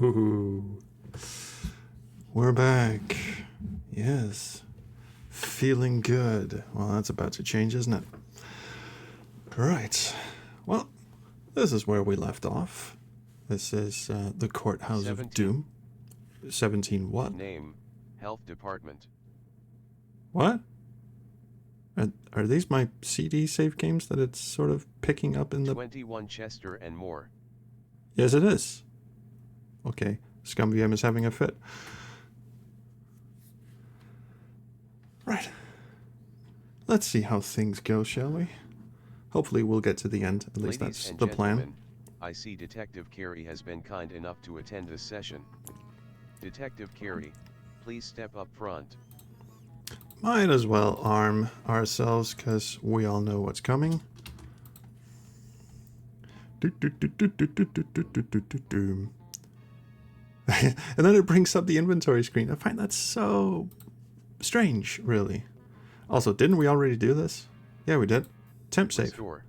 Ooh. We're back. Yes. Feeling good. Well, that's about to change, isn't it? Right. Well, this is where we left off. This is the courthouse 17. of doom. 17 what? Name, Health Department. What? Are these my CD save games that it's sort of picking up in the... 21 Chester and more. Yes, it is. Okay. ScummVM is having a fit. Right. Let's see how things go, shall we? Hopefully we'll get to the end. At least Ladies that's and the gentlemen, plan. I see Detective Carey has been kind enough to attend this session. Detective Carey, please step up front. Might as well arm ourselves, because we all know what's coming. And then it brings up the inventory screen. I find that so strange, really. Also, didn't we already do this? Yeah, we did. Temp save. Restore.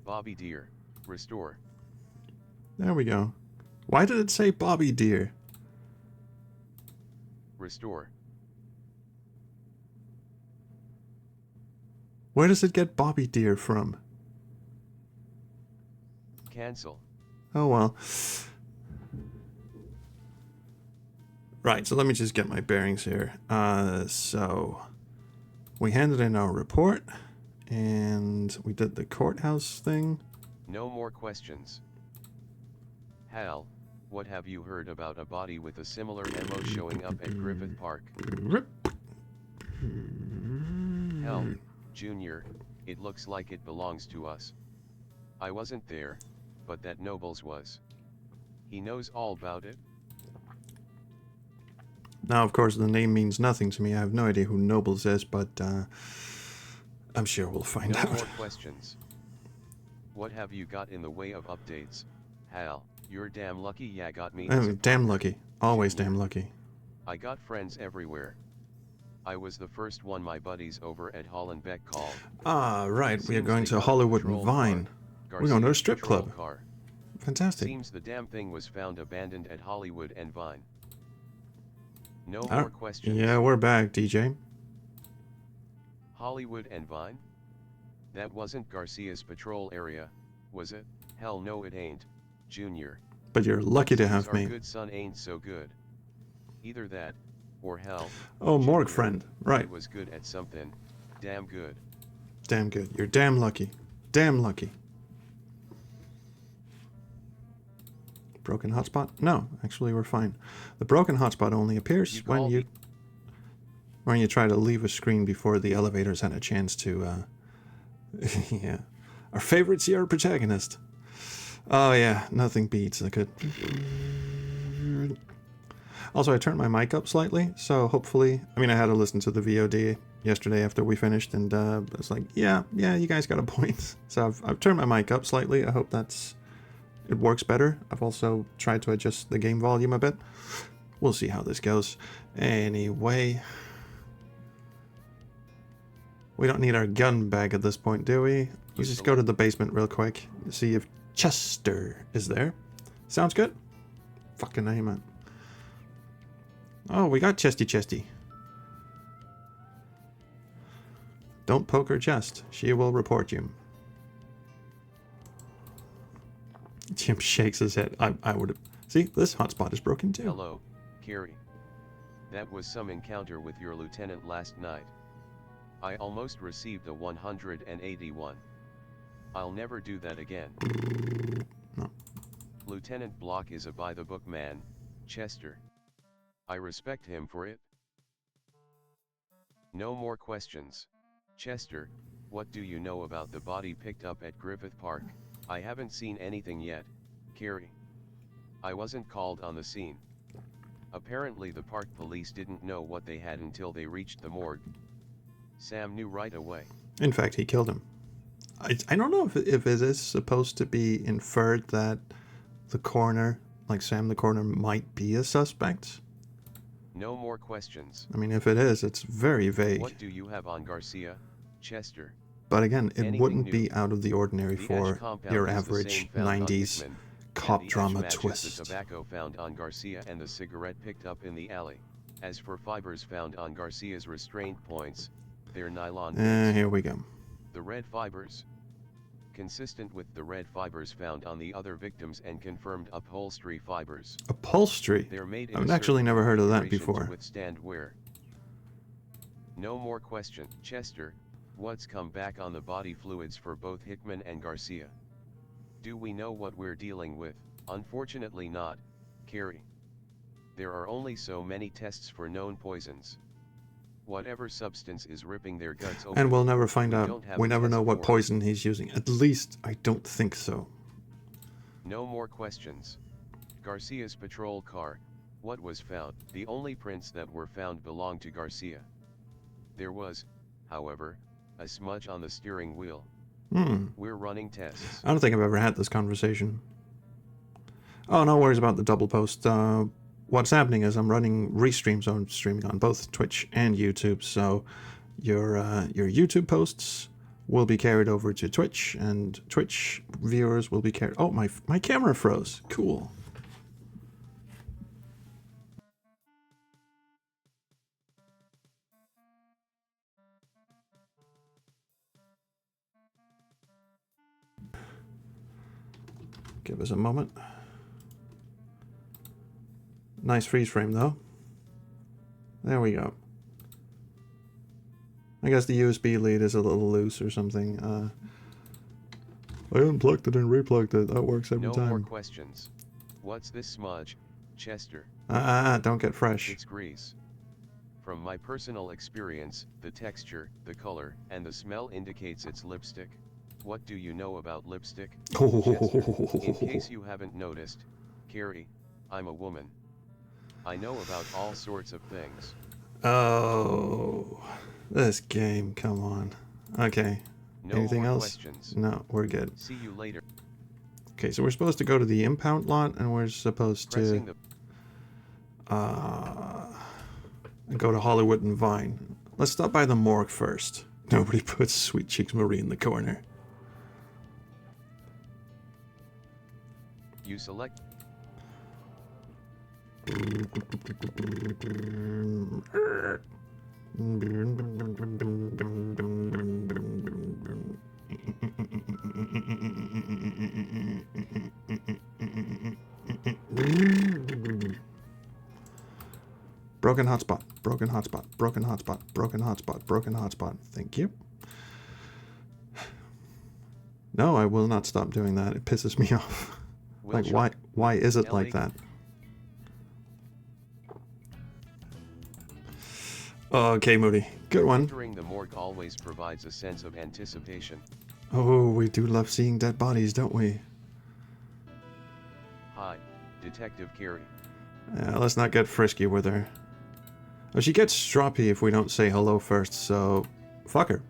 Bobby Dear, restore. There we go. Why did it say Bobby Dear? Restore. Where does it get Bobby Dear from? Cancel. Oh well. Right, so let me just get my bearings here. So we handed in our report, and we did the courthouse thing. No more questions. Hal, what have you heard about a body with a similar MO showing up at Griffith Park? Hal, Junior, it looks like it belongs to us. I wasn't there, but that Nobles was. He knows all about it. Now, of course, the name means nothing to me. I have no idea who Nobles is, but I'm sure we'll find No out. more questions. What have you got in the way of updates? Hal, you're damn lucky ya got me. I'm damn lucky. Always damn lucky. I got friends everywhere. I was the first one my buddies over at Hollenbeck called. Ah, right. We are Seems going they to got Hollywood and patrol Vine. car, We're going to a Garcia's strip patrol club. Car. Fantastic. Seems the damn thing was found abandoned at Hollywood and Vine. No more questions. Yeah, we're back, DJ. Hollywood and Vine? That wasn't Garcia's patrol area, was it? Hell no it ain't, Junior. But you're lucky to have Our me. good son ain't so good. Either that, or hell. Oh, Junior, Morgue friend. Right. He was good at something. Damn good. Damn good. You're damn lucky. Damn lucky. Broken hotspot? No, actually we're fine. The broken hotspot only appears when you try to leave a screen before the elevator's had a chance to yeah. Our favorite Sierra protagonist. Oh yeah, nothing beats a good. Also, I turned my mic up slightly, so hopefully, I mean, I had to listen to the VOD yesterday after we finished, and it's like, yeah, you guys got a point. So I've turned my mic up slightly. I hope it works better. I've also tried to adjust the game volume a bit. We'll see how this goes. Anyway, we don't need our gun bag at this point, do we? Let's just go to the basement real quick, see if Chester is there. Sounds good. Fucking name it. Oh, we got Chesty. Don't poke her chest. She will report you. Jim shakes his head. I would have... See, this hotspot is broken too. Hello, Carey. That was some encounter with your lieutenant last night. I almost received a 181. I'll never do that again. No. Lieutenant Block is a by-the-book man, Chester. I respect him for it. No more questions. Chester, what do you know about the body picked up at Griffith Park? I haven't seen anything yet, Carey. I wasn't called on the scene. Apparently the park police didn't know what they had until they reached the morgue. Sam knew right away. In fact, he killed him. I don't know if it is supposed to be inferred that the coroner, like Sam the coroner, might be a suspect. No more questions. I mean, if it is, it's very vague. What do you have on Garcia, Chester? But again, it Anything wouldn't new? be out of the ordinary The for Ash compound your is the average same found on 90s Hickman, cop and the drama edge matches twist. the tobacco found on Garcia and the cigarette picked up in the alley. As for fibers found on Garcia's restraint points, they're nylon-based. Here we go. The red fibers, consistent with the red fibers found on the other victims and confirmed upholstery fibers. Upholstery? They're made in I've actually never heard of that configuration before. to withstand wear. No more question. Chester, what's come back on the body fluids for both Hickman and Garcia? Do we know what we're dealing with? Unfortunately not, Carrie. There are only so many tests for known poisons. Whatever substance is ripping their guts open. And we'll never find we out. don't have We a never test know what for it. poison he's using. At least, I don't think so. No more questions. Garcia's patrol car, what was found? The only prints that were found belonged to Garcia. There was, however, a smudge on the steering wheel. We're running tests. I don't think I've ever had this conversation. Oh, no worries about the double post. What's happening is I'm running restreams. So I'm streaming on both Twitch and YouTube. So your YouTube posts will be carried over to Twitch, and Twitch viewers will be carried. Oh, my camera froze. Cool. Give us a moment. Nice freeze frame, though. There we go. I guess the USB lead is a little loose or something. I unplugged it and replugged it. That works every time. No more questions. What's this smudge, Chester? Don't get fresh. It's grease. From my personal experience, the texture, the color, and the smell indicates it's lipstick. What do you know about lipstick, Chester? In case you haven't noticed, Carrie, I'm a woman. I know about all sorts of things. Oh, this game, come on. Okay. No Anything more else? questions. No, we're good. See you later. Okay, so we're supposed to go to the impound lot, and we're supposed to go to Hollywood and Vine. Let's stop by the morgue first. Nobody puts Sweet Cheeks Marie in the corner. You select. Broken hotspot, broken hotspot, broken hotspot, broken hotspot, broken hotspot. Thank you. No, I will not stop doing that. It pisses me off. Like, why is it like that? Okay, Moody. Good one. Entering the morgue always provides a sense of anticipation. Oh, we do love seeing dead bodies, don't we? Hi, Detective Carey. Let's not get frisky with her. Oh, she gets stroppy if we don't say hello first, so fuck her.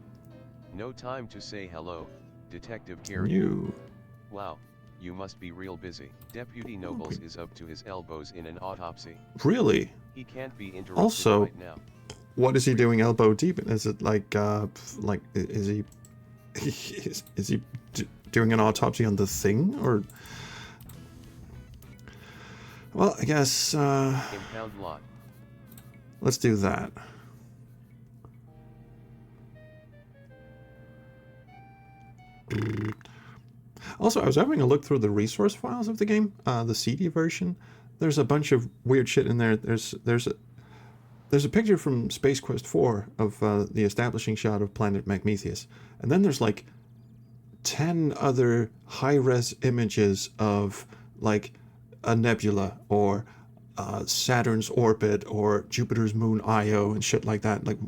No time to say hello, Detective Carey. You. Wow, you must be real busy. Deputy Nobles is up to his elbows in an autopsy. Really? He can't be interrupted Also, right now. what is he doing elbow deep in? Is it like is he is he doing an autopsy on the Thing, or? Well, I guess Impound lot. let's do that. Also, I was having a look through the resource files of the game, the CD version. There's a bunch of weird shit in there. There's a picture from Space Quest 4 of the establishing shot of planet Magmethius, and then there's like 10 other high-res images of like a nebula or Saturn's orbit or Jupiter's moon Io and shit like that. Like,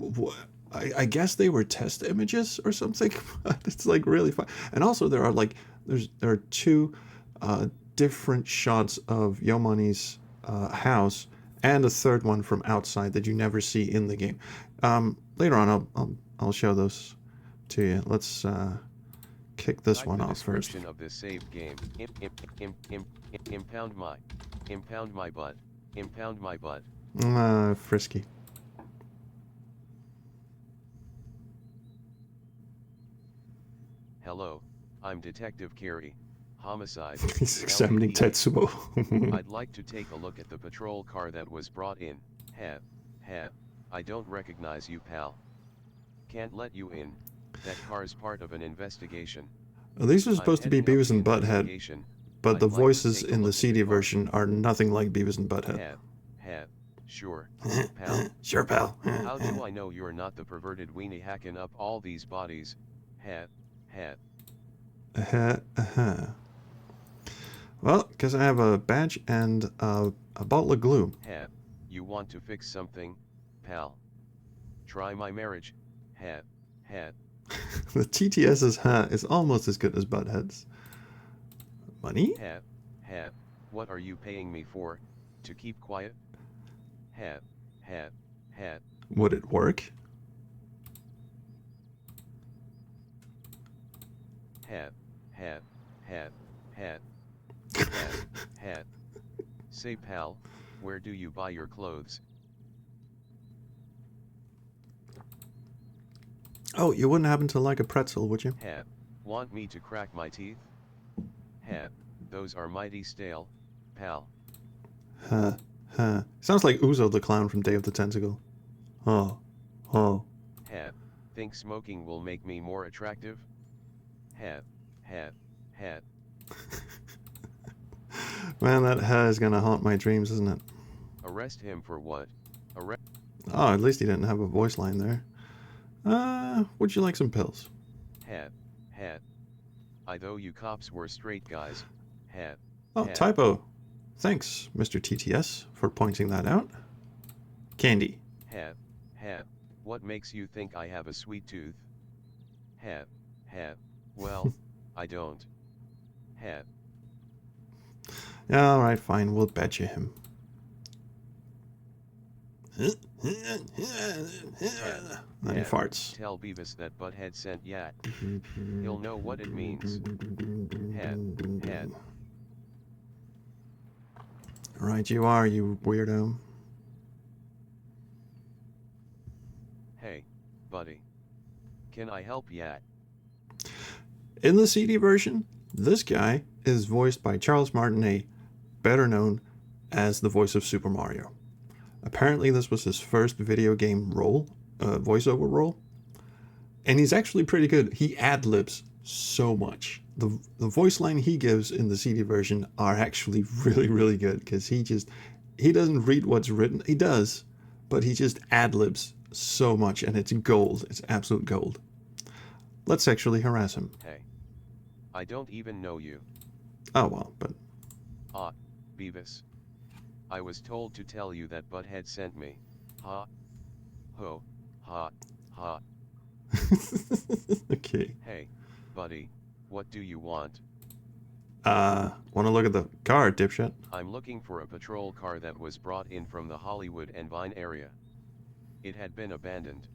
I guess they were test images or something. But it's like really fun. And also there are two different shots of Yomani's house, and a third one from outside that you never see in the game. Later on, I'll show those to you. Let's kick this one off first. Description of this saved game. Impound my butt. Impound my butt. Frisky. Hello, I'm Detective Carey. homicide. He's examining LAPD. Tetsuo. I'd like to take a look at the patrol car that was brought in. I don't recognize you, pal. Can't let you in. That car's part of an investigation. These are supposed to be heading up Beavis the and Butthead, interrogation. but I'd the like to voices take a in the look at CD car. version are nothing like Beavis and Butthead. Sure, pal. Sure, pal. How do I know you're not the perverted weenie hacking up all these bodies? Well, because I have a badge and a bottle of glue. You want to fix something, pal? Try my marriage. The TTS's hat is almost as good as Butthead's. Money? What are you paying me for? To keep quiet? Would it work? Say, pal, where do you buy your clothes? Oh, you wouldn't happen to like a pretzel, would you? Want me to crack my teeth? Those are mighty stale, pal. Sounds like Uzo the Clown from Day of the Tentacle. Oh. Think smoking will make me more attractive? Man, that hair is gonna haunt my dreams, isn't it? Arrest him for what? Oh, at least he didn't have a voice line there. Would you like some pills? I though you cops were straight guys. Oh, typo. Thanks, Mr. TTS, for pointing that out. Candy. What makes you think I have a sweet tooth? Well, I don't. Yeah, alright, fine, we'll bet you him. Then he farts. Tell Beavis that Butthead sent Yat. He'll know what it means. Right you are, you weirdo. Hey, buddy. Can I help Yat? In the CD version, this guy is voiced by Charles Martinet, better known as the voice of Super Mario. Apparently this was his first video game role, voiceover role, and he's actually pretty good. He ad-libs so much. The voice line he gives in the CD version are actually really, really good, because he doesn't read what's written. He does, but he just ad-libs so much, and it's gold. It's absolute gold. Let's sexually harass him. Hey. I don't even know you. Oh, well, but... Beavis. I was told to tell you that Butthead sent me. Ha. Ho. Ha. Ha. Okay. Hey, buddy, what do you want? Want to look at the car, dipshit? I'm looking for a patrol car that was brought in from the Hollywood and Vine area. It had been abandoned.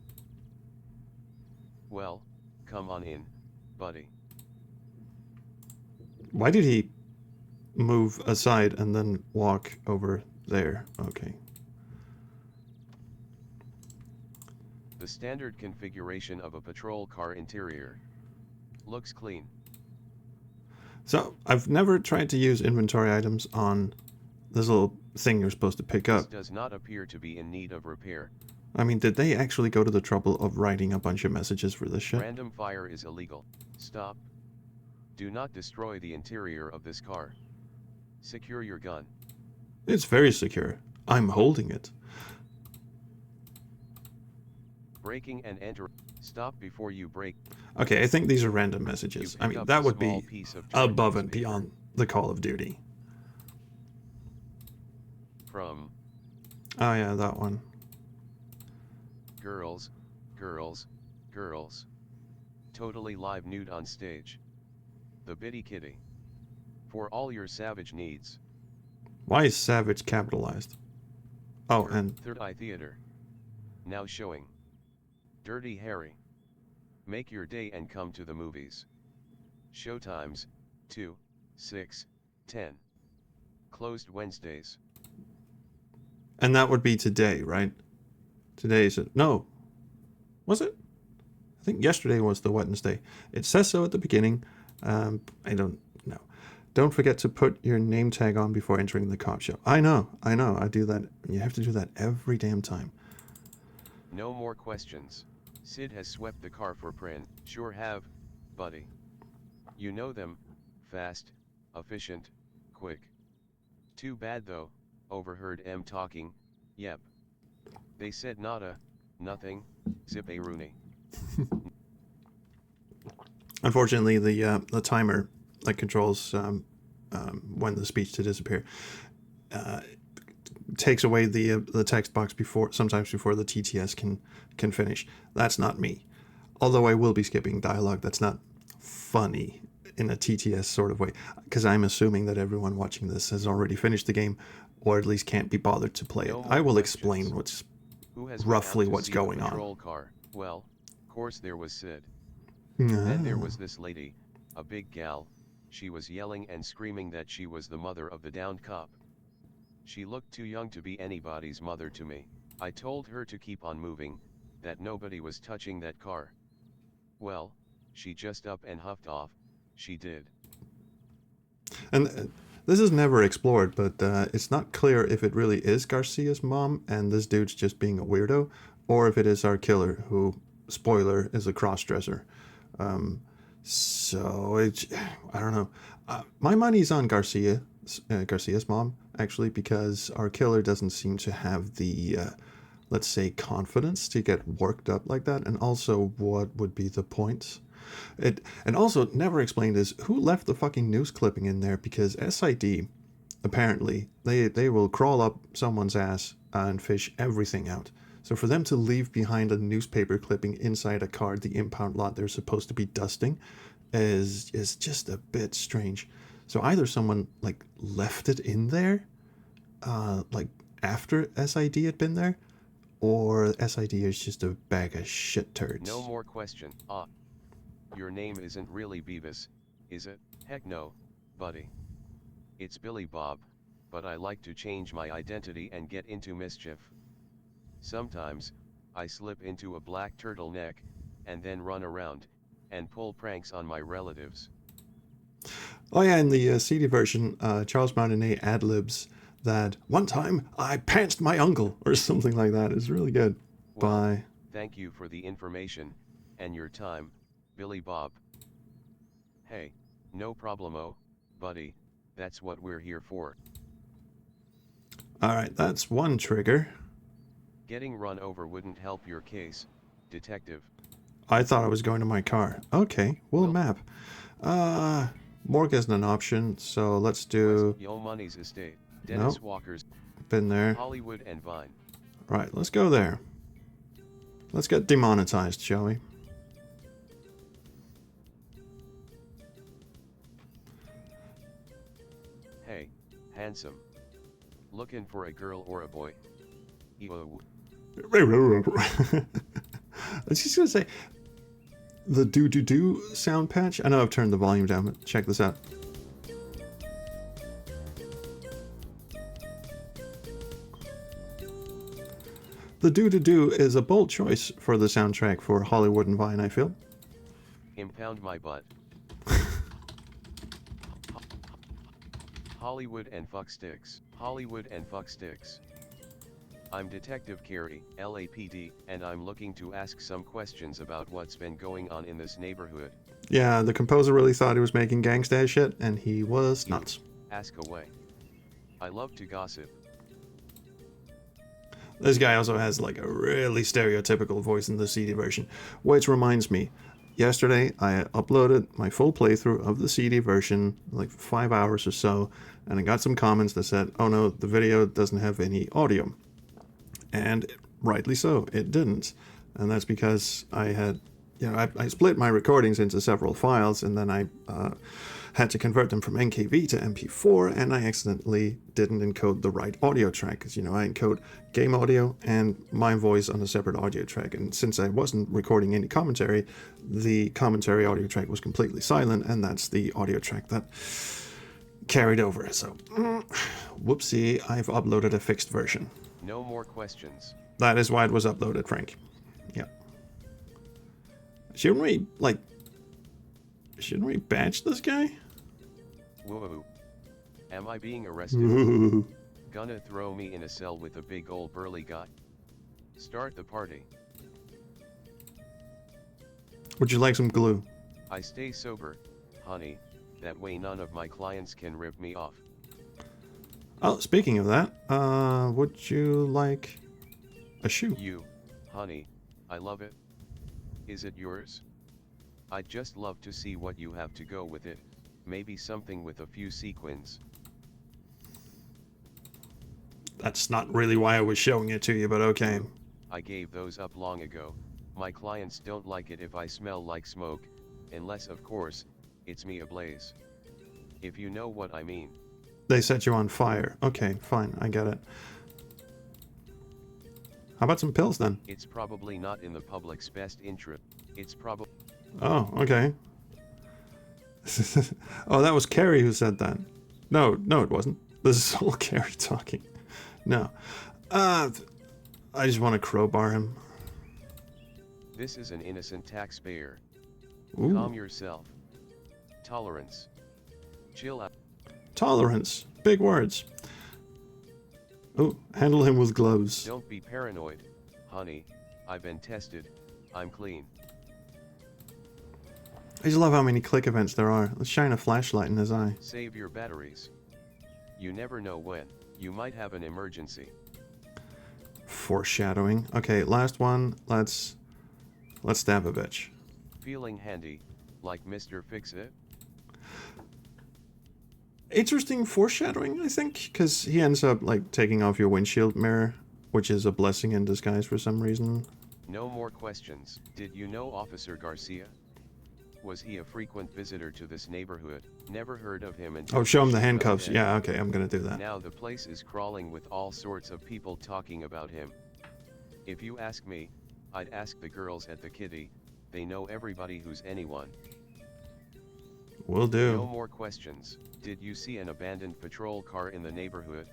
Well, come on in, buddy. Why did he move aside and then walk over there? Okay. The standard configuration of a patrol car interior. Looks clean. So, I've never tried to use inventory items on this little thing you're supposed to pick up. This does not appear to be in need of repair. I mean, did they actually go to the trouble of writing a bunch of messages for this shit? Random fire is illegal. Stop. Do not destroy the interior of this car. Secure your gun. It's very secure. I'm holding it. Braking and enter. Stop before you brake. Okay, I think these are random messages. I mean, that would be above and beyond the Call of Duty. From... Oh yeah, that one. Girls, girls, girls. Totally live nude on stage. The Bitty Kitty. For all your savage needs. Why is savage capitalized? Oh, and... Third Eye Theater. Now showing. Dirty Harry. Make your day and come to the movies. Showtimes, 2, 6, 10. Closed Wednesdays. And that would be today, right? Today's... No. Was it? I think yesterday was the Wednesday. It says so at the beginning. I don't know. Don't forget to put your name tag on before entering the cop show. I know. I do that. You have to do that every damn time. No more questions. Sid has swept the car for Prin. Sure have, buddy. You know them. Fast, efficient, quick. Too bad though, overheard M talking. Yep. They said nada, nothing, zip a Rooney. Unfortunately, the timer that controls when the speech to disappear takes away the text box sometimes before the TTS can finish. That's not me. Although I will be skipping dialogue that's not funny in a TTS sort of way, because I'm assuming that everyone watching this has already finished the game, or at least can't be bothered to play it. I will explain roughly what's going on. Car? Well, course there was Sid. Then there was this lady, a big gal. She was yelling and screaming that she was the mother of the downed cop. She looked too young to be anybody's mother to me. I told her to keep on moving, that nobody was touching that car. Well, she just up and huffed off. She did. And this is never explored, but it's not clear if it really is Garcia's mom and this dude's just being a weirdo, or if it is our killer, who, spoiler, is a cross-dresser. So I don't know. My money's on Garcia's mom, actually, because our killer doesn't seem to have the, let's say, confidence to get worked up like that. And also, what would be the point? And also, never explained is who left the fucking news clipping in there, because SID, apparently, they will crawl up someone's ass and fish everything out. So for them to leave behind a newspaper clipping inside a car, the impound lot they're supposed to be dusting, is just a bit strange. So either someone like left it in there, like after SID had been there, or SID is just a bag of shit turds. No more question. Your name isn't really Beavis, is it? Heck no, buddy. It's Billy Bob, but I like to change my identity and get into mischief. Sometimes, I slip into a black turtleneck, and then run around, and pull pranks on my relatives. Oh yeah, in the CD version, Charles Martinet ad-libs that one time I pantsed my uncle, or something like that. It's really good. Well, Bye. Thank you for the information, and your time, Billy Bob. Hey, no problemo, buddy, that's what we're here for. Alright, that's one trigger. Getting run over wouldn't help your case, detective. I thought I was going to my car. Okay, we'll map. Morgue isn't an option, so let's do... Yo Money's estate, Dennis Walker's... Been there. Hollywood and Vine. Right, let's go there. Let's get demonetized, shall we? Hey, handsome. Looking for a girl or a boy? Ew. I was just gonna say, the do sound patch. I know I've turned the volume down, but check this out. The do is a bold choice for the soundtrack for Hollywood and Vine, I feel. Impound my butt. Hollywood and fuck sticks. Hollywood and fuck sticks. I'm Detective Carey, LAPD, and I'm looking to ask some questions about what's been going on in this neighborhood. Yeah, the composer really thought he was making gangsta shit, and he was nuts. Ask away. I love to gossip. This guy also has like a really stereotypical voice in the CD version, which reminds me, yesterday I uploaded my full playthrough of the CD version, like 5 hours or so, and I got some comments that said, oh no, the video doesn't have any audio. And rightly so, it didn't. And that's because I had, I split my recordings into several files, and then I had to convert them from NKV to MP4, and I accidentally didn't encode the right audio track, because, I encode game audio and my voice on a separate audio track. And since I wasn't recording any commentary, the commentary audio track was completely silent, and that's the audio track that carried over. So, whoopsie, I've uploaded a fixed version. No more questions. That is why it was uploaded, Frank. Yeah. Shouldn't we batch this guy? Whoa. Am I being arrested? Ooh. Gonna throw me in a cell with a big old burly guy? Start the party. Would you like some glue? I stay sober, honey, that way none of my clients can rip me off. Oh, speaking of that, would you like a shoe? You, honey, I love it. Is it yours? I'd just love to see what you have to go with it, maybe something with a few sequins. That's not really why I was showing it to you, but okay. I gave those up long ago. My clients don't like it if I smell like smoke, unless of course, it's me ablaze. If you know what I mean. They set you on fire. Okay, fine, I get it. How about some pills then? It's probably not in the public's best interest. It's probably... Oh, okay. Oh, that was Carrie who said that. No, it wasn't. This is all Carrie talking. No. I just want to crowbar him. This is an innocent taxpayer. Ooh. Calm yourself. Tolerance. Chill out. Tolerance. Big words. Oh, handle him with gloves. Don't be paranoid, honey. I've been tested. I'm clean. I just love how many click events there are. Let's shine a flashlight in his eye. Save your batteries. You never know when. You might have an emergency. Foreshadowing. Okay, last one. Let's stab a bitch. Feeling handy, like Mr. Fix-It? Interesting foreshadowing, I think, because he ends up, like, taking off your windshield mirror, which is a blessing in disguise for some reason. No more questions. Did you know Officer Garcia? Was he a frequent visitor to this neighborhood? Never heard of him until... Oh, show him the handcuffs. Yeah, okay, I'm gonna do that. Now the place is crawling with all sorts of people talking about him. If you ask me, I'd ask the girls at the kitty. They know everybody who's anyone. Will do. No more questions. Did you see an abandoned patrol car in the neighborhood?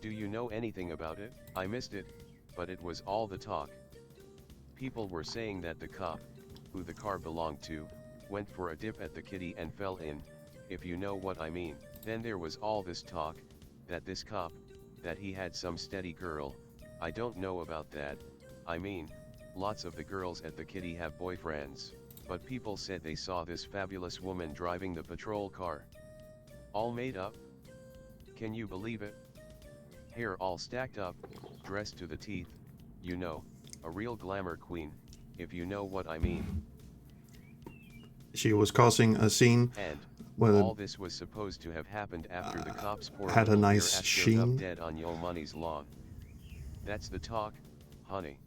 Do you know anything about it? I missed it, but it was all the talk. People were saying that the cop, who the car belonged to, went for a dip at the kitty and fell in, if you know what I mean. Then there was all this talk, that this cop, that he had some steady girl. I don't know about that. I mean, lots of the girls at the kitty have boyfriends, but people said they saw this fabulous woman driving the patrol car. All made up? Can you believe it? Hair all stacked up, dressed to the teeth, you know, a real glamour queen, if you know what I mean. She was causing a scene. And all this was supposed to have happened after the cops had a nice sheen. Dead on Yo Money's lawn. That's the talk, honey.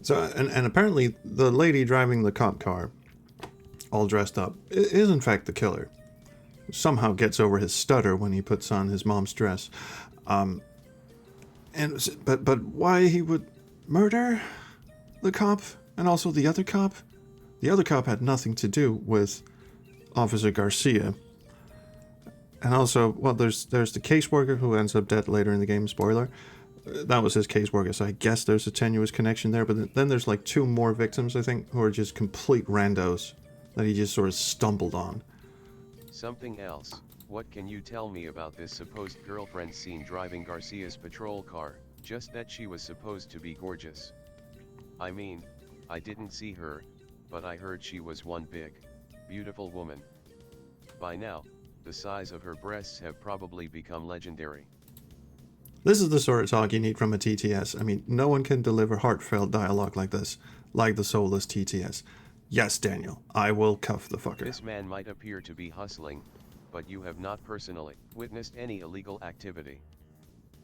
So, and apparently the lady driving the cop car, all dressed up, is in fact the killer. Somehow gets over his stutter when he puts on his mom's dress. But why he would murder the cop and also the other cop? The other cop had nothing to do with Officer Garcia. And also, well, there's the caseworker who ends up dead later in the game, spoiler. That was his caseworker, so I guess there's a tenuous connection there. But then there's like 2 more victims, I think, who are just complete randos that he just sort of stumbled on. Something else. What can you tell me about this supposed girlfriend seen driving Garcia's patrol car? Just that she was supposed to be gorgeous. I mean, I didn't see her, but I heard she was one big, beautiful woman. By now, the size of her breasts have probably become legendary. This is the sort of talk you need from a TTS. I mean, no one can deliver heartfelt dialogue like this, like the Soulless TTS. Yes, Daniel, I will cuff the fucker. This man might appear to be hustling, but you have not personally witnessed any illegal activity.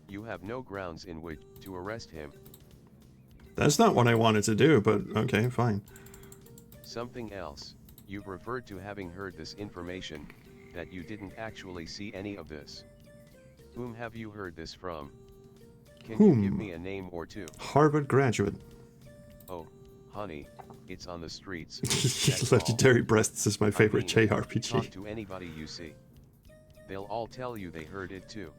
You have no grounds in which to arrest him. That's not what I wanted to do, but okay, fine. Something else. You've referred to having heard this information, that you didn't actually see any of this. Whom have you heard this from? Can you give me a name or two? Harvard graduate. Oh, honey, it's on the streets. Legendary Breasts is my favorite JRPG. Talk to anybody you see. They'll all tell you they heard it too.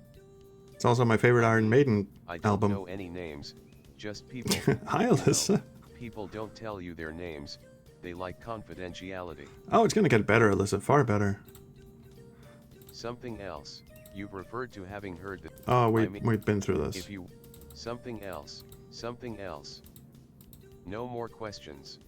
It's also my favorite Iron Maiden I don't album. know any names, just people. Hi, Alyssa. People don't tell you their names. They like confidentiality. Oh, it's gonna get better, Alyssa. Far better. Something else. You've referred to having heard that. Oh, I mean, we've been through this. If you. Something else. Something else. No more questions.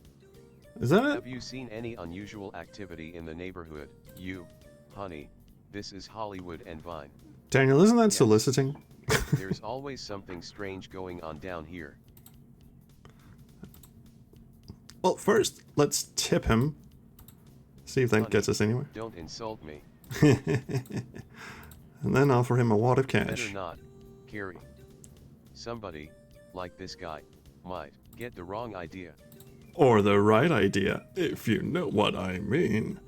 Is that Have it? you seen any unusual activity in the neighborhood? You, honey, this is Hollywood and Vine. Daniel, isn't that Yes. soliciting? There's always something strange going on down here. Well, first, let's tip him. See if that Honey, gets us anywhere. Don't insult me. And then offer him a wad of cash. Better not, Carrie. Somebody, like this guy, might get the wrong idea. Or the right idea, if you know what I mean.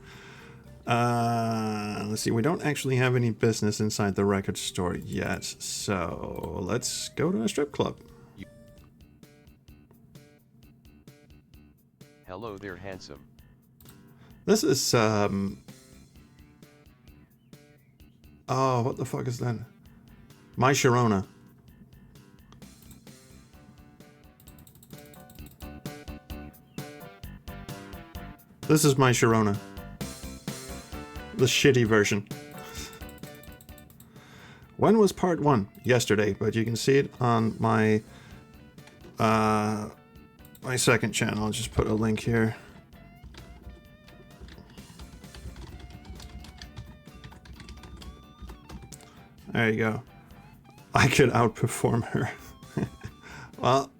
Let's see, we don't actually have any business inside the record store yet, so let's go to a strip club. Hello there, handsome. This is, oh, what the fuck is that? My Sharona. This is My Sharona. The shitty version. When was part 1? Yesterday, but you can see it on my my second channel. I'll just put a link here. There you go. I could outperform her. Well,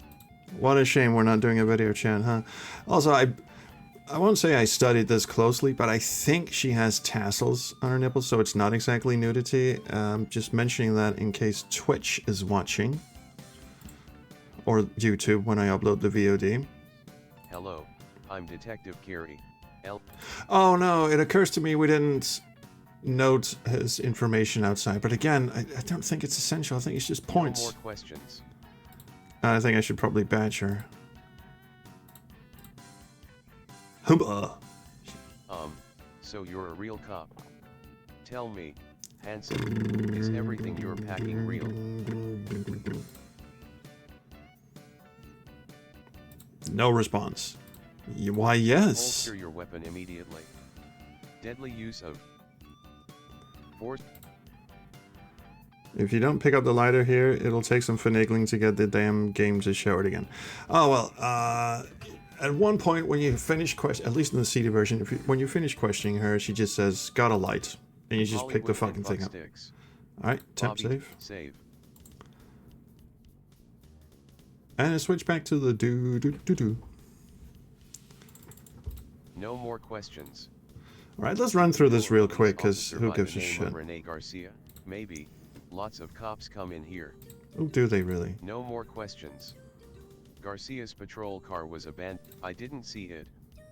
what a shame we're not doing a video chat, huh? Also, I won't say I studied this closely, but I think she has tassels on her nipples, so it's not exactly nudity. Just mentioning that in case Twitch is watching. Or YouTube when I upload the VOD. Hello, I'm Detective Carrie. Oh no, it occurs to me we didn't note his information outside. But again, I don't think it's essential. I think it's just points. No more questions. I think I should probably badge her. Hubba. So you're a real cop. Tell me, handsome, is everything you're packing real? No response. Why, yes. Holster your weapon immediately. Deadly use of force. If you don't pick up the lighter here, it'll take some finagling to get the damn game to show it again. Oh, well, at one point when you finish at least in the CD version, when you finish questioning her, she just says, got a light. And you just pick the fucking thing up. Alright, temp save. And switch back to the do. No more questions. Alright, let's run through this real quick, because who gives a shit? Rene Garcia, maybe. Lots of cops come in here. Oh, do they really? No more questions. Garcia's patrol car was abandoned. I didn't see it,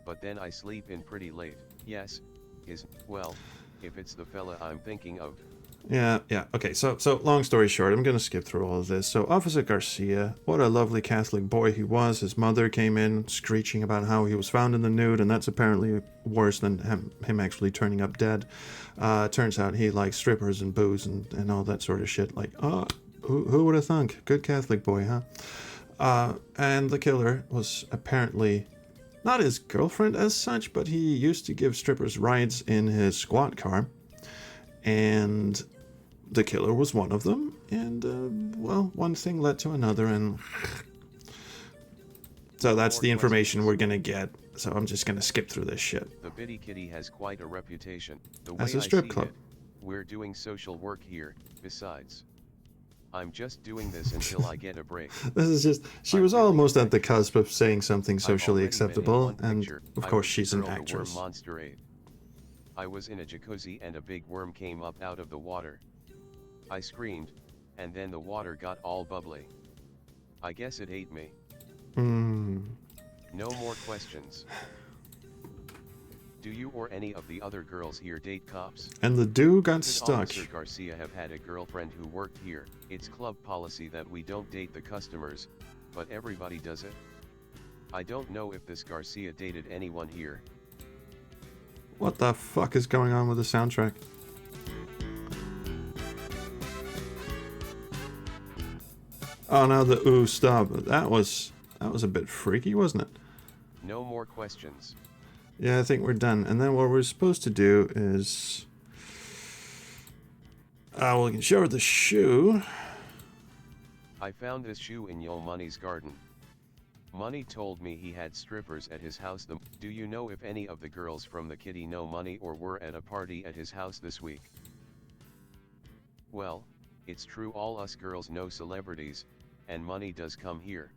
but then I sleep in pretty late. Yes, well, if it's the fella I'm thinking of. Yeah, okay, so long story short, I'm gonna skip through all of this. So Officer Garcia, what a lovely Catholic boy he was. His mother came in screeching about how he was found in the nude, and that's apparently worse than him actually turning up dead. Turns out he likes strippers and booze and all that sort of shit. Like, oh, who would have thunk? Good Catholic boy, huh? And the killer was apparently not his girlfriend as such, but he used to give strippers rides in his squad car. And the killer was one of them, and well, one thing led to another, and so that's the information we're gonna get. So I'm just gonna skip through this shit. The Bitty Kitty has quite a reputation. As a strip club. We're doing social work here. Besides, I'm just doing this until I get a break. This is just, she was almost at the cusp of saying something socially acceptable, and of course she's an actress. I was in a jacuzzi and a big worm came up out of the water. I screamed, and then the water got all bubbly. I guess it ate me. No more questions. Do you or any of the other girls here date cops? And the dude got Could stuck. Officer Garcia have had a girlfriend who worked here? It's club policy that we don't date the customers, but everybody does it. I don't know if this Garcia dated anyone here. What the fuck is going on with the soundtrack? Oh no, the ooh, stop. That was a bit freaky, wasn't it? No more questions. Yeah, I think we're done. And then what we're supposed to do is Well, we can show her the shoe. I found this shoe in Yo Money's garden. Money told me he had strippers at his house. Do you know if any of the girls from the kitty know Money or were at a party at his house this week? Well, it's true, all us girls know celebrities, and Money does come here.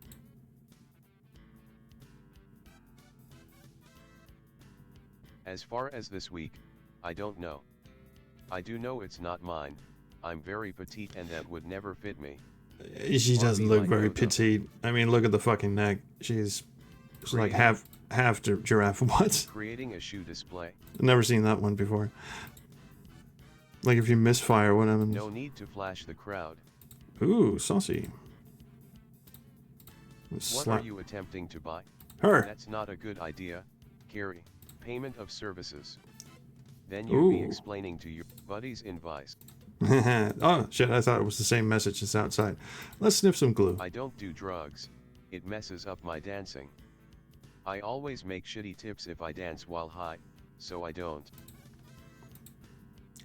As far as this week, I don't know. I do know it's not mine. I'm very petite and that would never fit me. She doesn't look very petite. I mean, look at the fucking neck. She's like half giraffe. What? Creating a shoe display. I've never seen that one before. Like if you misfire, what happens? No need to flash the crowd. Ooh, saucy. What are you attempting to buy? Her. That's not a good idea, Carrie. Payment of services. Then you'll be explaining to your buddies in Vice. Oh shit, I thought it was the same message as outside. Let's sniff some glue. I don't do drugs. It messes up my dancing. I always make shitty tips if I dance while high, so I don't.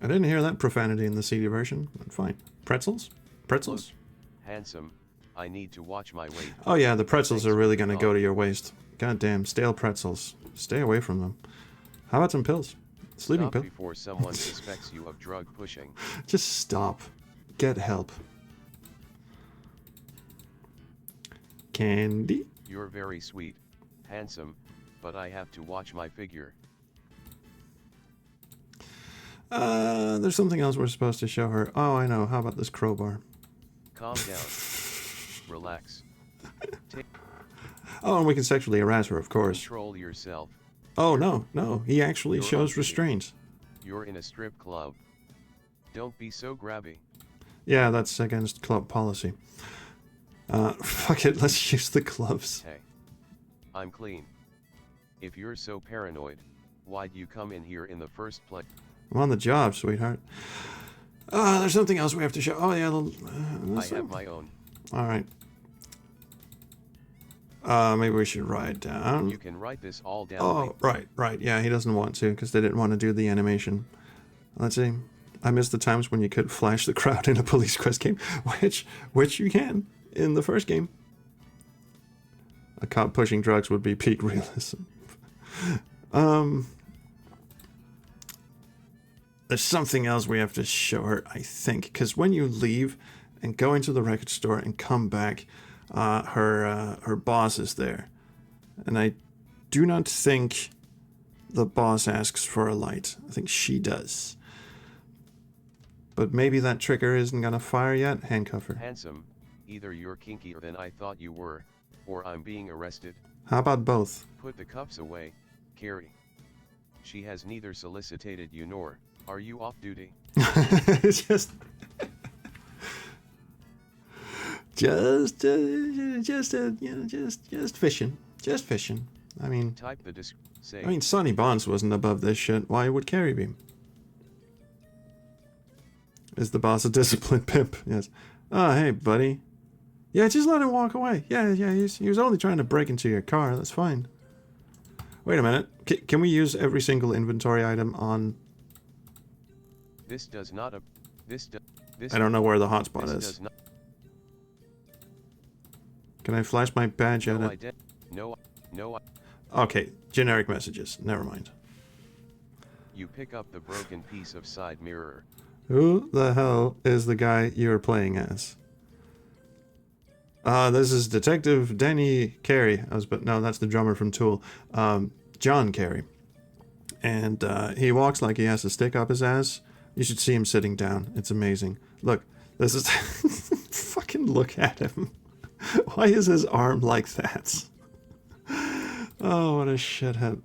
I didn't hear that profanity in the CD version, but fine. Pretzels? Pretzels? Look, handsome, I need to watch my weight. Oh yeah, the pretzels are really gonna go to your waist. Goddamn, stale pretzels. Stay away from them. How about some pills? Sleeping pill? Before someone suspects you of drug pushing. Just stop. Get help. Candy? You're very sweet, handsome, but I have to watch my figure. There's something else we're supposed to show her. Oh, I know. How about this crowbar? Calm down. Relax. Oh, and we can sexually harass her, of course. Control yourself. Oh, no. He actually shows restraint. You're in a strip club. Don't be so grabby. Yeah, that's against club policy. Fuck it, let's use the gloves. Hey. I'm clean. If you're so paranoid, why'd you come in here in the first place? I'm on the job, sweetheart. There's something else we have to show. Oh, yeah. I have my own. Alright. Maybe we should write down. You can write this all down. Oh, right. Yeah, he doesn't want to because they didn't want to do the animation. Let's see. I miss the times when you could flash the crowd in a Police Quest game, which you can in the first game. A cop pushing drugs would be peak realism. There's something else we have to show her, I think, because when you leave and go into the record store and come back, her boss is there, and I do not think the boss asks for a light. I think she does, but maybe that trigger isn't gonna fire yet. Handcuff her. Handsome, either you're kinkier than I thought you were, or I'm being arrested. How about both? Put the cuffs away, Carrie. She has neither solicited you nor are you off duty. just fishing. I mean, type the say. I mean, Sonny Bonds wasn't above this shit. Why would Carrie be? Is the boss a disciplined pimp? Yes. Oh, hey, buddy. Yeah, just let him walk away. Yeah. He was only trying to break into your car. That's fine. Wait a minute. Can we use every single inventory item on? This does not. This. I don't know where the hotspot is. Can I flash my badge at it? No. Okay, generic messages. Never mind. You pick up the broken piece of side mirror. Who the hell is the guy you're playing as? This is Detective Danny Carey. No, that's the drummer from Tool. John Carey. And he walks like he has a stick up his ass. You should see him sitting down. It's amazing. Look, this is... Fucking look at him. Why is his arm like that? Oh, what a shithead.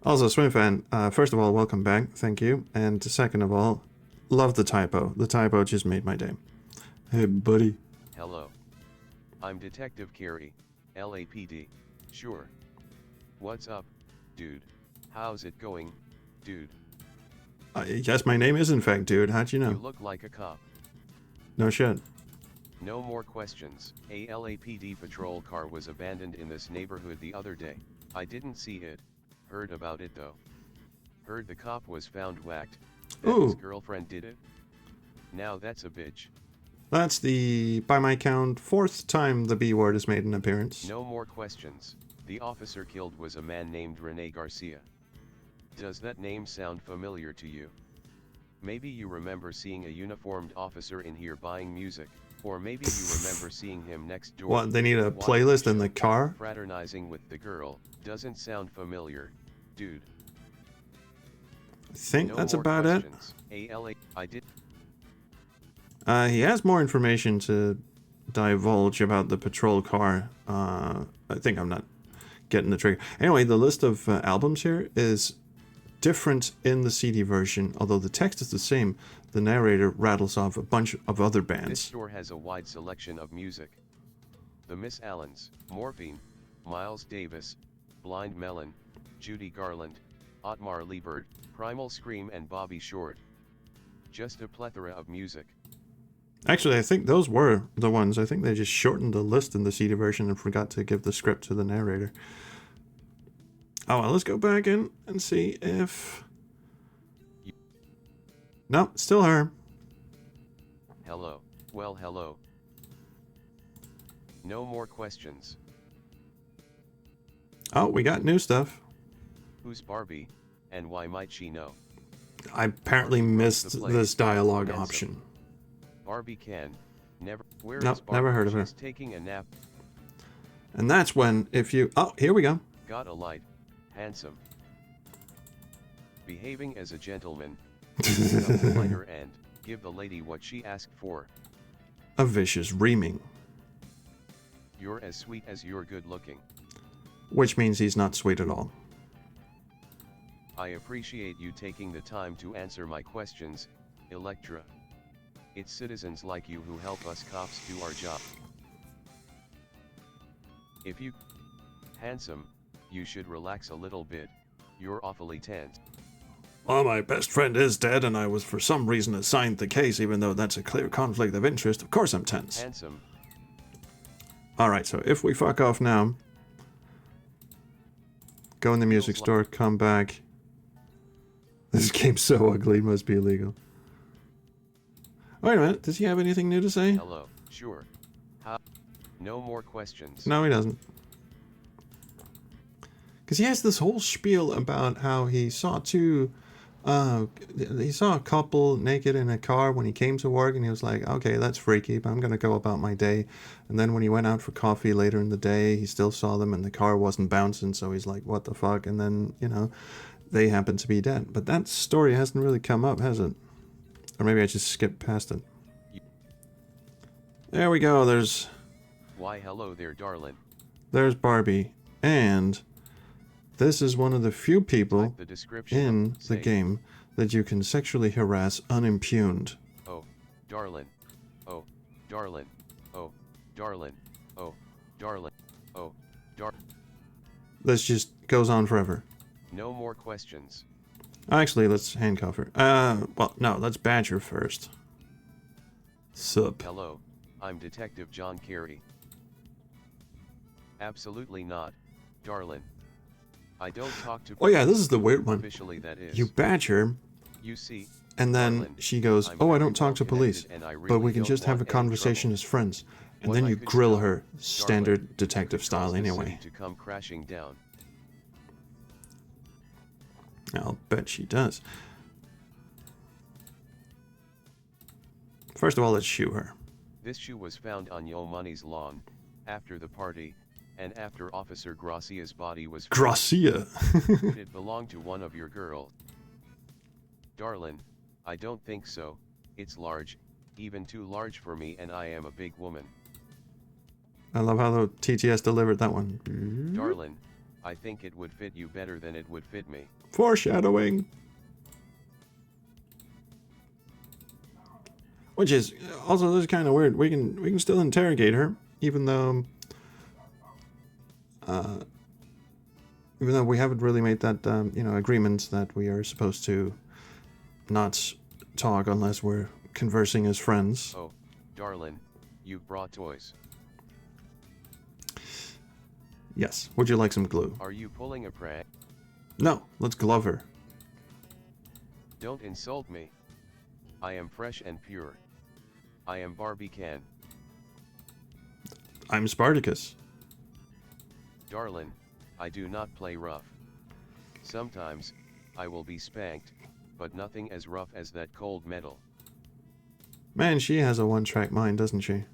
Also, Swim Fan, first of all, welcome back. Thank you. And second of all, love the typo. The typo just made my day. Hey, buddy. Hello. I'm Detective Carey, LAPD. Sure. What's up, dude? How's it going, dude? Yes, my name is in fact Dude. How'd you know? You look like a cop. No shit. No more questions. A LAPD patrol car was abandoned in this neighborhood the other day. I didn't see it. Heard about it though. Heard the cop was found whacked. that his Ooh. girlfriend did it? Now that's a bitch. That's the, by my count, 4th time the B word has made an appearance. No more questions. The officer killed was a man named Rene Garcia. Does that name sound familiar to you? Maybe you remember seeing a uniformed officer in here buying music, or maybe you remember seeing him next door. What, they need a watching playlist the in the show, car? fraternizing with the girl. Doesn't sound familiar, dude. I think No that's more about questions. ALA, I did. it. He has more information to divulge about the patrol car. I think I'm not getting the trigger. Anyway, the list of albums here is different in the CD version, although the text is the same. The narrator rattles off a bunch of other This bands. store has a wide selection of music. The Miss Allens, Morphine, Miles Davis, Blind Melon, Judy Garland, Otmar Liebert, Primal Scream and Bobby Short. Just a plethora of music. Actually, I think those were the ones. I think they just shortened the list in the CD version and forgot to give the script to the narrator. Oh, well, let's go back in and see if... No, still her. Hello, well hello. No more questions. Oh, we got new stuff. Who's Barbie, and why might she know? I apparently missed this dialogue option. Barbie can. Never. Where Nope, is Barbie? never heard of her. She's taking a nap. And that's when, if you... Oh, here we go. Got a light. Handsome. Behaving as a gentleman. Pick up the lighter and give the lady what she asked for. A vicious reaming. You're as sweet as you're good looking. Which means he's not sweet at all. I appreciate you taking the time to answer my questions, Electra. It's citizens like you who help us cops do our job. If you... Handsome, you should relax a little bit. You're awfully tense. Well, my best friend is dead, and I was for some reason assigned the case, even though that's a clear conflict of interest. Of course I'm tense. Handsome. Alright, so if we fuck off now, go in the music store, come back. This game's so ugly, it must be illegal. Wait a minute, does he have anything new to say? Hello, sure. How? No more questions. No, he doesn't. Because he has this whole spiel about how he saw he saw a couple naked in a car when he came to work, and he was like, okay, that's freaky, but I'm going to go about my day. And then when he went out for coffee later in the day, he still saw them, and the car wasn't bouncing, so he's like, what the fuck? And then, you know, they happen to be dead. But that story hasn't really come up, has it? Or maybe I just skipped past it. There we go, there's Hello there, darling. There's Barbie. And this is one of the few people Type the description in the say, game that you can sexually harass unimpugned. Oh, darling. Oh, darling. Oh, darling. Oh, darling. Oh, This just goes on forever. No more questions. Actually, let's handcuff her. Well, no, let's badge her first. Sup. Hello, I'm Detective John Carey. Absolutely not, darling. I don't talk to... Oh yeah, this is the weird one. Officially, that is. You badge her, You see, and then darling, she goes, I'm oh, I very don't talk to well police, connected and I but really we can don't just have a want any conversation trouble. as friends. And What then I you could grill tell, her, standard darling, detective cause style the anyway. city to come crashing down. I'll bet she does. First of all, let's shoot her. This shoe was found on Yo Money's lawn, after the party, and after Officer Gracia's body was found. Gracia! Could it belong to one of your girls? Darling, I don't think so. It's large, even too large for me, and I am a big woman. I love how the TTS delivered that one. Darling, I think it would fit you better than it would fit me. Foreshadowing! Which is, also, this is kind of weird. We can still interrogate her, even though we haven't really made that, agreement that we are supposed to not talk unless we're conversing as friends. Oh, darling, you brought toys. Yes. Would you like some glue? Are you pulling a prank? No. Let's glove her. Don't insult me. I am fresh and pure. I am Barbican. I'm Spartacus. Darlin, I do not play rough. Sometimes, I will be spanked, but nothing as rough as that cold metal. Man, she has a one-track mind, doesn't she?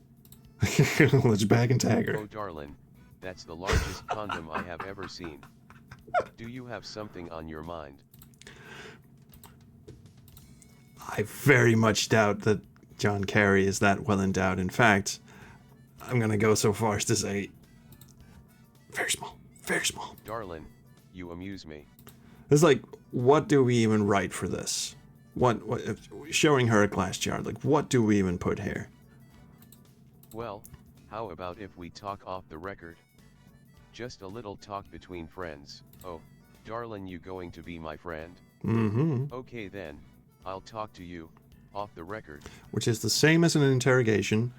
Let's bag and tag her. Oh darlin, that's the largest condom I have ever seen. Do you have something on your mind? I very much doubt that John Kerry is that well endowed. In fact, I'm gonna go so far as to say very small, very small. Darlin, you amuse me. It's like, what do we even write for this? What showing her a glass jar, like what do we even put here? Well, how about if we talk off the record? Just a little talk between friends. Oh, darlin, you going to be my friend? Mm-hmm. Okay then, I'll talk to you, off the record. Which is the same as an interrogation.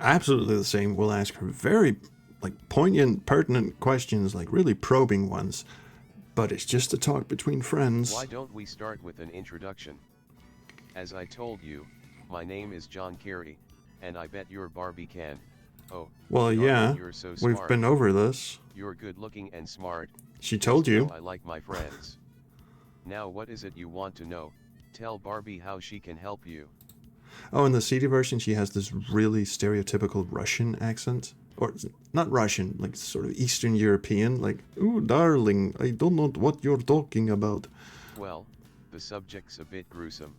Absolutely the same. We'll ask her very, like, poignant, pertinent questions, like really probing ones. But it's just a talk between friends. Why don't we start with an introduction? As I told you, my name is John Kerry, and I bet you're Barbican. Oh, well, darling, yeah, you're so smart. we've been over this. You're good looking and smart. She told you. I like my friends. Now what is it you want to know? Tell Barbie how she can help you. Oh, in the CD version, she has this really stereotypical Russian accent. Or, not Russian, like sort of Eastern European, like, ooh, darling, I don't know what you're talking about. Well, the subject's a bit gruesome.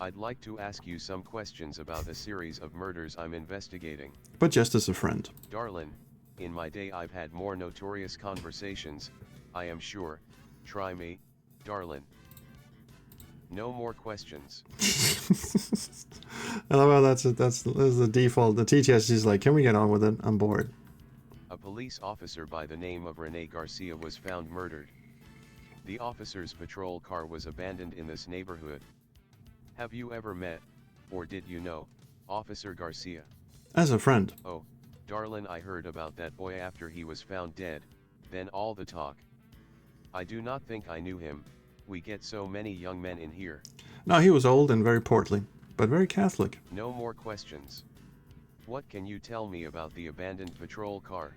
I'd like to ask you some questions about a series of murders I'm investigating. But just as a friend. Darlin, in my day I've had more notorious conversations, I am sure. Try me, darlin. No more questions. I love how that's the default. The TTS is like, can we get on with it? I'm bored. A police officer by the name of Rene Garcia was found murdered. The officer's patrol car was abandoned in this neighborhood. Have you ever met, or did you know, Officer Garcia? As a friend. Oh, darlin, I heard about that boy after he was found dead, then all the talk. I do not think I knew him. We get so many young men in here. No, he was old and very portly, but very Catholic. No more questions. What can you tell me about the abandoned patrol car?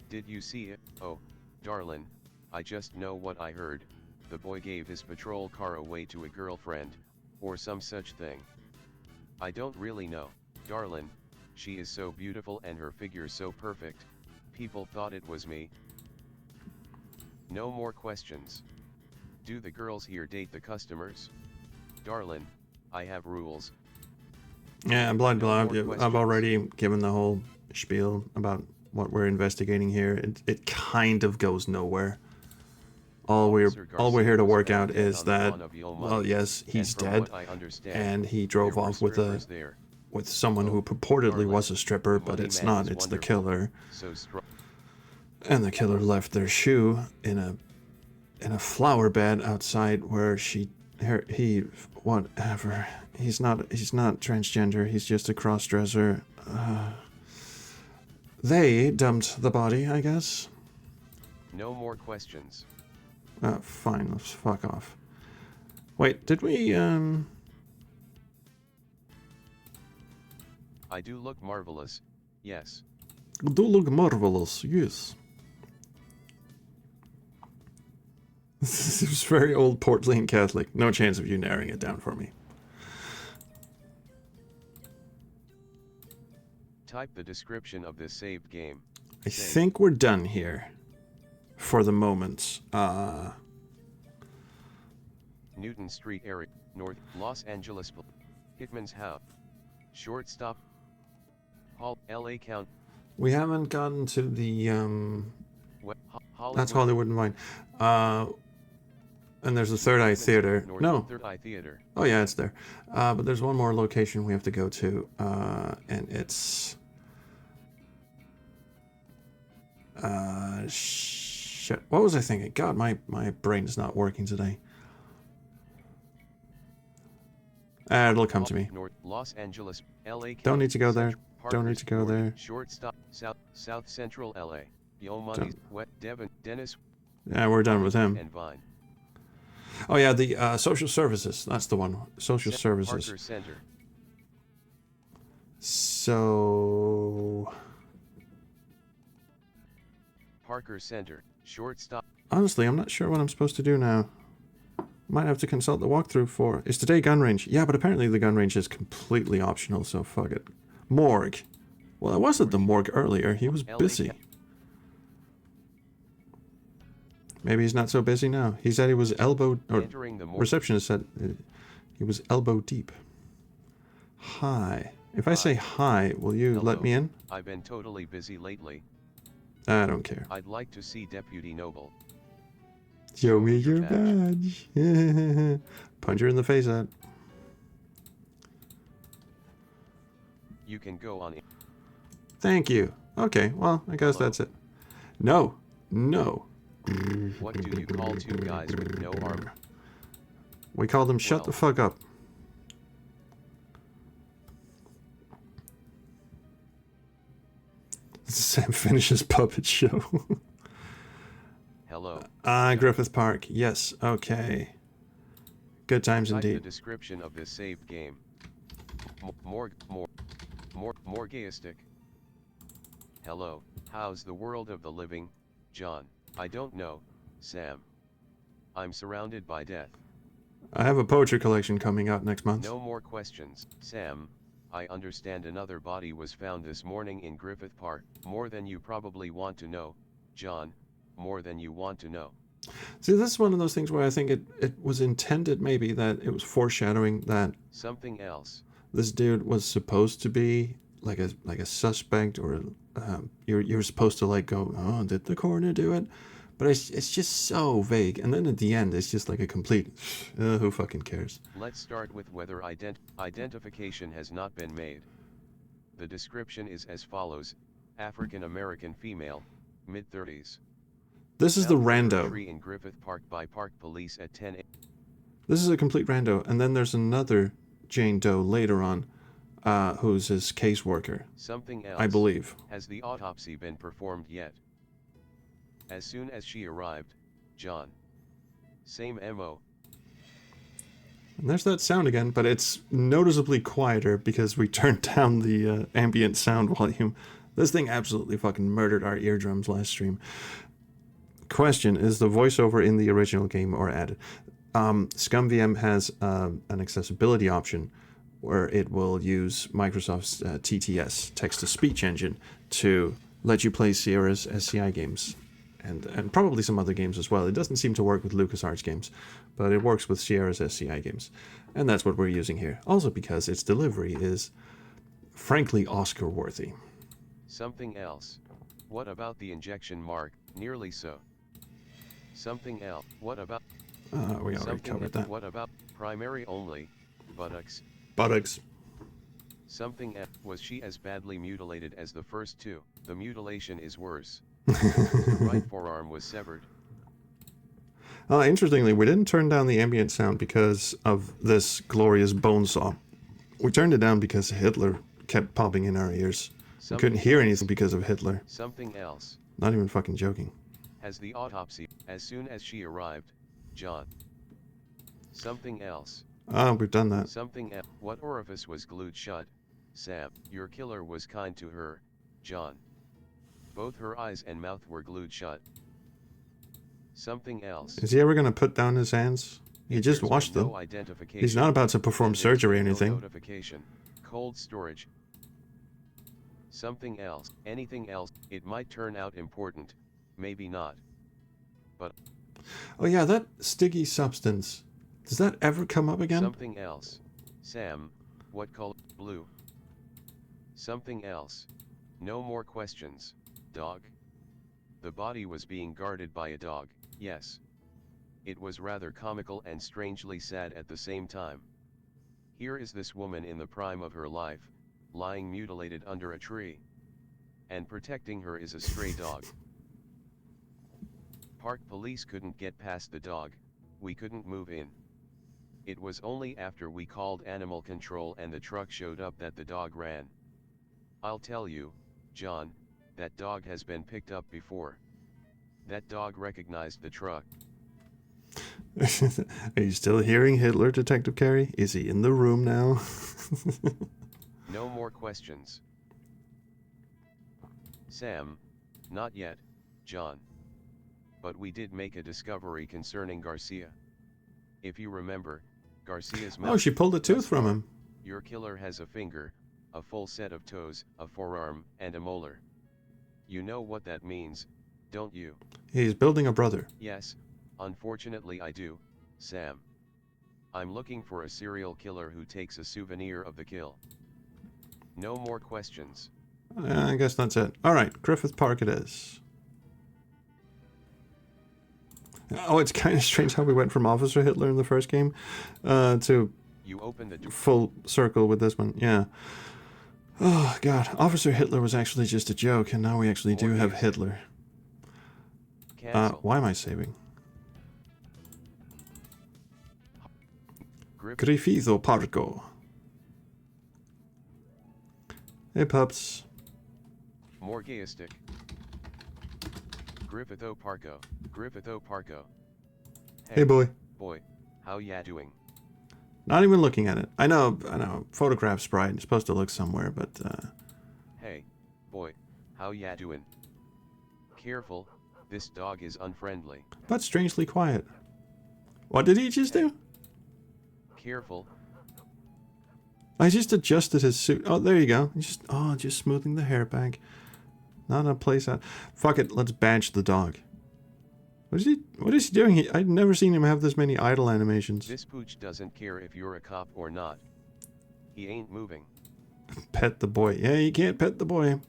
Did you see it? Oh, darlin, I just know what I heard. The boy gave his patrol car away to a girlfriend, or some such thing. I don't really know, darlin, she is so beautiful and her figure so perfect, people thought it was me. No more questions. Do the girls here date the customers? Darlin, I have rules. Yeah, I've already given the whole spiel about what we're investigating here. It kind of goes nowhere. All we're here to work out is that, well, yes, he's dead, and he drove off with someone who purportedly was a stripper, but it's not. It's the killer. And the killer left their shoe in a flower bed outside where whatever. He's not transgender. He's just a cross-dresser. They dumped the body, I guess. No more questions. Fine, let's fuck off. Wait, did we, I do look marvelous, yes. Do look marvelous, yes. This is very old, portly, and Catholic. No chance of you narrowing it down for me. Type the description of this saved game. I think we're done here. For the moment. Newton Street area, North, Los Angeles. Hitman's House. Shortstop. Hall, LA Count. We haven't gotten to the, that's Hollywood and Vine. And there's a Third Eye Theater. No. Third Eye Theater. Oh yeah, it's there. But there's one more location we have to go to, and it's... shit. What was I thinking? God, my brain is not working today. It'll come to me. North, Los Angeles, LA. Don't need to go there. Don't need to go there. Shortstop, South Central LA. Yo Money, Wet Devon, Dennis. Yeah, we're done with him. And Vine. Oh yeah, the social services. That's the one. Social services. Parker Center. So Parker Center. Shortstop. honestly, I'm not sure what I'm supposed to do now. Might have to consult the walkthrough for. Is today gun range? Yeah, but apparently the gun range is completely optional, so fuck it. Morgue. Well, I was at the morgue earlier. He was busy. Maybe he's not so busy now. He said he was elbow... Or receptionist said he was elbow deep. Hi. If I say hi, will you let me in? I've been totally busy lately. I don't care. I'd like to see Deputy Noble. Show me your badge. Punch her in the face at. You can go on. Thank you. Okay, well, I guess that's it. No. No. What do you call two guys with no armor? We call them shut the fuck up. Sam finishes puppet show. Hello. Griffith Park. Yes, okay. Good times indeed. The description of this saved game. Morgueistic. Hello, how's the world of the living, John? I don't know, Sam. I'm surrounded by death. I have a poetry collection coming out next month. No more questions, Sam. I understand another body was found this morning in Griffith Park. More than you probably want to know, John. More than you want to know. See, this is one of those things where I think it was intended maybe that it was foreshadowing that something else. This dude was supposed to be like a suspect, or you're supposed to like go, oh, did the coroner do it? But it's just so vague, and then at the end it's just like a complete who fucking cares. Let's start with whether identification has not been made. The description is as follows: African American female, mid-30s. This is the rando. In Griffith Park by Park Police at 10 a.m. This is a complete rando, and then there's another Jane Doe later on, who's his caseworker. Something else. I believe. Has the autopsy been performed yet? As soon as she arrived, John. Same MO. And there's that sound again, but it's noticeably quieter because we turned down the ambient sound volume. This thing absolutely fucking murdered our eardrums last stream. Question, is the voiceover in the original game or added? ScummVM has an accessibility option where it will use Microsoft's TTS, text-to-speech engine, to let you play Sierra's SCI games. And probably some other games as well. It doesn't seem to work with LucasArts games, but it works with Sierra's SCI games. And that's what we're using here. Also because its delivery is, frankly, Oscar-worthy. Something else. What about the injection mark? Nearly so. Something else. What about... we already covered that. What about primary only? Buttocks. Buttocks. Something else. Was she as badly mutilated as the first two? The mutilation is worse. The right forearm was severed. Interestingly, we didn't turn down the ambient sound because of this glorious bone saw. We turned it down because Hitler kept popping in our ears. We couldn't hear anything because of Hitler. Something else. Not even fucking joking. Has the autopsy, as soon as she arrived, John. Something else. We've done that. Something else. What orifice was glued shut? Sam, your killer was kind to her, John. Both her eyes and mouth were glued shut. Something else. Is he ever going to put down his hands? He just washed them. He's not about to perform surgery or anything. Notification. Cold storage. Something else. Anything else. It might turn out important. Maybe not. But... Oh yeah, that sticky substance. Does that ever come up again? Something else. Sam, what color? Blue. Something else. No more questions. Dog. The body was being guarded by a dog, yes. It was rather comical and strangely sad at the same time. Here is this woman in the prime of her life, lying mutilated under a tree. And protecting her is a stray dog. Park police couldn't get past the dog, we couldn't move in. It was only after we called animal control and the truck showed up that the dog ran. I'll tell you, John, that dog has been picked up before. That dog recognized the truck. Are you still hearing Hitler, Detective Carey? Is he in the room now? No more questions. Sam, not yet, John. But we did make a discovery concerning Garcia. If you remember, Garcia's mouth. Oh, she pulled a tooth from him. Your killer has a finger, a full set of toes, a forearm, and a molar. You know what that means, don't you? He's building a brother. Yes, unfortunately I do, Sam. I'm looking for a serial killer who takes a souvenir of the kill. No more questions. I guess that's it. Alright, Griffith Park it is. Oh, it's kind of strange how we went from Officer Hitler in the first game to You open the door. full circle with this one. Yeah. Oh, God. Officer Hitler was actually just a joke, and now we actually do have Hitler. Cancel. Why am I saving? Griffith Parko. Hey, pups. Morgueistic. Griffitho Parko. Griffitho Parko. Hey, boy. Boy, how ya doing? Not even looking at it. I know. Photograph sprite. It's supposed to look somewhere, but, Hey, boy, how ya doing? Careful, this dog is unfriendly. but strangely quiet. What did he just do? Careful. I just adjusted his suit. Oh, there you go. Just smoothing the hair back. Not a place out. Fuck it. Let's badge the dog. What is he doing? I've never seen him have this many idle animations. This pooch doesn't care if you're a cop or not. He ain't moving. Pet the boy. Yeah, you can't pet the boy.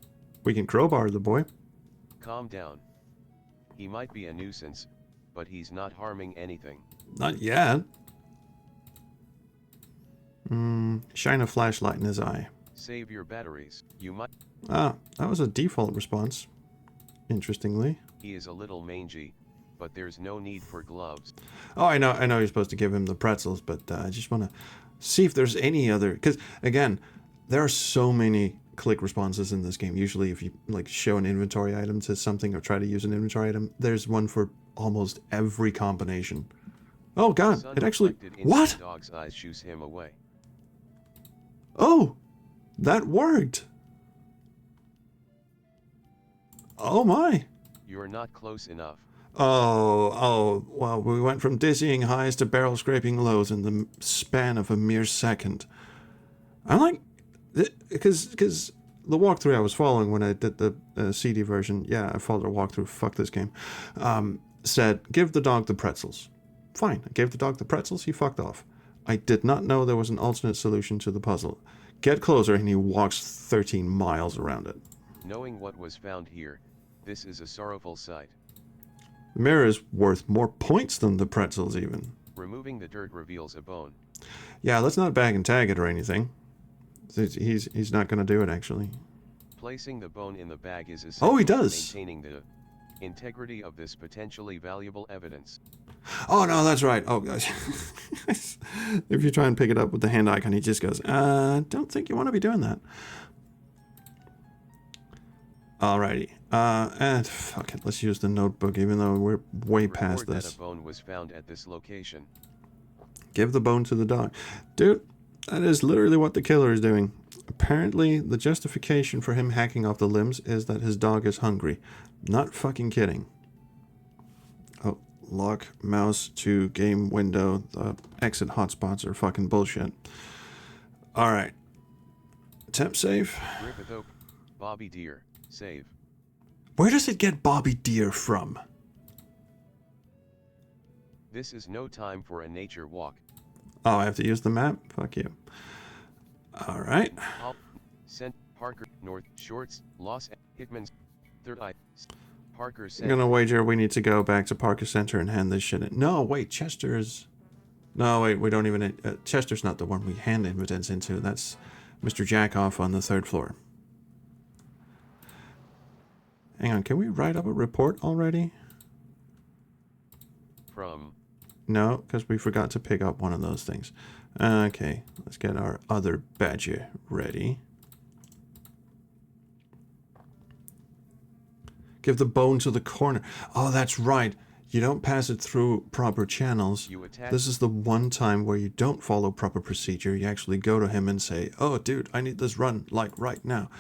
We can crowbar the boy. Calm down. He might be a nuisance, but he's not harming anything. Not yet. Shine a flashlight in his eye. Save your batteries. You might. Ah, that was a default response. Interestingly. He is a little mangy, but there's no need for gloves. Oh, I know you're supposed to give him the pretzels, but I just want to see if there's any other... Because, again, there are so many click responses in this game. Usually if you, like, show an inventory item to something or try to use an inventory item, there's one for almost every combination. Oh, God, it actually... What? Dog's eyes shooes him away. Oh, that worked. Oh, my. You're not close enough. Oh, well, we went from dizzying highs to barrel-scraping lows in the span of a mere second. I'm like, because the walkthrough I was following when I did the CD version, yeah, I followed a walkthrough, fuck this game, said, give the dog the pretzels. Fine, I gave the dog the pretzels, he fucked off. I did not know there was an alternate solution to the puzzle. Get closer, and he walks 13 miles around it. Knowing what was found here, this is a sorrowful sight. The mirror is worth more points than the pretzels, even. Removing the dirt reveals a bone. Yeah, let's not bag and tag it or anything. He's not going to do it, actually. Placing the bone in the bag is essential. Oh, he does. Maintaining the integrity of this potentially valuable evidence. Oh, no, that's right. Oh, gosh. If you try and pick it up with the hand icon, he just goes, don't think you want to be doing that. Alrighty. And fuck it, let's use the notebook, even though we're way past this. That a bone was found at this location. Give the bone to the dog. Dude, that is literally what the killer is doing. Apparently, the justification for him hacking off the limbs is that his dog is hungry. Not fucking kidding. Oh, lock mouse to game window. The exit hotspots are fucking bullshit. Alright. Temp save. Griffith Oak, Bobby Deer, save. Where does it get Bobby Deer from? This is no time for a nature walk. Oh, I have to use the map? Fuck you. Alright. Sent Parker, North, Shorts, Los, Hickman's, Third Eye, Parker I'm Center. gonna wager we need to go back to Parker Center and hand this shit in. No, wait, Chester's... No, wait, we don't even... Chester's not the one we hand evidence into. That's Mr. Jackoff on the 3rd floor. Hang on, can we write up a report already? From... No, because we forgot to pick up one of those things. Okay, let's get our other badger ready. Give the bone to the corner. Oh, that's right. You don't pass it through proper channels. This is the one time where you don't follow proper procedure. You actually go to him and say, oh, dude, I need this run, like, right now.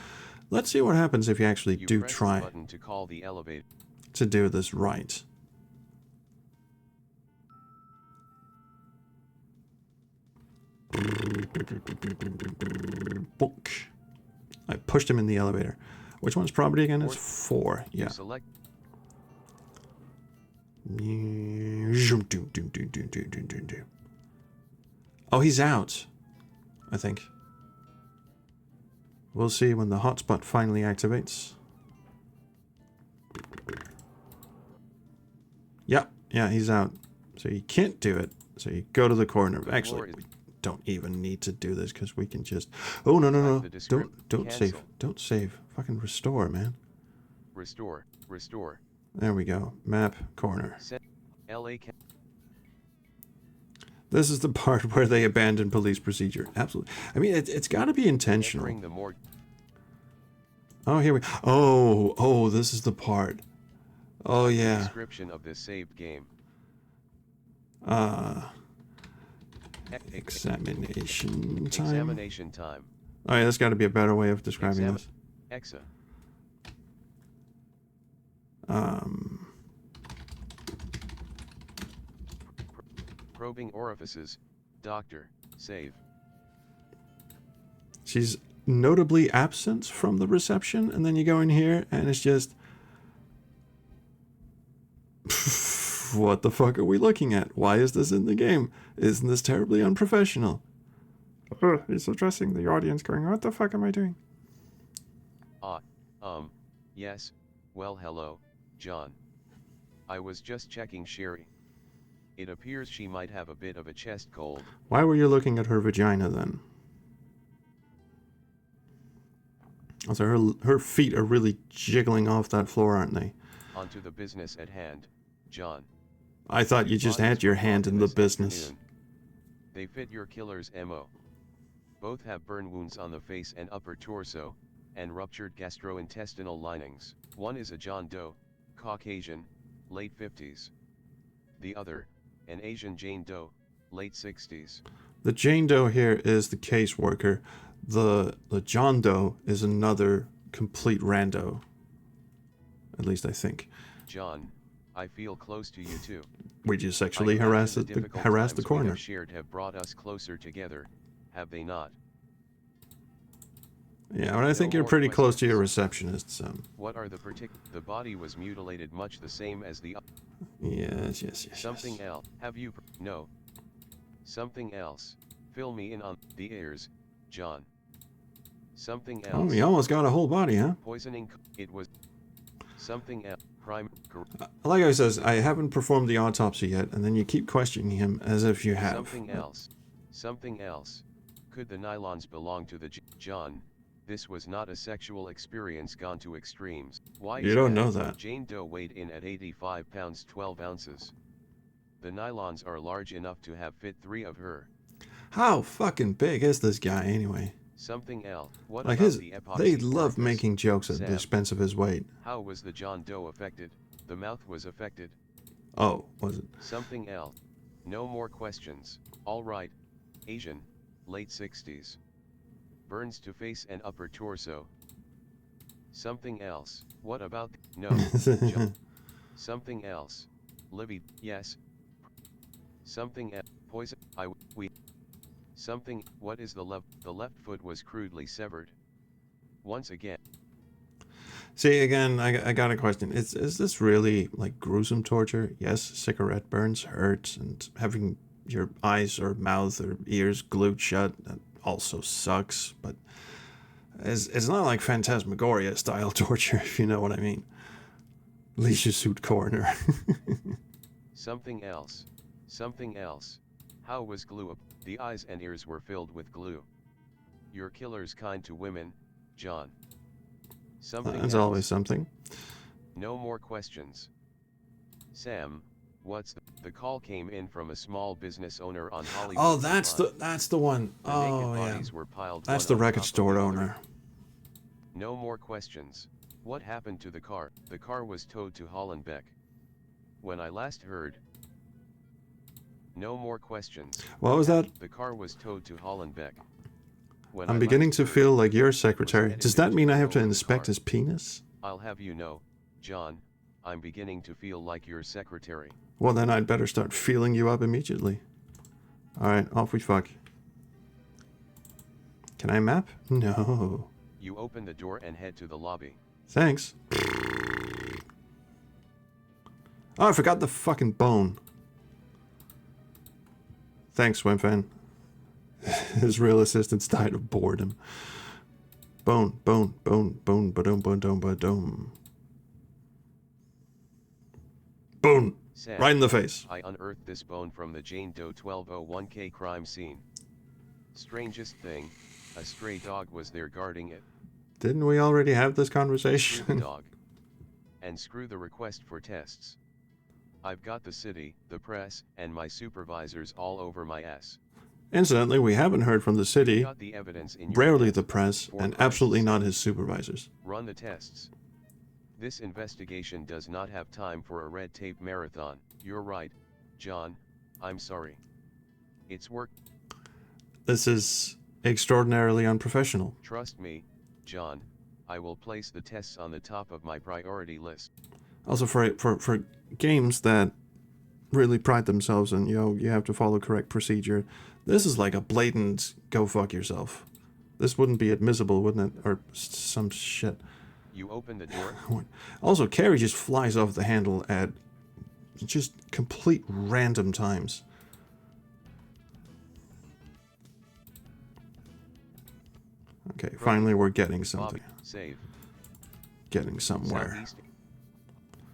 Let's see what happens if you actually do try to call the elevator. To do this right. Bonk. I pushed him in the elevator. Which one's property again? It's 4. Yeah. Select. Oh, he's out. I think. We'll see when the hotspot finally activates. Yeah, he's out. So you can't do it. So you go to the corner. Actually, we don't even need to do this because we can just... Oh, no. Don't save. Don't save. Fucking restore, man. Restore. There we go. Map, corner. LA. This is the part where they abandon police procedure. Absolutely. I mean, it's got to be intentional. The morgue. Oh, here we... Oh, this is the part. Oh, yeah. Description of this saved game. Examination time. Examination time. Oh, yeah, there's got to be a better way of describing this. Exa. Probing orifices. Doctor. Save. She's notably absent from the reception, and then you go in here, and it's just... What the fuck are we looking at? Why is this in the game? Isn't this terribly unprofessional? He's addressing the audience going, what the fuck am I doing? Yes. Well, hello, John. I was just checking Sherry. It appears she might have a bit of a chest cold. Why were you looking at her vagina then? Also, her feet are really jiggling off that floor, aren't they? On to the business at hand, John. I thought you just had your hand in the business. They fit your killer's MO. Both have burn wounds on the face and upper torso, and ruptured gastrointestinal linings. One is a John Doe, Caucasian, late 50s. The other, an Asian Jane Doe, late 60s. The Jane Doe here is the caseworker. The John Doe is another complete rando. At least I think. John, I feel close to you too. We just sexually harass the coroner. Shared have brought us closer together, have they not? Yeah, but I think you're pretty close to your receptionist, so... What are the The body was mutilated much the same as the... Yes. Something else. Have you... No. Something else. Fill me in on the ears, John. Something else. Oh, he almost got a whole body, huh? Poisoning... It was... Something else. Like I says, I haven't performed the autopsy yet, and then you keep questioning him as if you have. Something else. Could the nylons belong to the John? This was not a sexual experience gone to extremes. Why? You don't know that. Jane Doe weighed in at 85 pounds 12 ounces. The nylons are large enough to have fit 3 of her. How fucking big is this guy anyway? Something else. What like about his, the epoxy they love orifice? making jokes at the expense of his weight. How was the John Doe affected? The mouth was affected. Oh, was it? Something else. No more questions. All right. Asian, late 60s. Burns to face and upper torso. Something else. What about no? Something else. Libby, yes. Something else. Poison. Something. What is the left? The left foot was crudely severed. Once again. See, again, I got a question. Is this really like gruesome torture? Yes, cigarette burns hurt, and having your eyes or mouth or ears glued shut that also sucks. But it's not like Phantasmagoria style torture, if you know what I mean. Leisure suit coroner. Something else. Something else. How was glue up? The eyes and ears were filled with glue. Your killer's kind to women, John. Something That's else. always something. No more questions. Sam, what's the call came in from a small business owner on Hollywood. Oh, that's the one. Oh, yeah. That's the record store owner. No more questions. What happened to the car? The car was towed to Hollenbeck. When I last heard. No more questions. What was that? The car was towed to Hollenbeck. I'm beginning to feel like your secretary. Does that mean I have to inspect his penis? I'll have you know, John, I'm beginning to feel like your secretary. Well, then I'd better start feeling you up immediately. Alright, off we fuck. Can I map? No. You open the door and head to the lobby. Thanks. Oh, I forgot the fucking bone. Thanks, Swimfan. His real assistants died of boredom. Bone, bone, bone, bone, ba-dum, ba-dum, ba-dum. Bone! Sam, Right in the face. I unearthed this bone from the Jane Doe 1201K crime scene. Strangest thing, a stray dog was there guarding it. Didn't we already have this Screw the conversation? dog. And screw the request for tests. I've got the city, the press, and my supervisors all over my ass. Incidentally, we haven't heard from the city, Got the evidence in your rarely hands. the press, For and Christ's absolutely not sake. his supervisors. Run the tests. This investigation does not have time for a red tape marathon. You're right, John, I'm sorry. It's work. This is extraordinarily unprofessional. Trust me, John, I will place the tests on the top of my priority list. Also, for games that really pride themselves in, you have to follow correct procedure, this is like a blatant go fuck yourself. This wouldn't be admissible, wouldn't it? Or some shit. You open the door. Also, Carrie just flies off the handle at just complete random times. Okay, finally we're getting something. Lobby, save. Getting somewhere. Southeast.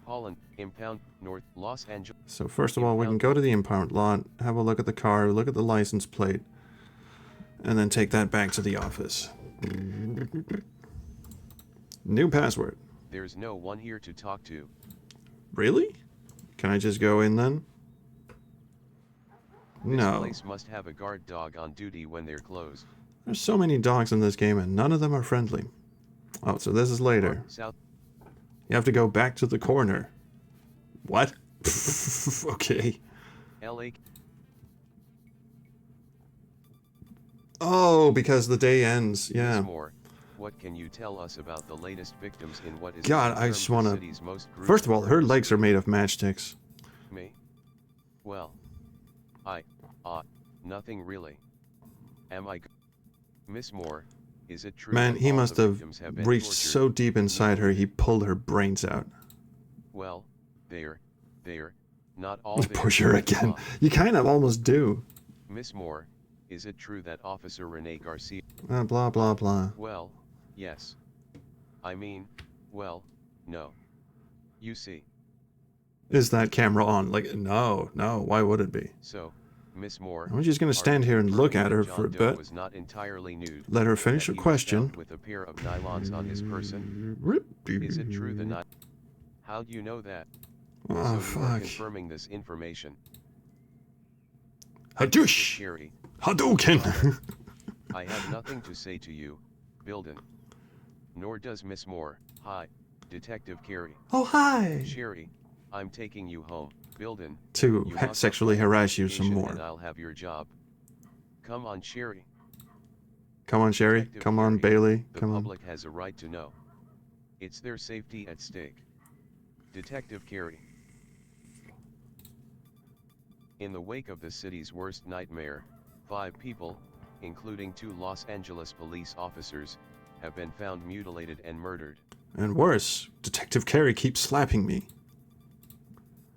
Holland, impound, North, Los Angeles. So first of all, we can go to the impound lot, have a look at the car, look at the license plate, and then take that back to the office. New password. There's no one here to talk to. Really? Can I just go in then? This No. place must have a guard dog on duty when they're closed. There's so many dogs in this game and none of them are friendly. Oh, so this is later. South. You have to go back to the corner. What? Okay. LA. Oh, because the day ends. Yeah. More. What can you tell us about the latest victims in what is God, I just want to... First of all, her legs are made of matchsticks. Me? Well, nothing really. Am I? Miss Moore, is it true? Man, that he all must the have victims been reached tortured? so deep inside her, he pulled her brains out. Well, they're not all there. Push her again. You kind of almost do. Miss Moore, is it true that Officer Rene Garcia? Blah, blah, blah. Well, yes. I mean, well, no. You see. Is that camera on? Like, no, why would it be? So, Miss Moore, I'm just gonna stand here and look at her for a bit. Was not entirely nude. Let her finish her That he was question. found with a pair of nylons on his person. Is it true the nylon? How do you know that? Oh, So you are fuck. confirming this information. Hadoosh! Sherry, Hadouken! I have nothing to say to you, Bilden. Nor does Miss Moore. Hi, Detective Carey. Oh, hi! Sherry, I'm taking you home, Bilden. To You must sexually apply harass you some application more. And I'll have your job. Come on, Sherry. Come on, Sherry. Detective Come on, Carey, Bailey. The Come on. public has a right to know. It's their safety at stake. Detective Carey. In the wake of the city's worst nightmare, 5 people, including 2 Los Angeles police officers, have been found mutilated and murdered. And worse, Detective Carey keeps slapping me.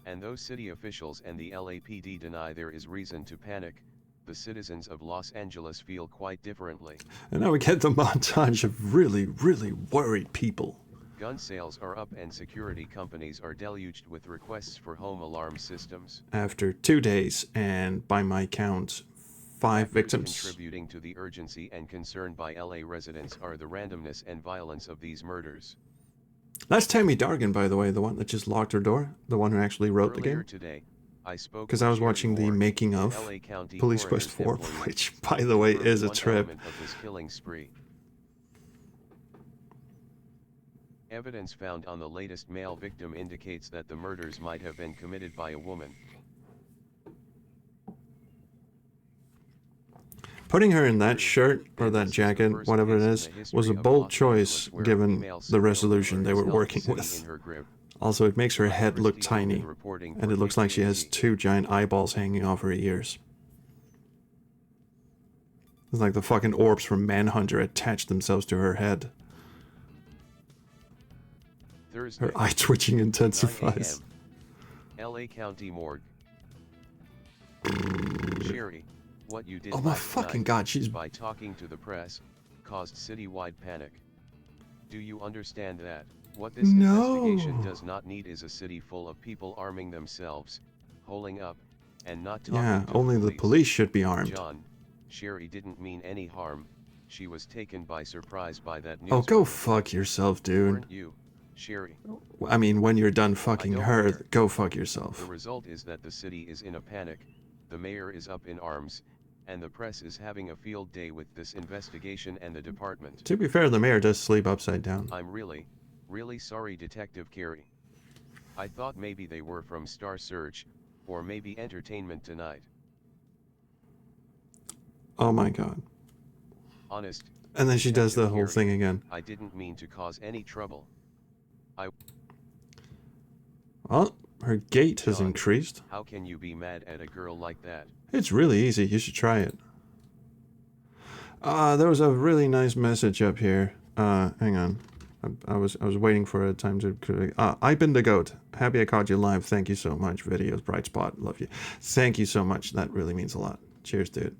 And though city officials and the LAPD deny there is reason to panic, the citizens of Los Angeles feel quite differently. And now we get the montage of really, really worried people. Gun sales are up and security companies are deluged with requests for home alarm systems. After 2 days, and by my count, 5 Factors victims. Contributing to the urgency and concern by LA residents are the randomness and violence of these murders. That's Tammy Dargan, by the way, the one that just locked her door, the one who actually wrote the Earlier game. today, I spoke Because with I was Sherry watching the Moore, making an of LA County Police Quest coroner's 4, employee, which, by the way, confirmed is a one trip. element of this killing spree. Evidence found on the latest male victim indicates that the murders might have been committed by a woman. Putting her in that shirt or that jacket, whatever it is, was a bold choice given the resolution they were working with. Also, it makes her head look tiny, and it looks like she has 2 giant eyeballs hanging off her ears. It's like the fucking orbs from Manhunter attached themselves to her head. Thursday, Her eye twitching intensifies. LA County Morgue. Sherry, what you did Oh my last fucking night god, she's... by talking to the press, caused citywide panic. Do you understand that? What this investigation does not need is a city full of people arming themselves, holding up, and not talking to only the police should be armed. John, Sherry didn't mean any harm. She was taken by surprise by that news. Oh, go fuck yourself, dude. Weren't you, Sherry? I mean, when you're done fucking her, go fuck yourself. The result is that the city is in a panic, the mayor is up in arms, and the press is having a field day with this investigation and the department. To be fair, the mayor does sleep upside down. I'm really sorry, Detective Carey. I thought maybe they were from Star Search, or maybe Entertainment Tonight. Oh my god. Honest. And then she does the whole Carey, thing again. I didn't mean to cause any trouble. Well, her gait has John, increased. How can you be mad at a girl like that? It's really easy. You should try it. There was a really nice message up here. Hang on. I was waiting for a time to... I've been the goat. Happy I caught you live. Thank you so much. Videos, bright spot. Love you. Thank you so much. That really means a lot. Cheers, dude.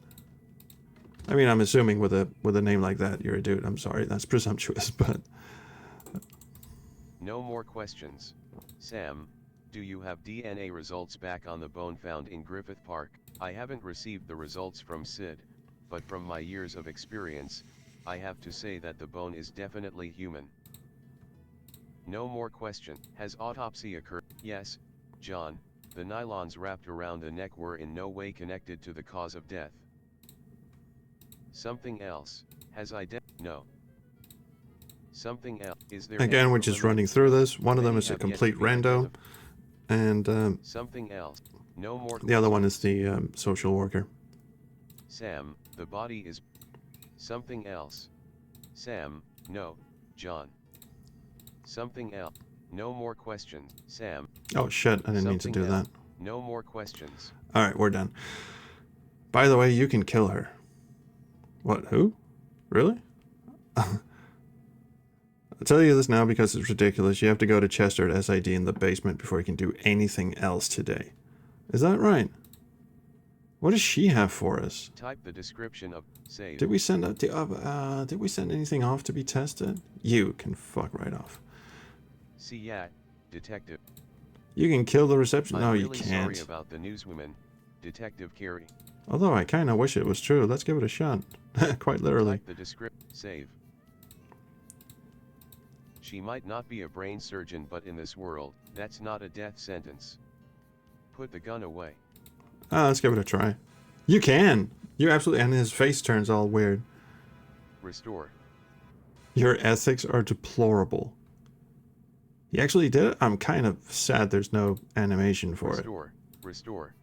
I mean, I'm assuming with a name like that, you're a dude. I'm sorry. That's presumptuous, but... No more questions. Sam, do you have DNA results back on the bone found in Griffith Park? I haven't received the results from Sid, but from my years of experience, I have to say that the bone is definitely human. No more question. Has autopsy occurred? Yes, John, the nylons wrapped around the neck were in no way connected to the cause of death. Something else. Has no. Something else. Is there... Again, we're just running through this. One of them is a complete rando, and something else. No more. The other one is the social worker. Sam, the body is... Something else. Sam, no, John. Something else. No more questions. Sam. Oh shit, I didn't mean to do that. No more questions. Alright, we're done. By the way, you can kill her. What, who? Really? I'll tell you this now because it's ridiculous. You have to go to Chester at SID in the basement before you can do anything else today. Is that right? What does she have for us? Type the description of save. Did we send did we send anything off to be tested? You can fuck right off. See ya, detective. You can kill the reception. No, I'm you really can't. Sorry about the newswoman, Detective Carey. Although I kind of wish it was true. Let's give it a shot. Quite literally. Type the description. Save. She might not be a brain surgeon, but in this world, that's not a death sentence. Put the gun away. Let's give it a try. You can. You absolutely. And his face turns all weird. Restore. Your ethics are deplorable. He actually did it? I'm kind of sad there's no animation for it. Restore.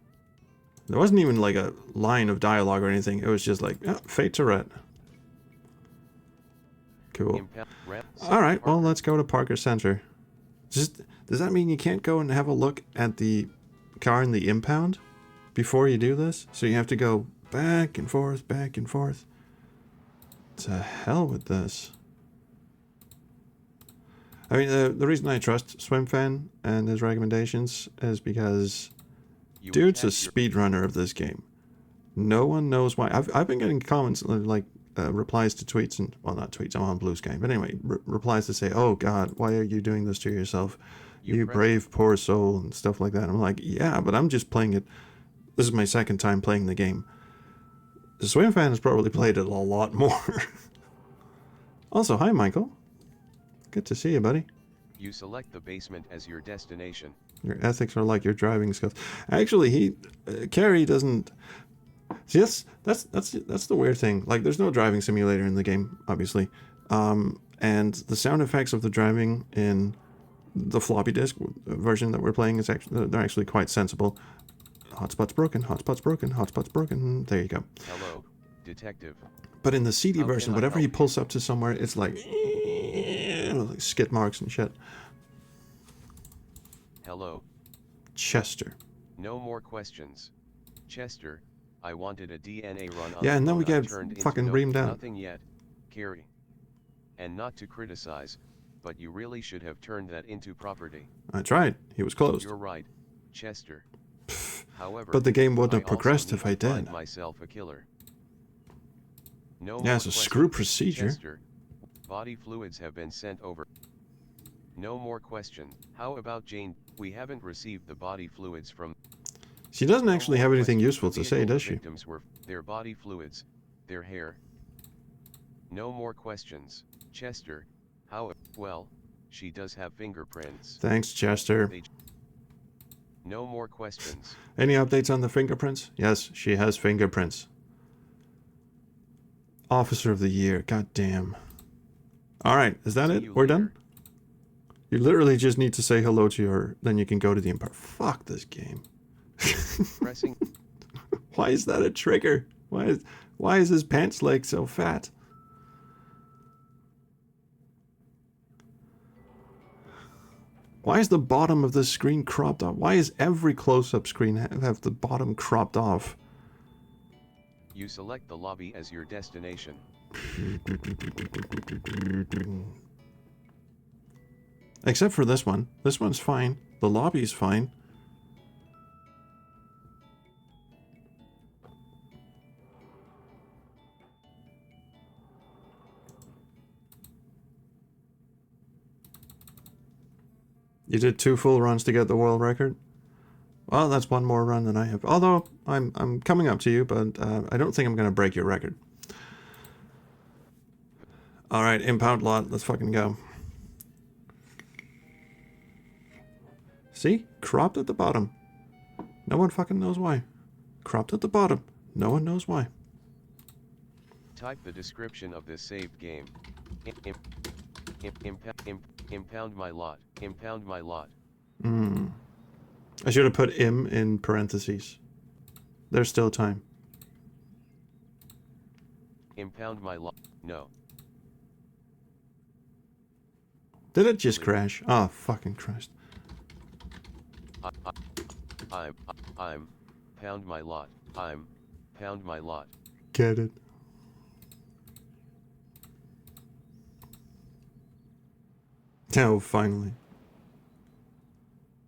There wasn't even like a line of dialogue or anything. It was just like, oh, Fate Tourette. Cool. Alright, well, let's go to Parker Center. Does that mean you can't go and have a look at the car in the impound before you do this? So you have to go back and forth, back and forth. To hell with this. I mean, the reason I trust ScummVM and his recommendations is because dude's a speedrunner of this game. No one knows why. I've been getting comments like replies to tweets and, well, not tweets, I'm on Blue Sky, but anyway, replies to say, oh god, why are you doing this to yourself? You brave poor soul and stuff like that. I'm like, yeah, but I'm just playing it. This is my second time playing the game. The ScummVM has probably played it a lot more. Also, hi Michael. Good to see you, buddy. You select the basement as your destination. Your ethics are like your driving skills. Actually, Carey doesn't. See, that's the weird thing. Like, there's no driving simulator in the game, obviously. And the sound effects of the driving in the floppy disk version that we're playing is actually, they're actually quite sensible. Hotspot's broken, hotspot's broken, hotspot's broken. There you go. Hello, detective. But in the CD How version, can I whatever he help pulls up to somewhere, it's like skid marks and shit. Hello. Chester. No more questions. Chester, I wanted a DNA run on Yeah, the and then phone we I get turned fucking into reamed out. nothing yet, Carrie. And not to criticize, but you really should have turned that into property. I tried. He was closed. You're right, Chester. However, But the game wouldn't have I also progressed need if I to find did. myself a killer. No Yeah, more it's a questions. screw procedure. Chester, body fluids have been sent over. No more questions. How about Jane? We haven't received the body fluids from. She doesn't No actually more have anything questions. useful The to say, vehicle does the she? Victims were their body fluids, their hair. No more questions. Chester, how? Well, she does have fingerprints. Thanks, Chester. No more questions. Any updates on the fingerprints? Yes, she has fingerprints. Officer of the Year. God damn. Alright, is that See it? you We're later. done? You literally just need to say hello to her, then you can go to the impound. Fuck this game. Pressing. Why is that a trigger? Why is his pants leg so fat? Why is the bottom of the screen cropped off? Why is every close-up screen have the bottom cropped off? You select the lobby as your destination. Except for this one. This one's fine. The lobby's fine. You did 2 full runs to get the world record? Well, that's one more run than I have. Although, I'm coming up to you, but I don't think I'm going to break your record. Alright, impound lot. Let's fucking go. See? Cropped at the bottom. No one fucking knows why. Cropped at the bottom. No one knows why. Type the description of this saved game. Impound my lot. Impound my lot. I should have put im in parentheses. There's still time. Impound my lot. No. Did it just crash? Oh, fucking Christ. I'm pound my lot. I'm pound my lot. Get it. Oh, finally.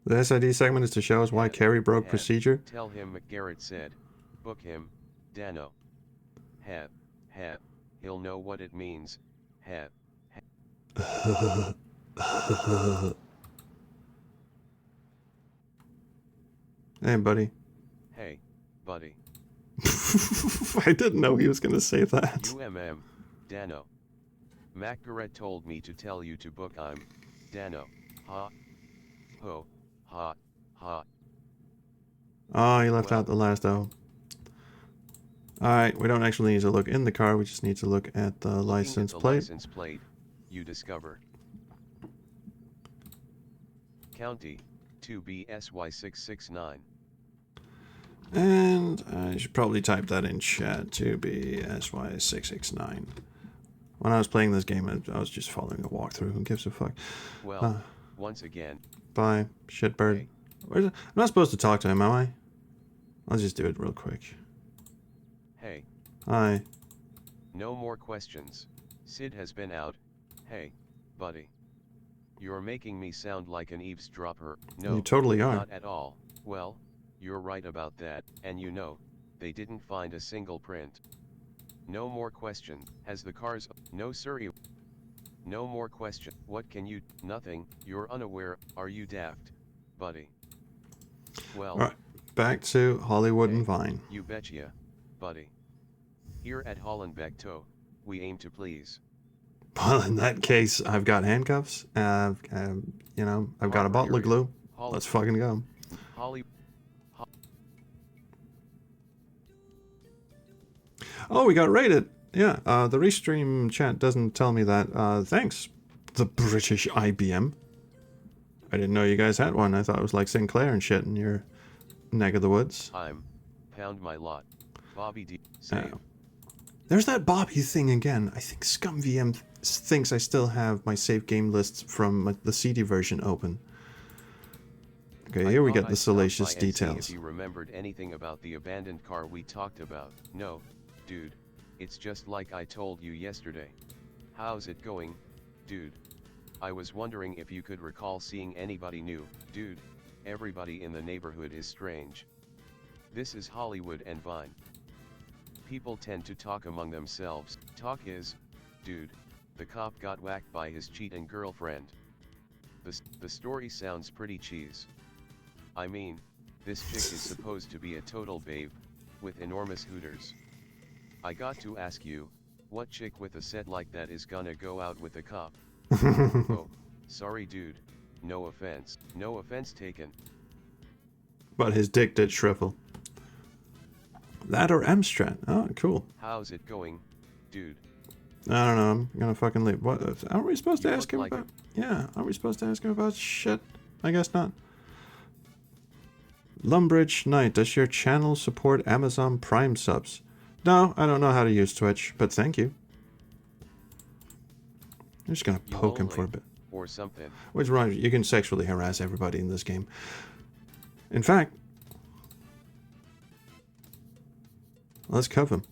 The SID segment is to show us why Carrie broke procedure. Tell him McGarrett said. Book him, Dano. Have. He'll know what it means. Have. Hey, buddy. Hey, buddy. I didn't know he was going to say that. UMM, Dano. McGarrett told me to tell you to book I'm, Dano. Ha. Ho. Ha. Ha. Oh, he left out the last O. Alright, we don't actually need to look in the car, we just need to look at the license plate. License plate, you discover. County, 2BSY669. And I should probably type that in chat, 2BSY669. When I was playing this game, I was just following a walkthrough. Who gives a fuck? Well, once again. Bye, shitbird. Hey. I'm not supposed to talk to him, am I? I'll just do it real quick. Hey. Hi. No more questions. Sid has been out. Hey, buddy. You're making me sound like an eavesdropper. No, you totally are. Not at all. Well, you're right about that, and you know, they didn't find a single print. No more question. Has the cars... No sir. No more question. What can you... Nothing. You're unaware. Are you daft, buddy? Well... Alright, back to Hollywood hey, and Vine. You betcha, buddy. Here at Hollenbeck Tow, we aim to please. Well, in that case, I've got handcuffs. You know, I've got a bottle of glue. Let's fucking go. Oh, we got rated. Yeah, the restream chat doesn't tell me that. Thanks, the British IBM. I didn't know you guys had one. I thought it was like Sinclair and shit in your neck of the woods. Pound my lot. Bobby D. Save. There's that Bobby thing again. I think ScummVM thinks I still have my save game lists from the CD version open. Okay, here we get the salacious details. If you remembered anything about the abandoned car we talked about. No, dude. It's just like I told you yesterday. How's it going, dude? I was wondering if you could recall seeing anybody new. Dude, everybody in the neighborhood is strange. This is Hollywood and Vine. People tend to talk among themselves. Talk is, dude, the cop got whacked by his cheating girlfriend. The story sounds pretty cheese. I mean, this chick is supposed to be a total babe, with enormous hooters. I got to ask you, what chick with a set like that is gonna go out with a cop? Oh, sorry dude, no offense. No offense taken. But his dick did shrivel. That or Amstrad. Oh, cool. How's it going, dude? I don't know. I'm gonna fucking leave. What? Aren't we supposed to ask him about? Yeah, aren't we supposed to ask him about shit? I guess not. Lumbridge Knight, does your channel support Amazon Prime subs? No, I don't know how to use Twitch, but thank you. I'm just gonna poke him for a bit. Or something. Which right, you can sexually harass everybody in this game. In fact, let's cover him.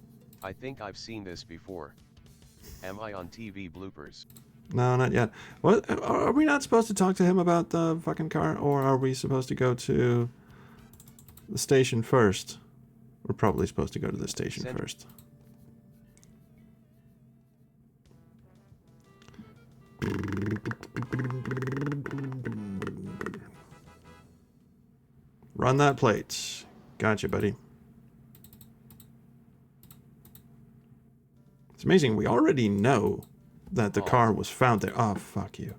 I think I've seen this before. Am I on TV bloopers? No, not yet. What? Are we not supposed to talk to him about the fucking car, or are we supposed to go to the station first? We're probably supposed to go to the station first. Run that plate. Gotcha, buddy. It's amazing. We already know that the car was found there. Oh, fuck you.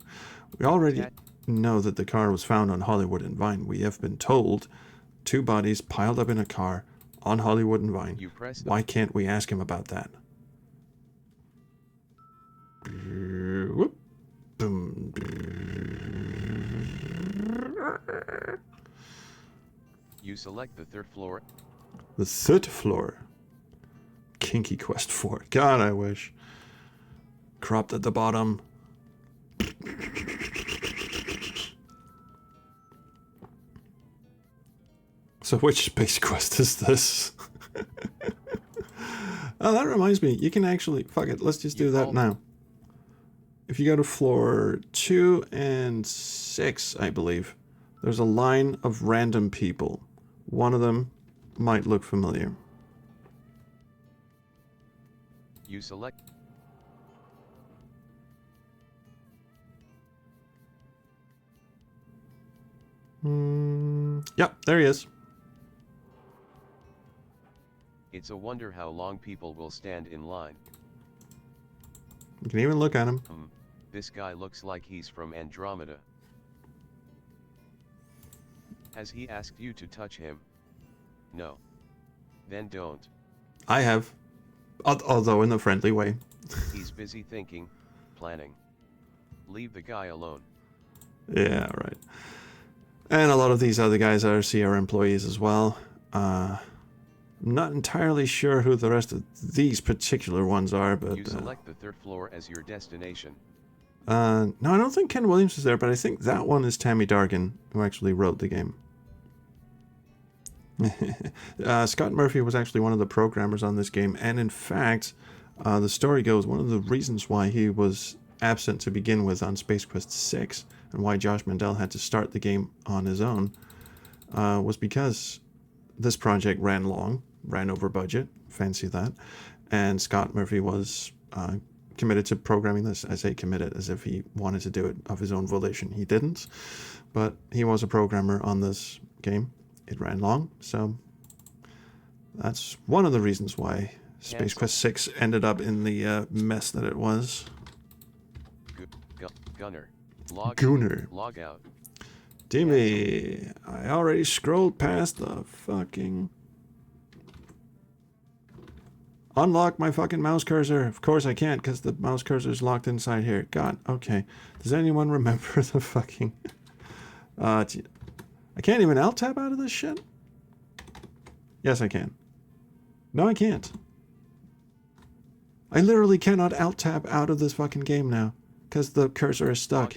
We already know that the car was found on Hollywood and Vine. We have been told 2 bodies piled up in a car on Hollywood and Vine. Why can't we ask him about that? Whoop. Boom. You select the 3rd floor. The 3rd floor. Kinky Quest 4. God, I wish. Cropped at the bottom. So which space quest is this? Oh, that reminds me. You can actually... Fuck it. Let's just do that now. If you go to floor 2 and 6, I believe, there's a line of random people. One of them might look familiar. You select... Yep, there he is. It's a wonder how long people will stand in line. You can even look at him. This guy looks like he's from Andromeda. Has he asked you to touch him? No. Then don't. I have. Although in a friendly way. He's busy thinking, planning. Leave the guy alone. Yeah, right. And a lot of these other guys are CR employees as well. I'm not entirely sure who the rest of these particular ones are, but... You select the 3rd floor as your destination. No, I don't think Ken Williams is there, but I think that one is Tammy Dargan, who actually wrote the game. Scott Murphy was actually one of the programmers on this game, and in fact, the story goes, one of the reasons why he was absent to begin with on Space Quest 6, and why Josh Mandel had to start the game on his own, was because this project ran long, ran over budget, fancy that, and Scott Murphy was committed to programming this. I say committed as if he wanted to do it of his own volition. He didn't, but he was a programmer on this game. It ran long, so that's one of the reasons why Space Quest 6 ended up in the mess that it was. Gunner. Log out. Dimmy, I already scrolled past the fucking... Unlock my fucking mouse cursor. Of course I can't because the mouse cursor is locked inside here. God, okay. Does anyone remember the fucking... I can't even alt-tab out of this shit? Yes, I can. No, I can't. I literally cannot alt-tab out of this fucking game now because the cursor is stuck.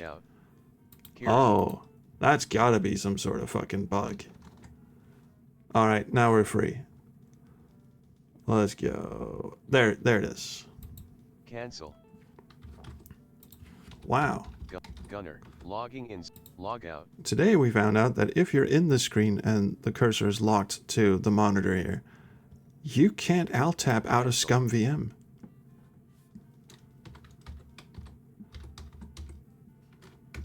Oh, that's gotta be some sort of fucking bug. Alright, now we're free. Let's go. There it is. Cancel. Wow. Gunner, logging in, log out. Today we found out that if you're in the screen and the cursor is locked to the monitor here, you can't alt-tab out of ScummVM.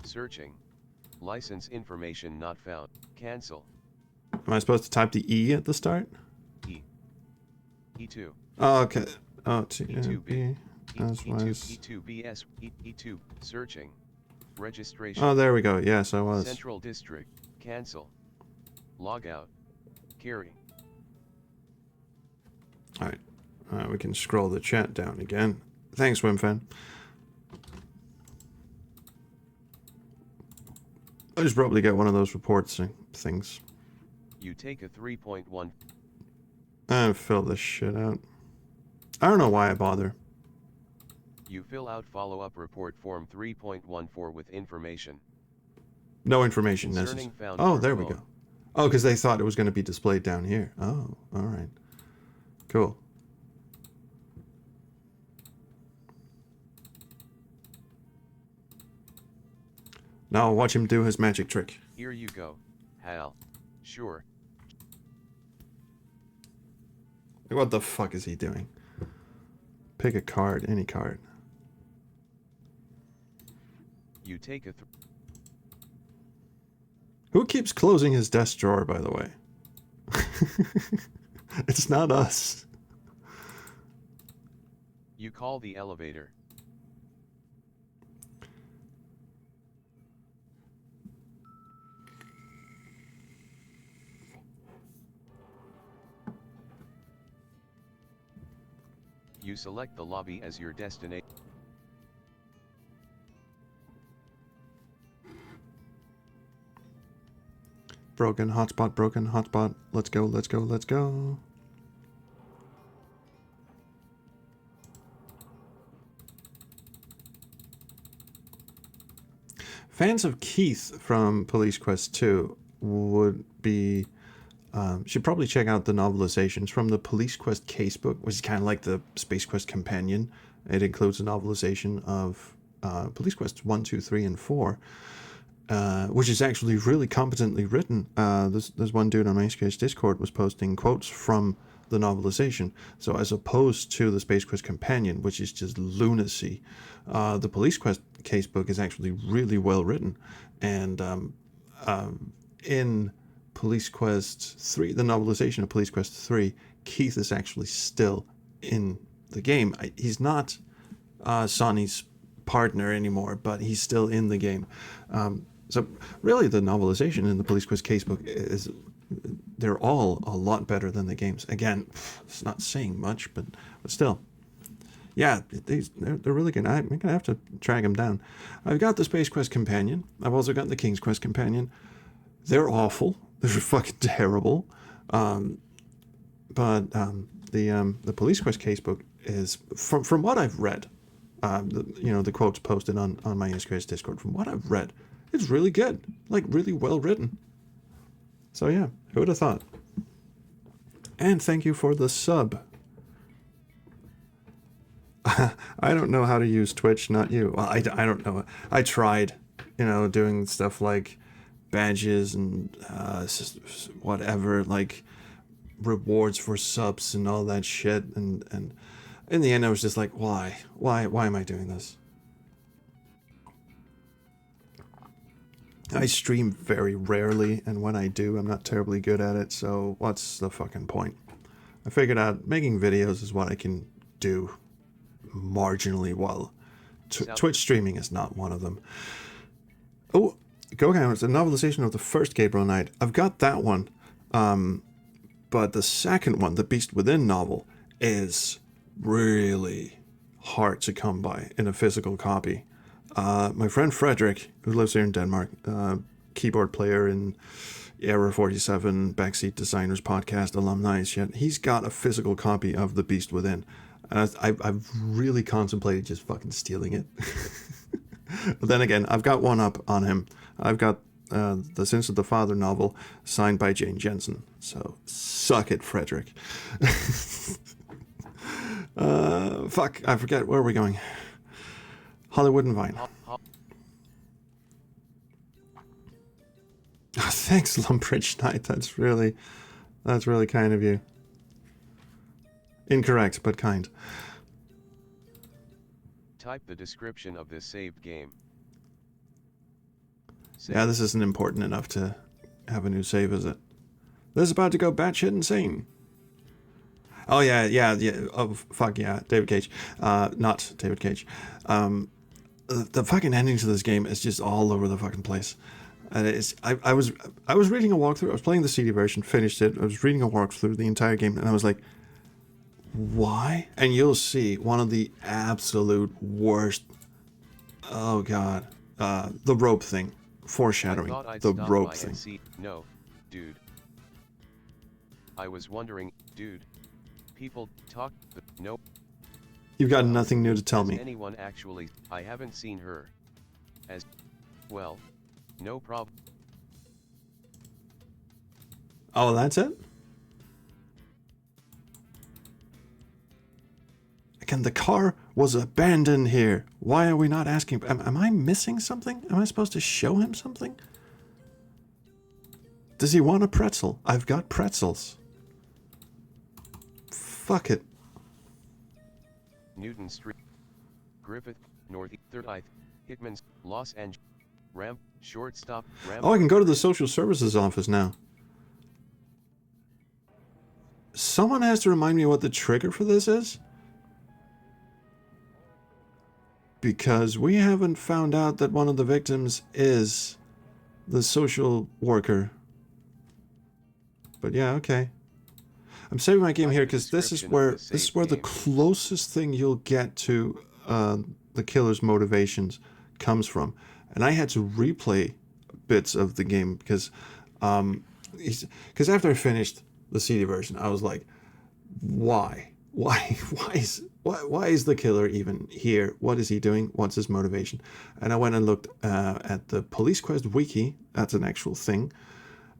Searching. License information not found. Cancel. Am I supposed to type the E at the start? E2. Oh, okay. Oh, E2B. E2B. E2BS. E2. Searching. Registration. Oh, there we go. Yes, I was. Central District. Cancel. Log out. Carry. Alright. We can scroll the chat down again. Thanks, Swimfan. I just probably get one of those reports things. You take a 3.1. Fill this shit out. I don't know why I bother. You fill out follow-up report form 3.14 with information. No information necessary. Oh, there we go. Oh, because they thought it was going to be displayed down here. Oh, alright. Cool. Now I'll watch him do his magic trick. Here you go, Hal. Sure. What the fuck is he doing? Pick a card, any card. You take a Who keeps closing his desk drawer, by the way? It's not us. You call the elevator. You select the lobby as your destination. Broken hotspot, broken hotspot. Let's go, let's go, let's go. Fans of Keith from Police Quest 2 would be... should probably check out the novelizations from the Police Quest casebook, which is kind of like the Space Quest companion. It includes a novelization of Police Quests 1, 2, 3, and 4, which is actually really competently written. There's one dude on my SQS Discord was posting quotes from the novelization. So as opposed to the Space Quest companion, which is just lunacy, the Police Quest casebook is actually really well written. And in Police Quest 3, the novelization of Police Quest 3, Keith is actually still in the game. He's not Sonny's partner anymore, but he's still in the game. So really the novelization in the Police Quest casebook is, they're all a lot better than the games. Again, it's not saying much, but still. Yeah, they're really good. I'm going to have to track them down. I've got the Space Quest companion. I've also got the King's Quest companion. They're awful. They're fucking terrible. But the Police Quest casebook is, from what I've read, the quotes posted on my SQS Discord, from what I've read, it's really good. Like, really well written. So yeah, who would have thought? And thank you for the sub. I don't know how to use Twitch, not you. Well, I don't know. I tried, doing stuff like badges and whatever, like rewards for subs and all that shit. And in the end, I was just like, why am I doing this? I stream very rarely, and when I do, I'm not terribly good at it, so what's the fucking point? I figured out making videos is what I can do marginally well. Twitch streaming is not one of them. Oh, Gohan, it's a novelization of the first Gabriel Knight. I've got that one, but the second one, the Beast Within novel, is really hard to come by in a physical copy. My friend Frederick, who lives here in Denmark, keyboard player in Error 47, Backseat Designers podcast alumni shit, he's got a physical copy of The Beast Within. And I've really contemplated just fucking stealing it. But then again, I've got one up on him. I've got the Sins of the Father novel signed by Jane Jensen. So suck it, Frederick. Fuck, I forget. Where are we going? Hollywood and Vine. Oh, thanks, Lumbridge Knight. That's really kind of you. Incorrect, but kind. Type the description of this saved game. Save. Yeah, this isn't important enough to have a new save, is it? This is about to go batshit insane. Oh, yeah. Oh, fuck yeah. David Cage. Not David Cage. The fucking ending to this game is just all over the fucking place. And I was reading a walkthrough. I was playing the CD version, finished it. I was reading a walkthrough the entire game, and I was like, why? And you'll see one of the absolute worst. Oh god, the rope thing, foreshadowing. The rope thing. No, dude. I was wondering, dude. People talk, but no. You've got nothing new to tell me. Anyone actually? I haven't seen her. As well. No problem. Oh, that's it? Again, the car was abandoned here. Why are we not asking? Am I missing something? Am I supposed to show him something? Does he want a pretzel? I've got pretzels. Fuck it. Newton Street. Griffith, North 3rd, Hickman's, Los Angeles. Ramp, shortstop, ramp. Oh, I can go to the social services office now. Someone has to remind me what the trigger for this is. Because we haven't found out that one of the victims is the social worker. But yeah, okay. I'm saving my game here because this is where the closest thing you'll get to the killer's motivations comes from. And I had to replay bits of the game because after I finished the CD version, I was like, why is the killer even here? What is he doing? What's his motivation? And I went and looked at the Police Quest wiki. That's an actual thing.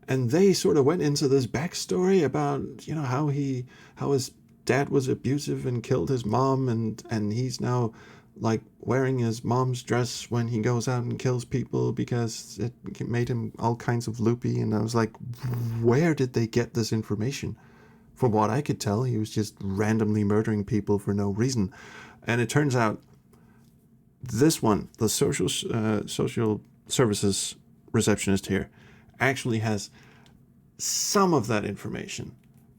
And they sort of went into this backstory about, you know, how his dad was abusive and killed his mom, and he's now like wearing his mom's dress when he goes out and kills people because it made him all kinds of loopy. And I was like, where did they get this information? From what I could tell, he was just randomly murdering people for no reason. And it turns out this one, the social services receptionist here, actually has some of that information.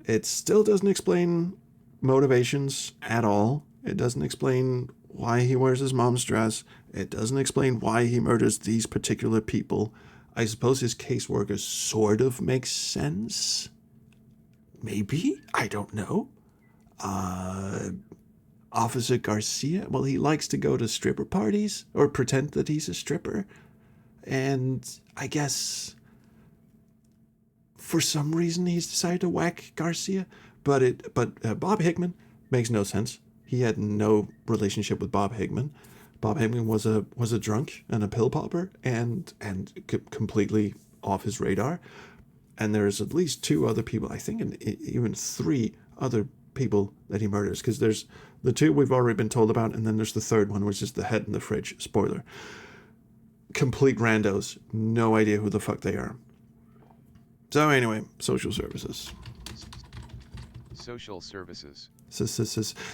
It still doesn't explain motivations at all. It doesn't explain why he wears his mom's dress. It doesn't explain why he murders these particular people. I suppose his caseworker sort of makes sense. Maybe? I don't know. Officer Garcia? Well, he likes to go to stripper parties or pretend that he's a stripper. And I guess for some reason he's decided to whack Garcia. But Bob Hickman makes no sense. He had no relationship with Bob Hickman. Bob Hickman was a drunk and a pill popper and completely off his radar. And there's at least two other people, I think, and even three other people that he murders. Because there's the two we've already been told about, and then there's the third one, which is the head in the fridge. Spoiler. Complete randos. No idea who the fuck they are. So anyway, social services. Social services.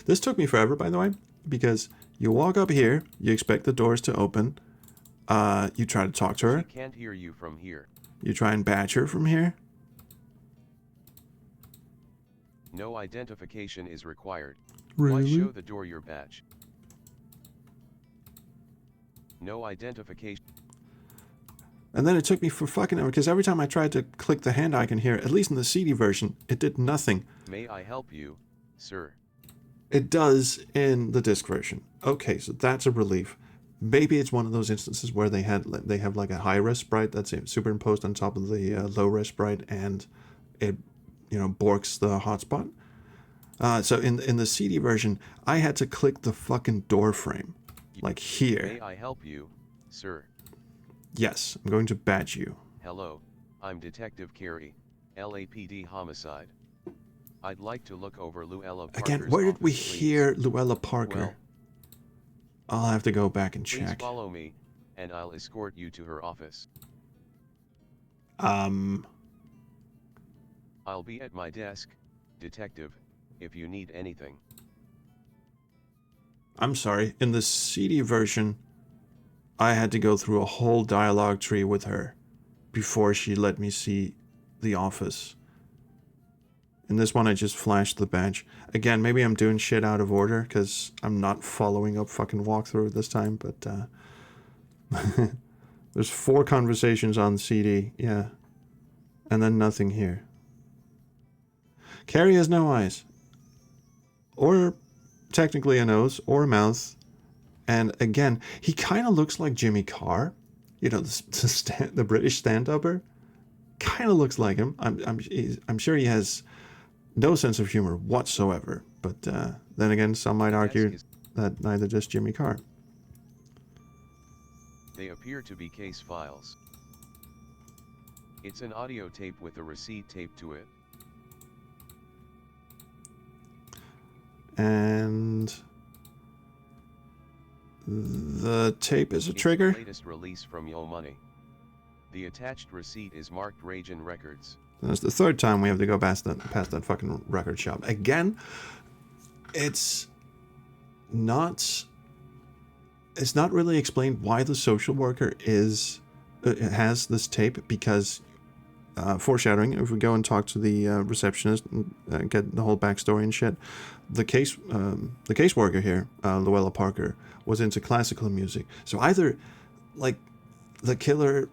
This took me forever, by the way, because you walk up here, you expect the doors to open, you try to talk to her. She can't hear you from here. You try and badge her from here. No identification is required. Really? Why show the door your badge? No identification. And then it took me for fucking hour, because every time I tried to click the hand icon here, at least in the CD version, it did nothing. May I help you, sir? It does in the disc version. Okay, so that's a relief. Maybe it's one of those instances where they have like a high res sprite that's superimposed on top of the low res sprite, and it, borks the hotspot. So in the CD version, I had to click the fucking door frame, like here. May I help you, sir? Yes, I'm going to badge you. Hello, I'm Detective Carey, LAPD Homicide. I'd like to look over Luella Parker's Again, where did we office, please. hear Luella Parker? Well, I'll have to go back and please check. follow me, and I'll escort you to her office. Um, I'll be at my desk, Detective, if you need anything. I'm sorry. In the CD version, I had to go through a whole dialogue tree with her before she let me see the office. In this one, I just flashed the badge. Again, maybe I'm doing shit out of order because I'm not following up fucking walkthrough this time, but there's 4 conversations on CD, yeah. And then nothing here. Carrie has no eyes. Or technically a nose or a mouth. And again, he kind of looks like Jimmy Carr. You know, the British stand-upper. Kind of looks like him. I'm sure he has no sense of humor whatsoever. But then again, some might argue that neither does Jimmy Carr. They appear to be case files. It's an audio tape with a receipt taped to it. And the tape is a trigger. It's the latest release from Yo Money. The attached receipt is marked Ragin Records. That's the 3rd time we have to go past that fucking record shop. Again, it's not really explained why the social worker has this tape, because foreshadowing, if we go and talk to the receptionist and get the whole backstory and shit, the caseworker here, Luella Parker, was into classical music. So either like the killer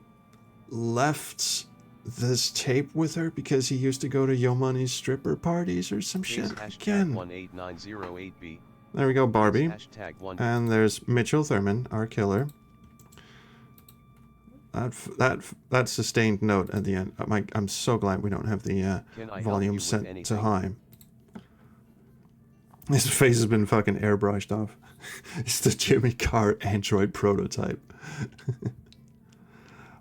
left this tape with her because he used to go to Yo Money's stripper parties or some shit. Again. 18908B. There we go, Barbie. #1. And there's Mitchell Thurman, our killer. That sustained note at the end. I'm so glad we don't have the volume set to high. His face has been fucking airbrushed off. It's the Jimmy Carr Android prototype.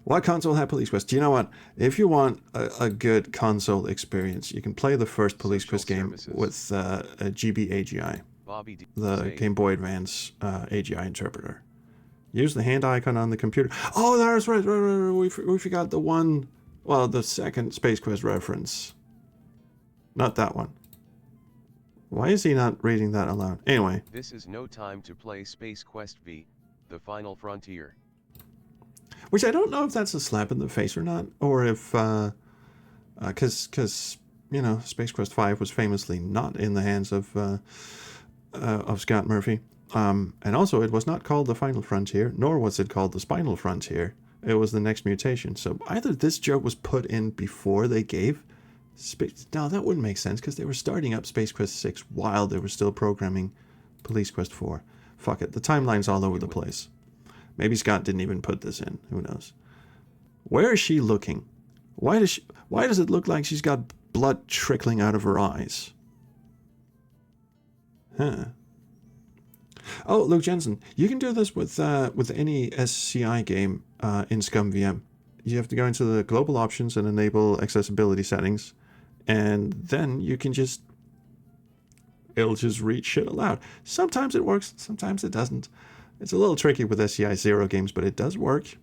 What console had Police Quest? Do you know what? If you want a good console experience, you can play the first Police Quest game with a GB AGI, the Game Boy Advance AGI interpreter. Use the hand icon on the computer. Oh, that's right. We forgot the one. Well, the second Space Quest reference. Not that one. Why is he not reading that aloud? Anyway. This is no time to play Space Quest V, The Final Frontier. Which I don't know if that's a slap in the face or not, or if, because you know, Space Quest V was famously not in the hands of Scott Murphy, and also it was not called The Final Frontier, nor was it called The Spinal Frontier. It was The Next Mutation. So either this joke was put in before they gave Space. No, that wouldn't make sense because they were starting up Space Quest 6 while they were still programming Police Quest 4. Fuck it, the timeline's all over the place. Maybe Scott didn't even put this in. Who knows? Where is she looking? Why does it look like she's got blood trickling out of her eyes? Huh. Oh, Luke Jensen, you can do this with any SCI game in ScummVM. You have to go into the global options and enable accessibility settings, and then you can it'll just read shit aloud. Sometimes it works, sometimes it doesn't. It's a little tricky with SCI 0 games, but it does work.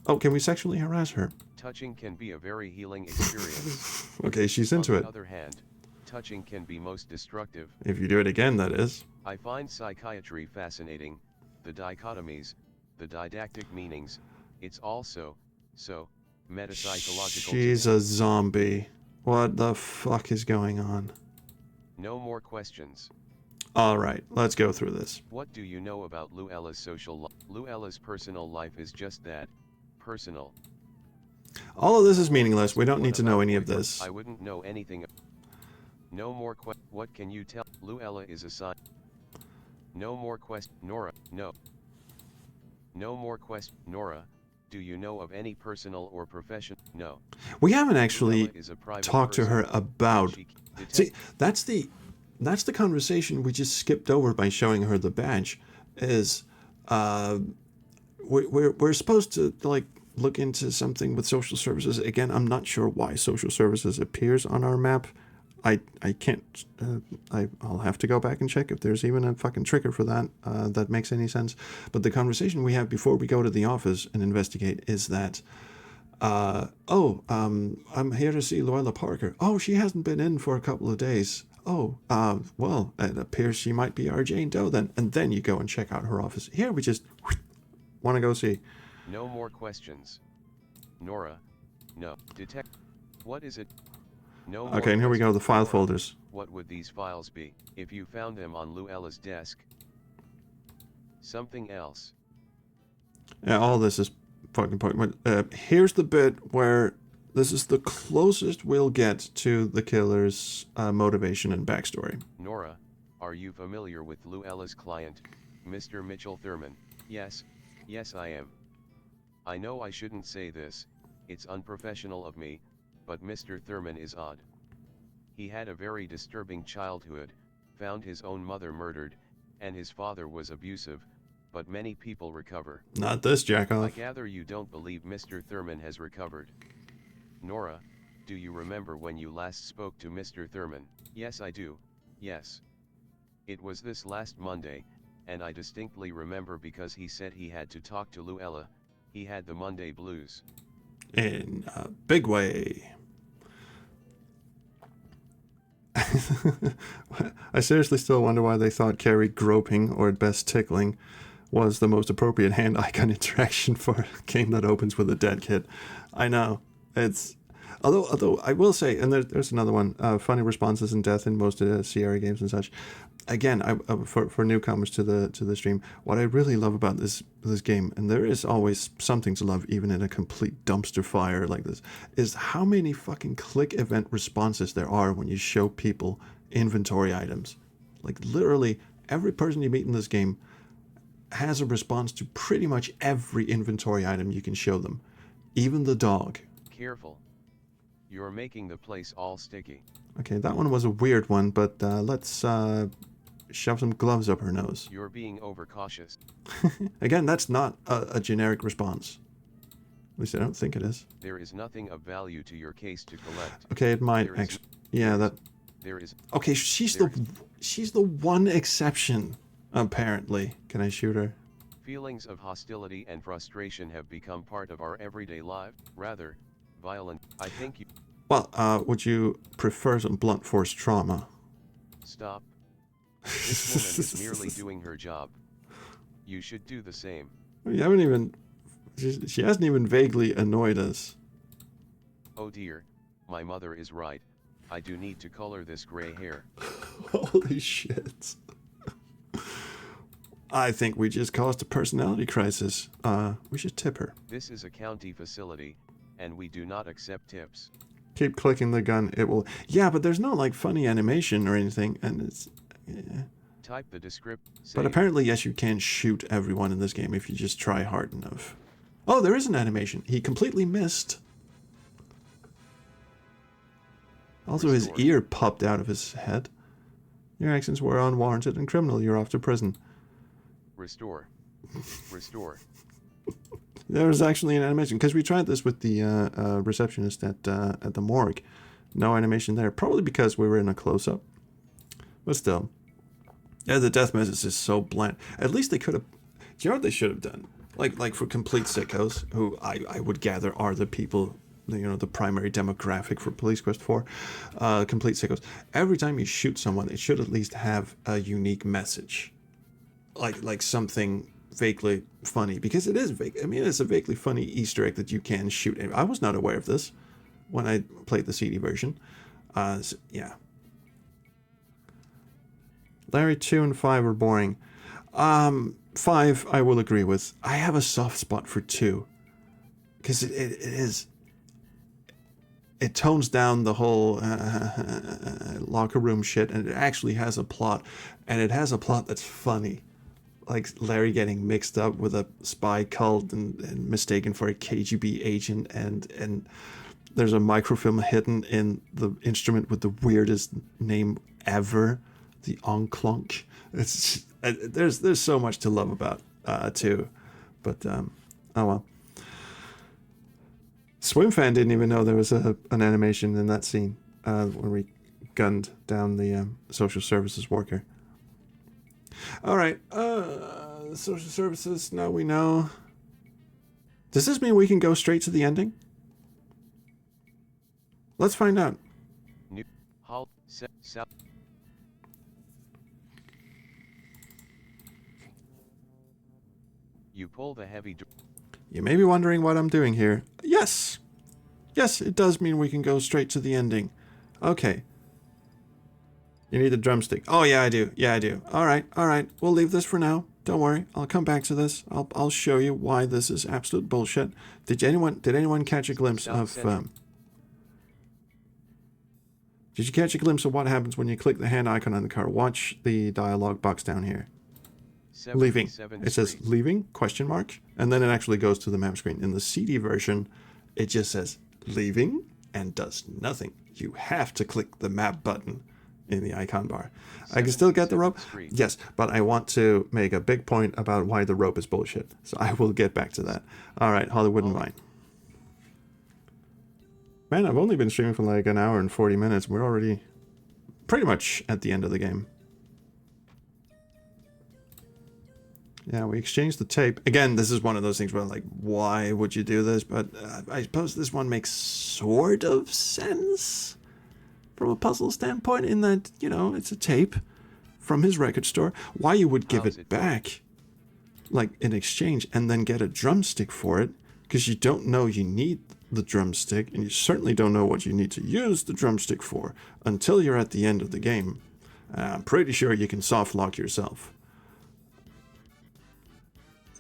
Oh, can we sexually harass her? Touching can be a very healing experience. Okay, she's into it. On the other hand, touching can be most destructive. If you do it again, that is. I find psychiatry fascinating, the dichotomies, the didactic meanings. It's also so metapsychological. She's a zombie. What the fuck is going on? No more questions. Alright, let's go through this. What do you know about Luella's social life? Luella's personal life is just that, personal. All of this is meaningless. We don't need to know any of this. I wouldn't know anything. No more what can you tell? Luella is a sign. No more quest. Nora, no. No more quest. Nora, do you know of any personal or profession? No. We haven't actually Luella is a private talked to her person. about... She See, that's the conversation we just skipped over by showing her the badge. Is we're supposed to like look into something with social services. Again, I'm not sure why social services appears on our map. I can't. I'll have to go back and check if there's even a fucking trigger for that that makes any sense. But the conversation we have before we go to the office and investigate is that, I'm here to see Luella Parker. Oh, she hasn't been in for a couple of days. Oh, well, it appears she might be our Jane Doe then. And then you go and check out her office. Here we just want to go see. No more questions. Nora, no. Detect. What is it? No more Okay, and here we go, the file Nora, folders. What would these files be if you found them on Luella's desk? Something else. Yeah, all this is fucking point. Here's the bit where this is the closest we'll get to the killer's motivation and backstory. Nora, are you familiar with Luella's client, Mr. Mitchell Thurman? Yes, yes I am. I know I shouldn't say this, it's unprofessional of me, but Mr. Thurman is odd. He had a very disturbing childhood, found his own mother murdered, and his father was abusive, but many people recover. Not this jackoff. I gather you don't believe Mr. Thurman has recovered. Nora, do you remember when you last spoke to Mr. Thurman? Yes I do, yes. It was this last Monday, and I distinctly remember because he said he had to talk to Luella, he had the Monday blues. In a big way. I seriously still wonder why they thought Carrie groping, or at best tickling, was the most appropriate hand-icon interaction for a game that opens with a dead kid. I know. It's... Although I will say, and there's another one, funny responses in death in most of the Sierra games and such. Again, for newcomers to the stream, what I really love about this game, and there is always something to love even in a complete dumpster fire like this, is how many fucking click event responses there are when you show people inventory items. Like literally every person you meet in this game has a response to pretty much every inventory item you can show them. Even the dog. Careful. You're making the place all sticky. Okay, that one was a weird one, but let's shove some gloves up her nose. You're being overcautious. Again, that's not a generic response. At least I don't think it is. There is nothing of value to your case to collect. Okay, it might actually. Yeah, that. There is. Okay, she's the one exception, apparently. Can I shoot her? Feelings of hostility and frustration have become part of our everyday life. Rather, violent. I think you. Well, would you prefer some blunt force trauma? Stop. This woman is merely doing her job. You should do the same. You haven't even. She hasn't even vaguely annoyed us. Oh dear, my mother is right. I do need to color this gray hair. Holy shit. I think we just caused a personality crisis. We should tip her. This is a county facility, and we do not accept tips. Keep clicking the gun, it will... Yeah, but there's no, like, funny animation or anything, and it's... Yeah. Type the description. But apparently, yes, you can shoot everyone in this game if you just try hard enough. Oh, there is an animation. He completely missed. Also, his ear popped out of his head. Your actions were unwarranted and criminal. You're off to prison. Restore. Restore. There was actually an animation, because we tried this with the receptionist at the morgue. No animation there, probably because we were in a close-up. But still. Yeah, the death message is so bland. At least they could have... Do you know what they should have done? Like for complete sickos, who I would gather are the people, you know, the primary demographic for Police Quest 4, complete sickos. Every time you shoot someone, it should at least have a unique message. Like something vaguely funny, because it is vague. I mean, it's a vaguely funny Easter egg that you can shoot. I was not aware of this when I played the CD version. So, yeah. Larry 2 and 5 are boring. 5 I will agree with. I have a soft spot for 2, because it is. it tones down the whole locker room shit, and it actually has a plot, and it has a plot that's funny. Like Larry getting mixed up with a spy cult and mistaken for a KGB agent, and there's a microfilm hidden in the instrument with the weirdest name ever, the Onklonk. It's there's so much to love about too, but oh well. Swimfan didn't even know there was an animation in that scene when we gunned down the social services worker. All right, social services. Now we know. Does this mean we can go straight to the ending? Let's find out. New Hal You pull the heavy door. You may be wondering what I'm doing here. Yes! Yes, it does mean we can go straight to the ending. Okay. You need a drumstick. Oh, yeah, I do. Yeah, I do. All right. We'll leave this for now. Don't worry. I'll come back to this. I'll show you why this is absolute bullshit. Did anyone catch a glimpse of... Did you catch a glimpse of what happens when you click the hand icon on the car? Watch the dialogue box down here. Leaving. It says leaving, question mark, and then it actually goes to the map screen. In the CD version, it just says leaving and does nothing. You have to click the map button in the icon bar. I can still get the rope? Yes, but I want to make a big point about why the rope is bullshit. So I will get back to that. All right, Hollywood and Vine. Man, I've only been streaming for like an hour and 40 minutes. We're already pretty much at the end of the game. Yeah, we exchanged the tape. Again, this is one of those things where, like, why would you do this? But I suppose this one makes sort of sense from a puzzle standpoint in that, you know, it's a tape from his record store. Why you would give it back, like, in exchange and then get a drumstick for it, because you don't know you need the drumstick, and you certainly don't know what you need to use the drumstick for until you're at the end of the game. I'm pretty sure you can soft lock yourself.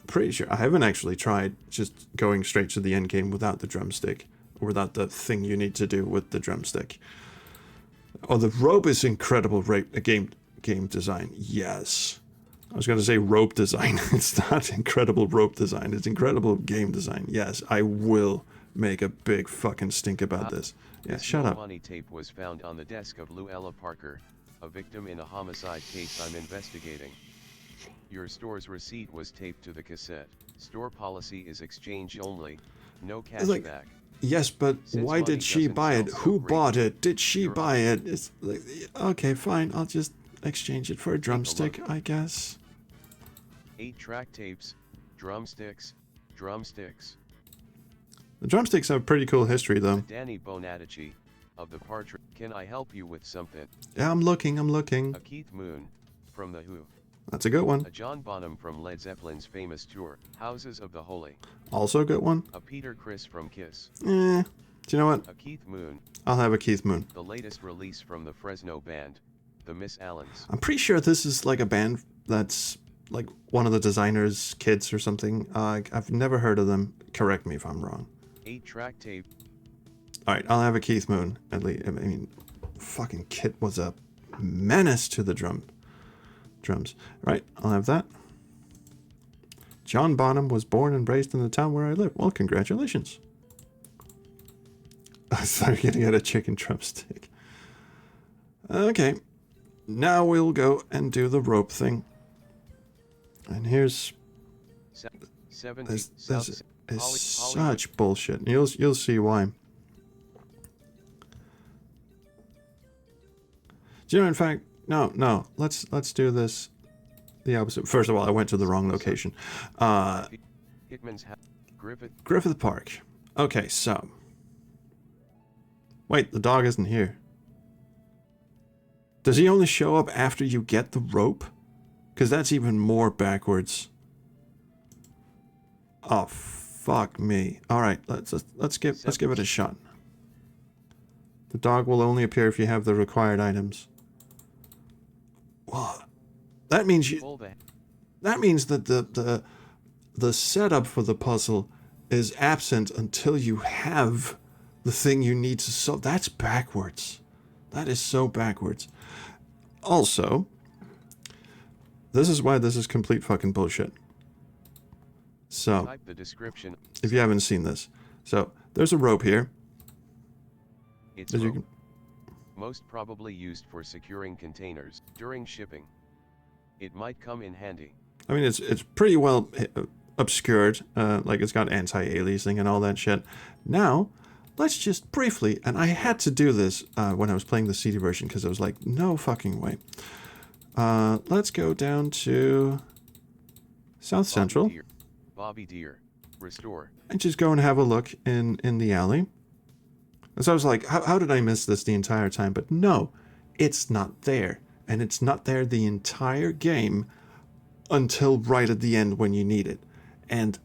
Pretty sure. I haven't actually tried just going straight to the end game without the drumstick, or without the thing you need to do with the drumstick. Oh, the rope is incredible game design. Yes. I was going to say rope design. It's not incredible rope design. It's incredible game design. Yes, I will make a big fucking stink about this. Yeah, shut up. Money tape was found on the desk of Luella Parker, a victim in a homicide case I'm investigating. Your store's receipt was taped to the cassette. Store policy is exchange only, no cashback. Yes, but why did she buy it? Who bought it? Did she buy it? It's like, okay, fine. I'll just exchange it for a drumstick, I guess. 8-track tapes, drumsticks. The drumsticks have pretty cool history, though. Danny Bonatici, of the Partridge. Can I help you with something? Yeah, I'm looking. A Keith Moon, from The Who. That's a good one. A John Bonham from Led Zeppelin's famous tour, Houses of the Holy. Also a good one. A Peter Criss from Kiss. Do you know what? A Keith Moon. I'll have a Keith Moon. The latest release from the Fresno band, the Miss Allens. I'm pretty sure this is like a band that's like one of the designer's kids or something. I've never heard of them. Correct me if I'm wrong. 8-track tape. All right, I'll have a Keith Moon. At least, I mean, fucking Kit was a menace to the drums. Right, I'll have that. John Bonham was born and raised in the town where I live. Well, congratulations. I started getting at a chicken drumstick. Okay, now we'll go and do the rope thing. And here's... This is such bullshit. You'll see why. Do you know, in fact... No. Let's do this the opposite. First of all, I went to the wrong location. Griffith Park. Okay, so. Wait, the dog isn't here. Does he only show up after you get the rope? Because that's even more backwards. Oh, fuck me. All right, let's give it a shot. The dog will only appear if you have the required items. Well, that means that the setup for the puzzle is absent until you have the thing you need to solve. That's backwards. That is so backwards. Also, this is why this is complete fucking bullshit. So, Type the description. if you haven't seen this. So, there's a rope here. It's As you rope. can, Most probably used for securing containers during shipping. It might come in handy. I mean, it's pretty well obscured. Like, it's got anti-aliasing and all that shit. Now, let's just briefly, and I had to do this when I was playing the CD version because I was like, no fucking way. Let's go down to South Central. Bobby Deer. Restore. And just go and have a look in the alley. And so I was like, how did I miss this the entire time? But no, it's not there. And it's not there the entire game until right at the end when you need it. And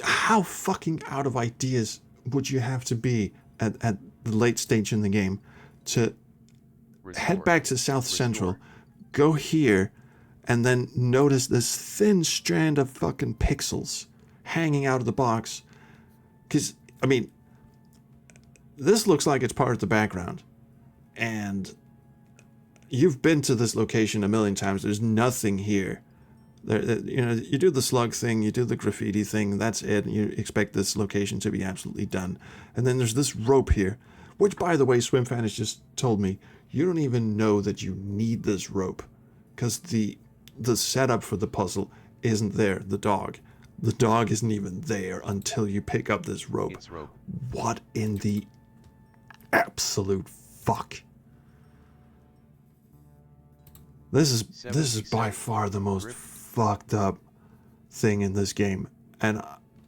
how fucking out of ideas would you have to be at the late stage in the game to head back to South Central, go here, and then notice this thin strand of fucking pixels hanging out of the box? Because, I mean, this looks like it's part of the background. And you've been to this location a million times. There's nothing here. You know, you do the slug thing, you do the graffiti thing, that's it. And you expect this location to be absolutely done. And then there's this rope here, which, by the way, SwimFan has just told me, you don't even know that you need this rope. Because the setup for the puzzle isn't there, the dog. The dog isn't even there until you pick up this rope. It's rope. What in the absolute fuck? This is by far the most fucked up thing in this game. And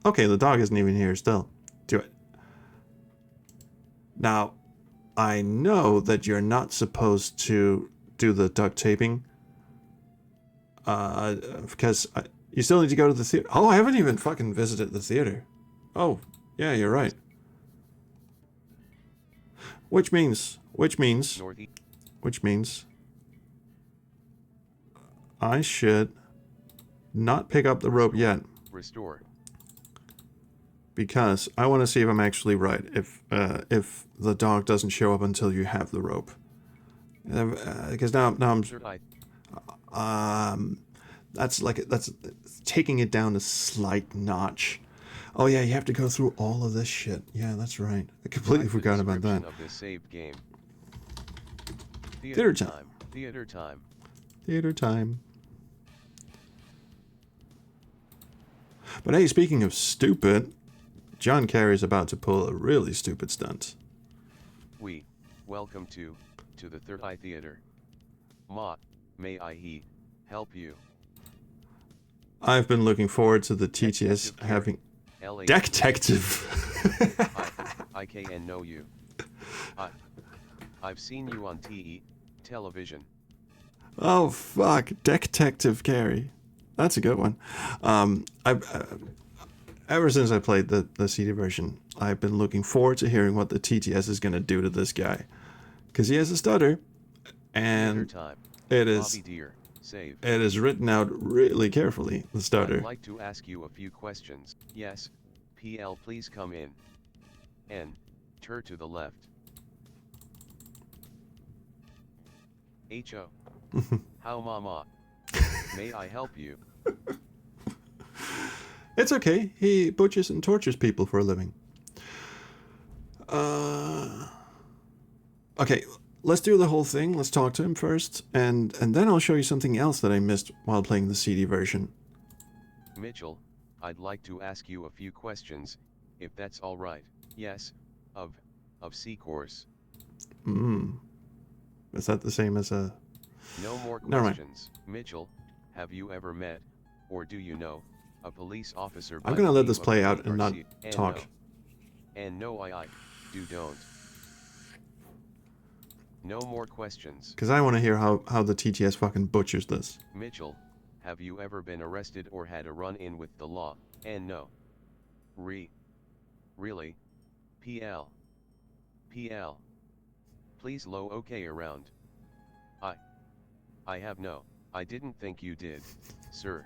okay, the dog isn't even here still. Do it. Now, I know that you're not supposed to do the duct taping. Because you still need to go to the theater. Oh, I haven't even fucking visited the theater. Oh, yeah, you're right. Which means I should not pick up the rope yet. Restore. Because I want to see if I'm actually right. If the dog doesn't show up until you have the rope. Because now I'm that's taking it down a slight notch. Oh yeah, you have to go through all of this shit. Yeah, that's right. I completely forgot about that. Of the saved game. Theater time. Theater time. Theater time. But hey, speaking of stupid, John Kerry's about to pull a really stupid stunt. Welcome to the Third Eye Theater. May I help you? I've been looking forward to the TTS having... Detective! I can know you. I've seen you on television. Oh fuck, Detective Kerry. That's a good one. Ever since I played the CD version, I've been looking forward to hearing what the TTS is going to do to this guy. Because he has a stutter, and it is written out really carefully, the stutter. I'd like to ask you a few questions. Yes, PL, please come in. N, turn to the left. HO, how mama? May I help you? It's okay. He butchers and tortures people for a living. Okay, let's do the whole thing. Let's talk to him first, and then I'll show you something else that I missed while playing the CD version. Mitchell, I'd like to ask you a few questions, if that's all right. Yes, of C course. Is that the same as a... No more questions. Mitchell, have you ever met, or do you know, a police officer... I'm gonna let this play out and not talk. And no, I don't. No more questions. Because I want to hear how the TTS fucking butchers this. Mitchell, have you ever been arrested or had a run-in with the law? And no. Really? PL. Please low okay around. I have no. I didn't think you did, sir.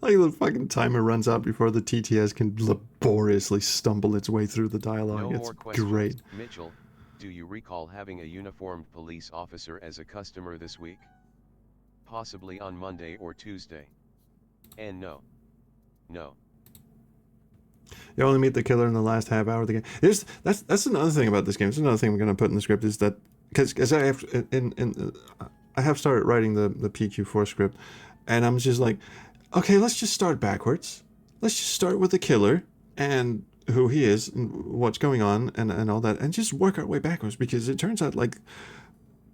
Like the fucking timer runs out before the TTS can laboriously stumble its way through the dialogue. No It's more questions. great. Mitchell, do you recall having a uniformed police officer as a customer this week? Possibly on Monday or Tuesday. And no. No. You only meet the killer in the last half hour of the game. That's another thing about this game. It's another thing I'm going to put in the script is that because I have started writing the PQ4 script, and I'm just like, okay, let's just start backwards. Let's just start with the killer and who he is and what's going on and all that, and just work our way backwards, because it turns out like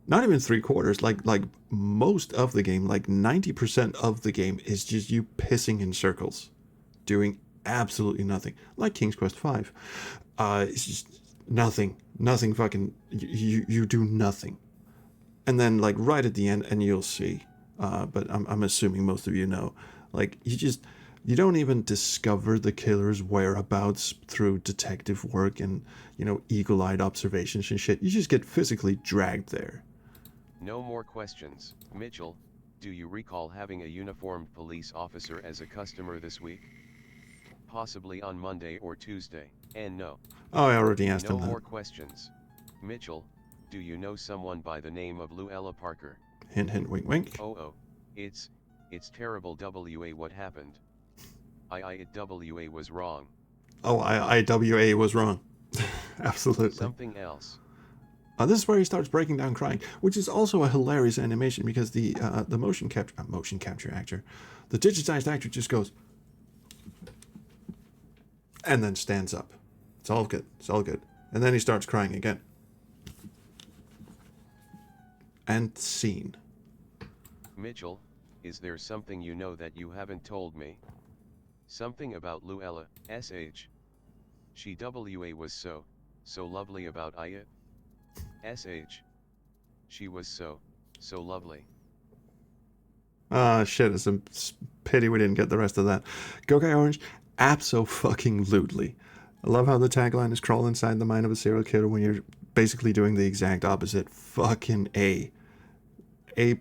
not even 3/4, like most of the game, like 90% of the game is just you pissing in circles, doing absolutely nothing, like King's Quest V. It's just nothing fucking, you do nothing. And then like right at the end, and you'll see, but I'm assuming most of you know, like you don't even discover the killer's whereabouts through detective work and, you know, eagle-eyed observations and shit. You just get physically dragged there. No more questions. Mitchell, do you recall having a uniformed police officer as a customer this week? Possibly on Monday or Tuesday. And no. Oh, I already asked him that. No more questions. Mitchell, do you know someone by the name of Luella Parker? Hint, hint, wink, wink. Oh, it's terrible. WA, what happened? WA was wrong. Oh, IWA was wrong. Absolutely. Something else. This is where he starts breaking down crying, which is also a hilarious animation, because the motion capture actor, the digitized actor just goes and then stands up. It's all good. It's all good. And then he starts crying again. And scene. Mitchell, is there something you know that you haven't told me? Something about Luella, SH. She WA was so lovely about it. SH. She was so lovely. Ah, shit, it's a pity we didn't get the rest of that. Go Guy Orange, abso-fucking-lutely. I love how the tagline is crawl inside the mind of a serial killer when you're basically doing the exact opposite. Fucking A. A+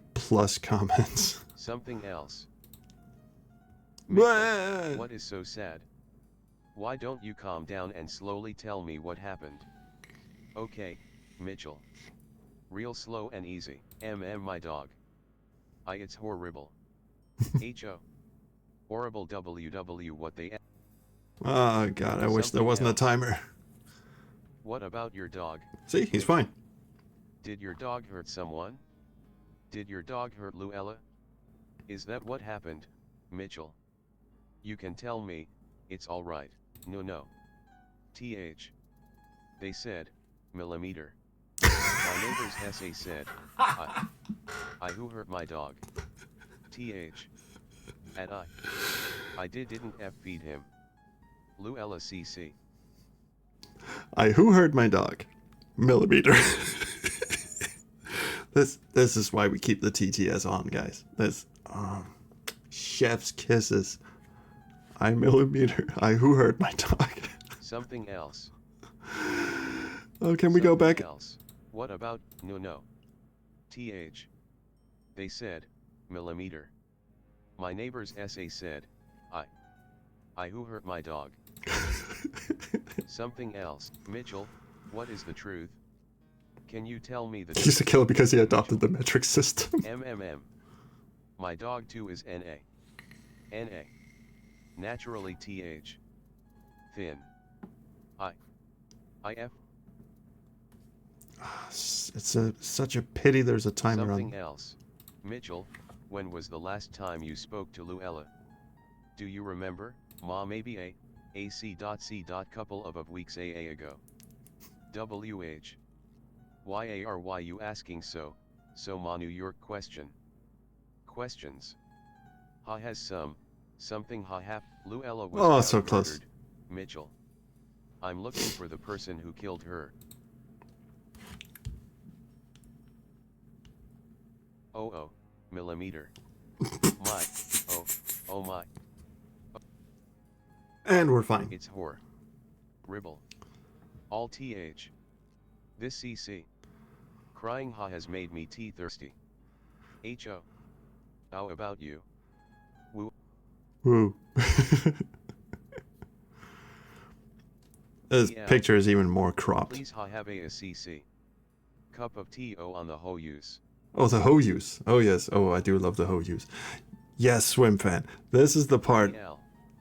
comments. Something else. Mitchell, what is so sad? Why don't you calm down and slowly tell me what happened? Okay, Mitchell. Real slow and easy. My dog. It's horrible. HO. Horrible WW what they. Oh god, I wish there wasn't a timer. What about your dog? See, he's fine. Did your dog hurt someone? Did your dog hurt Luella? Is that what happened, Mitchell? You can tell me, it's alright. No. TH. They said, millimeter. My neighbor's SA said, I who hurt my dog. TH. And I didn't feed him. Luella CC. I who hurt my dog. Millimeter. This is why we keep the TTS on, guys. This chef's kisses. I millimeter. I who hurt my dog. Something else. Oh, can we go back? Else. What about no? TH. They said, millimeter. My neighbor's SA said, I who hurt my dog. Something else. Mitchell, what is the truth? Can you tell me the truth? He's a killer because he adopted the metric system. My dog too is NA. Naturally TH. Thin. IF. It's such a pity there's a timer on. Something else. Mitchell, when was the last time you spoke to Luella? Do you remember? Maybe AC.C. couple of weeks ago. WH. Why are you asking so New York question? Questions. Has something Luella was so close. murdered. Mitchell. I'm looking for the person who killed her. Oh, millimeter. My. Oh my. And we're fine. It's ribble. All TH. This CC. Crying has made me thirsty. HO. How about you? Woo. Woo. This picture is even more cropped. Please have a CC. Cup of tea on the whole use. Oh, the hoe use. Oh, yes. Oh, I do love the hoe use. Yes, swim fan. This is the part.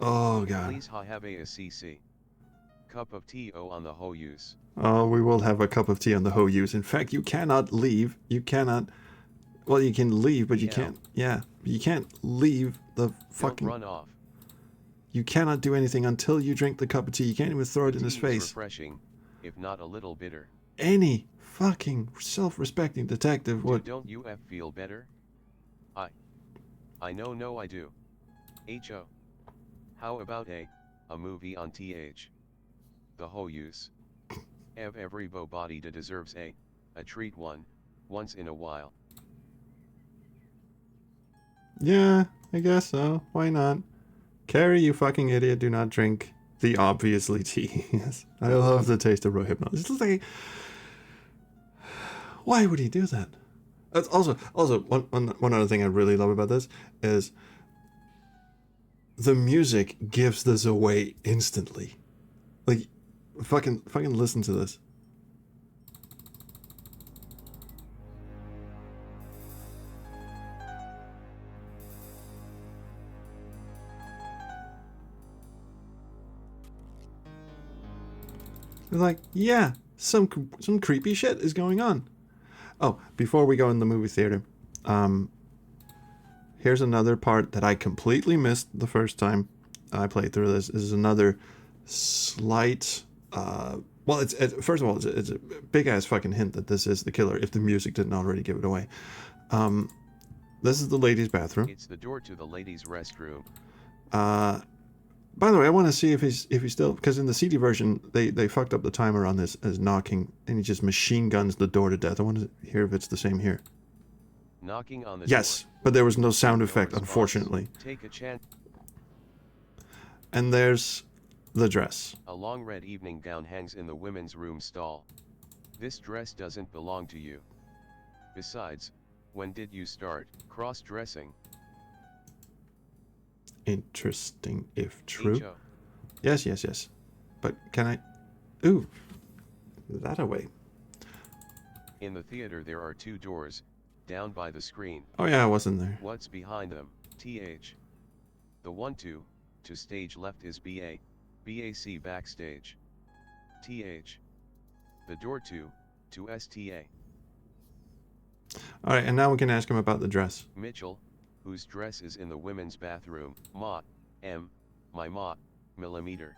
Oh, God. Please have a CC. Cup of tea on the whole use. Oh, we will have a cup of tea on the hoe use. In fact, you cannot leave. You cannot. Well, you can leave, but you can't. Yeah, you can't leave the fucking. Don't run off. You cannot do anything until you drink the cup of tea. You can't even throw it in his face. Refreshing, if not a little bitter. Any fucking self-respecting detective would. Don't you feel better? I know, no, I do. Ho. How about a movie on TH? The whole use. Every body deserves a treat once in a while. Yeah, I guess so. Why not? Carrie, you fucking idiot, do not drink the obviously tea. Yes, I love the taste of Rohypnol. It's like, why would he do that? That's also one other thing I really love about this is the music gives this away instantly. Like, fucking listen to this. They're like, yeah, some creepy shit is going on. Oh, before we go in the movie theater, here's another part that I completely missed the first time I played through this. This is another slight, well, it's first of all, it's a big ass fucking hint that this is the killer if the music didn't already give it away. This is the ladies' bathroom. It's the door to the ladies' restroom. By the way, I want to see if he's still, because in the CD version they fucked up the timer on this as knocking, and he just machine guns the door to death. I want to hear if it's the same here. Knocking on the yes, door. But there was no sound effect, unfortunately. Take a chance. And there's the dress. A long red evening gown hangs in the women's room stall. This dress doesn't belong to you. Besides, when did you start cross-dressing? Interesting, if true. H-O. Yes. But can I... Ooh. That away. In the theater there are two doors, down by the screen. Oh yeah, I wasn't there. What's behind them? TH. The one to stage left is BAC backstage. TH. The door to STA. Alright, and now we can ask him about the dress. Mitchell, whose dress is in the women's bathroom, millimeter.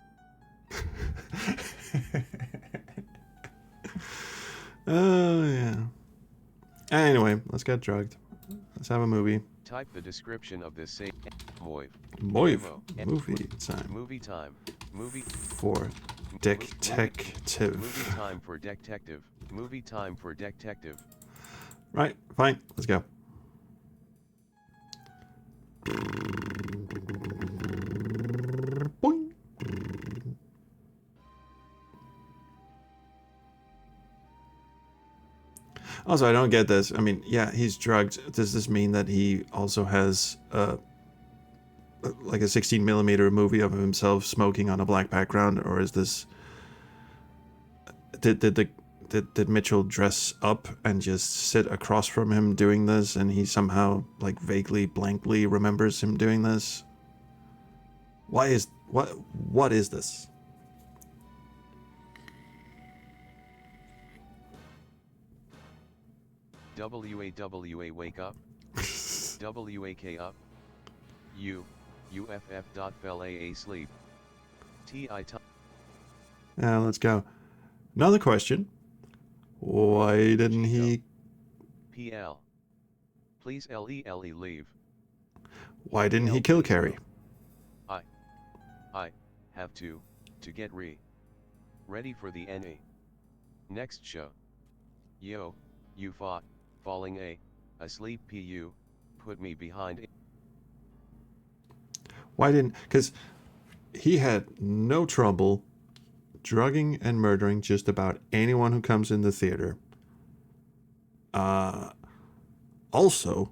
Oh, yeah. Anyway, let's get drugged. Let's have a movie. Type the description of this same Movie time. Movie time. Movie for detective. Movie time for detective. Movie time for detective. Right, fine, let's go. Boing. Also, I don't get this. I mean, yeah, he's drugged. Does this mean that he also has like a 16mm movie of himself smoking on a black background, or is this did Mitchell dress up and just sit across from him doing this, and he somehow like vaguely, blankly remembers him doing this? What is this? WAWA wake up. WAK up. UFF.FLAA sleep. TI time. Now let's go. Another question. Why didn't he... PL. Please LELE leave. Why didn't he kill Carrie? I have to get ready for the NA. Next show. Yo, you falling asleep pu, put me behind it. Why didn't... Because he had no trouble drugging and murdering just about anyone who comes in the theater. Also,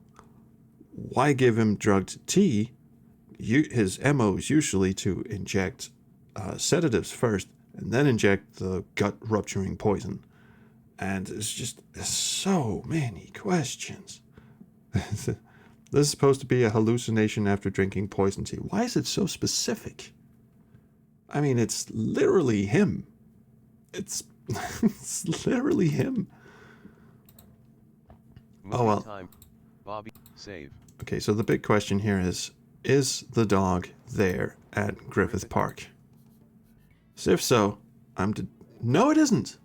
why give him drugged tea his MO is usually to inject sedatives first and then inject the gut-rupturing poison. And it's just so many questions. This is supposed to be a hallucination after drinking poison tea. Why is it so specific? I mean, it's literally him. It's, it's literally him. Movie oh, well. Time. Bobby, save. Okay, so the big question here is the dog there at Griffith Park? So if so, no, it isn't.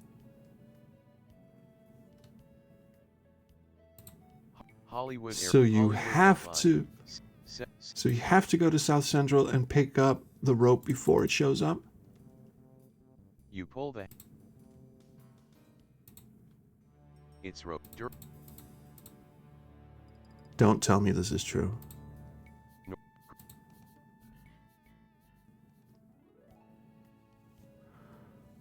Hollywood. So you Hollywood have to. So you have to go to South Central and pick up the rope before it shows up? You pull the... It's rope. Don't tell me this is true. No.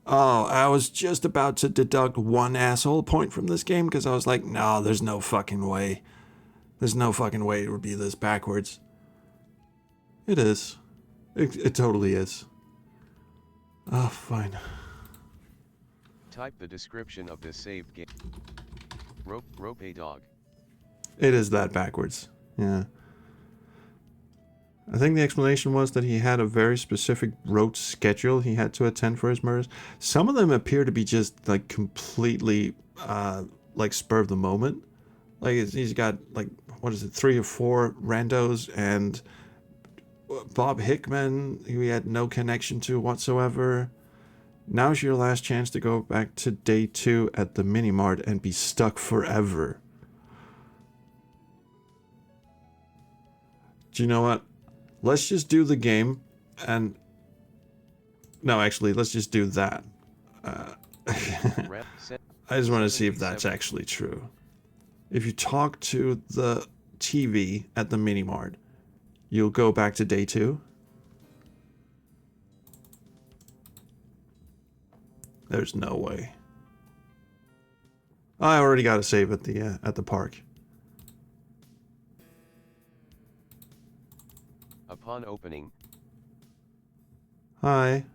Oh, I was just about to deduct 1 asshole point from this game because I was like, no, there's no fucking way. There's no fucking way it would be this backwards. It is. It totally is. Oh, fine. Type the description of this saved game. Rope a dog. It is that backwards. Yeah. I think the explanation was that he had a very specific rote schedule he had to attend for his murders. Some of them appear to be just like completely like spur of the moment. Like he's got like, what is it, 3 or 4 randos and Bob Hickman, who he had no connection to whatsoever. Now's your last chance to go back to day 2 at the mini mart and be stuck forever. Do you know what? Let's just do the game and... No, actually, let's just do that. I just want to see if that's actually true. If you talk to the TV at the mini mart, you'll go back to day 2? There's no way. I already got a save at the park. Upon opening. Hi.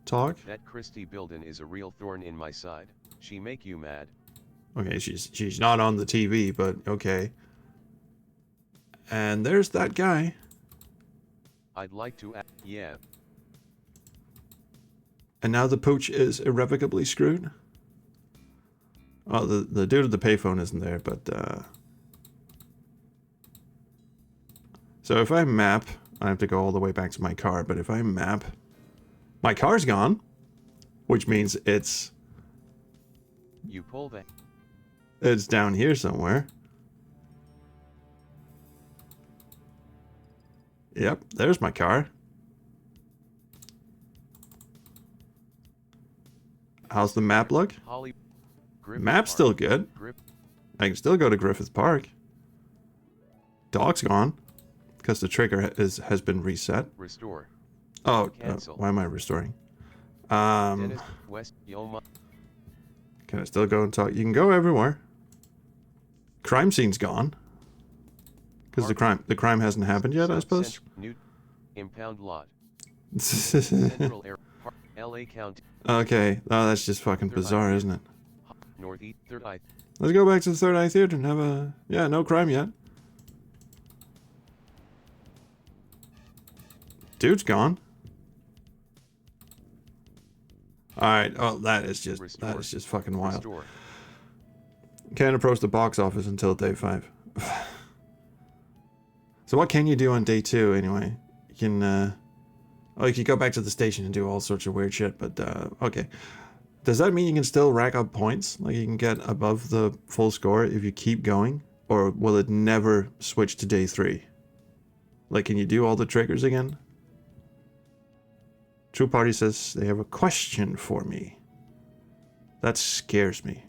Talk? That Christy Bilden is a real thorn in my side. She make you mad. Okay, she's not on the TV, but okay. And there's that guy. I'd like to yeah. And now the pooch is irrevocably screwed? Oh, the dude at the payphone isn't there, but so if I map, I have to go all the way back to my car, but if I map, my car's gone, which means it's You pull the... It's down here somewhere. Yep, there's my car. How's the map look? Map's still good. I can still go to Griffith Park. Dog's gone. Because the trigger has been reset. Restore. Oh, why am I restoring? Dennis, West, Yoma. Can I still go and talk? You can go everywhere. Crime scene's gone. Because the crime hasn't happened yet, I suppose. New impound lot. Central Air Park, LA County. Okay, oh, that's just fucking bizarre, isn't it? Northeast, Third Eye. Let's go back to the Third Eye Theater and have a... Yeah, no crime yet. Dude's gone. Alright, oh, that is just fucking wild. Restore. Can't approach the box office until day 5. So what can you do on day 2 anyway? You can, you can go back to the station and do all sorts of weird shit, but, okay. Does that mean you can still rack up points? Like you can get above the full score if you keep going? Or will it never switch to day 3? Like, can you do all the triggers again? True Party says they have a question for me. That scares me.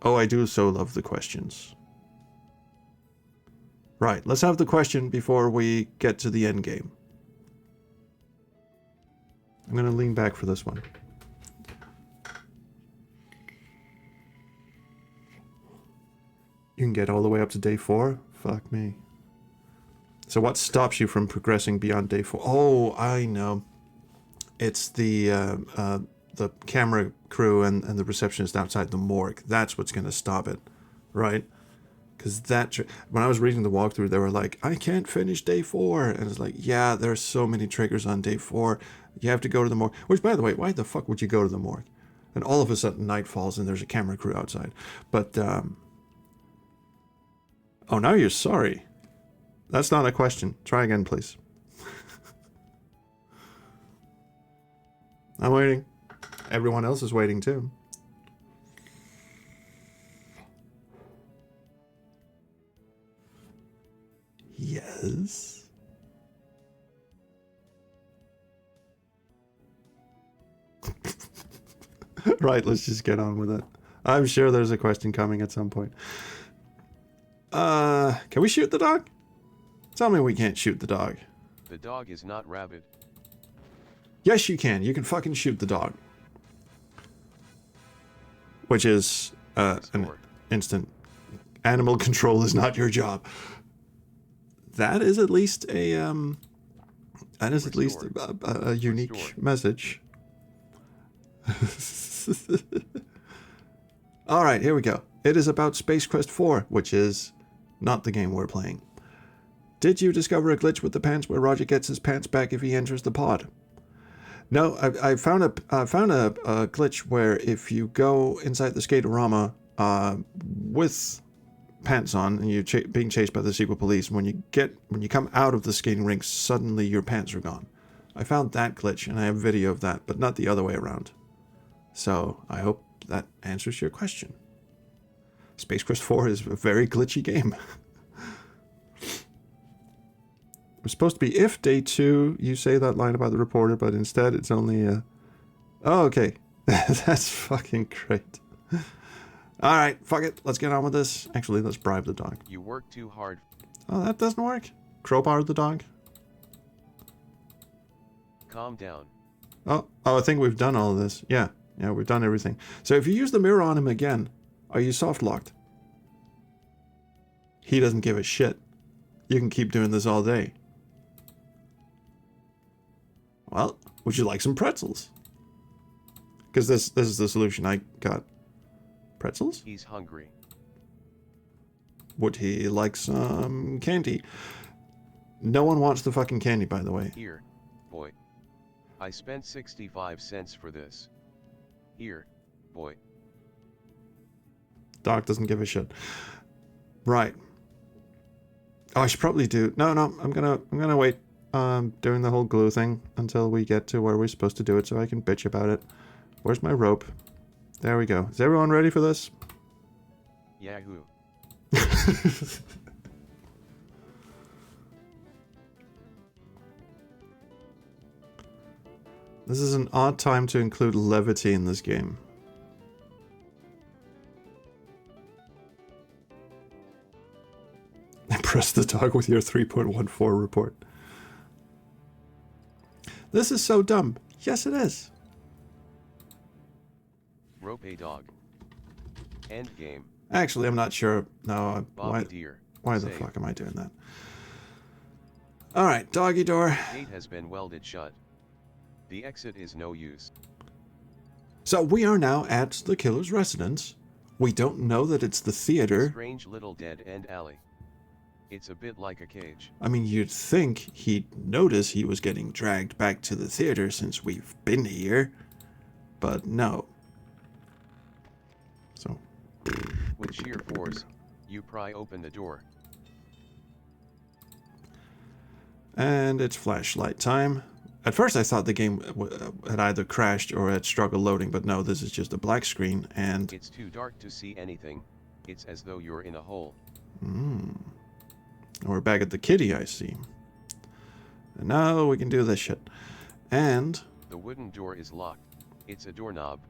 Oh, I do so love the questions. Right, let's have the question before we get to the end game. I'm gonna lean back for this one. You can get all the way up to day 4? Fuck me. So what stops you from progressing beyond day 4? Oh, I know. It's the camera crew and the receptionist outside the morgue. That's what's going to stop it, right? Because when I was reading the walkthrough, they were like, I can't finish day 4. And it's like, yeah, there are so many triggers on day 4. You have to go to the morgue. Which, by the way, why the fuck would you go to the morgue? And all of a sudden night falls and there's a camera crew outside. But, oh, now you're sorry. That's not a question. Try again, please. I'm waiting. Everyone else is waiting too. Yes. Right, let's just get on with it. I'm sure there's a question coming at some point. Can we shoot the dog? Tell me we can't shoot the dog. The dog is not rabid. Yes, you can. You can fucking shoot the dog. Which is an instant. Animal control is not your job. That is at least a unique message. All right, here we go. It is about Space Quest 4, which is not the game we're playing. Did you discover a glitch with the pants where Roger gets his pants back if he enters the pod? No, I found a glitch where if you go inside the skaterama with pants on and you're being chased by the secret police, when you come out of the skating rink, suddenly your pants are gone. I found that glitch and I have video of that, but not the other way around. So I hope that answers your question. Space Quest 4 is a very glitchy game. It was supposed to be if day 2 you say that line about the reporter, but instead it's only a... Oh, okay. That's fucking great. Alright, fuck it. Let's get on with this. Actually, let's bribe the dog. You work too hard. Oh, that doesn't work. Crowbar the dog. Calm down. Oh, I think we've done all of this. Yeah, we've done everything. So if you use the mirror on him again, are you soft locked? He doesn't give a shit. You can keep doing this all day. Well, would you like some pretzels? Because this is the solution I got. Pretzels? He's hungry. Would he like some candy? No one wants the fucking candy, by the way. Here, boy. I spent 65 cents for this. Here, boy. Doc doesn't give a shit. Right. Oh, I should probably do... No, I'm gonna wait. Doing the whole glue thing until we get to where we're supposed to do it so I can bitch about it. Where's my rope? There we go. Is everyone ready for this? Yahoo. This is an odd time to include levity in this game. Impress the dog with your 3.14 report. This is so dumb. Yes, it is. Rope a dog. End game. Actually, I'm not sure. No, why the fuck am I doing that? Alright, doggy door. Gate has been welded shut. The exit is no use. So we are now at the killer's residence. We don't know that it's the theater. Strange little dead-end alley. It's a bit like a cage. I mean, you'd think he'd notice he was getting dragged back to the theater since we've been here. But no. So. With sheer force, you pry open the door. And it's flashlight time. At first I thought the game had either crashed or had struggled loading, but no, this is just a black screen and... It's too dark to see anything. It's as though you're in a hole. We're back at the kitty, I see. And now we can do this shit. And... The wooden door is locked. It's a doorknob.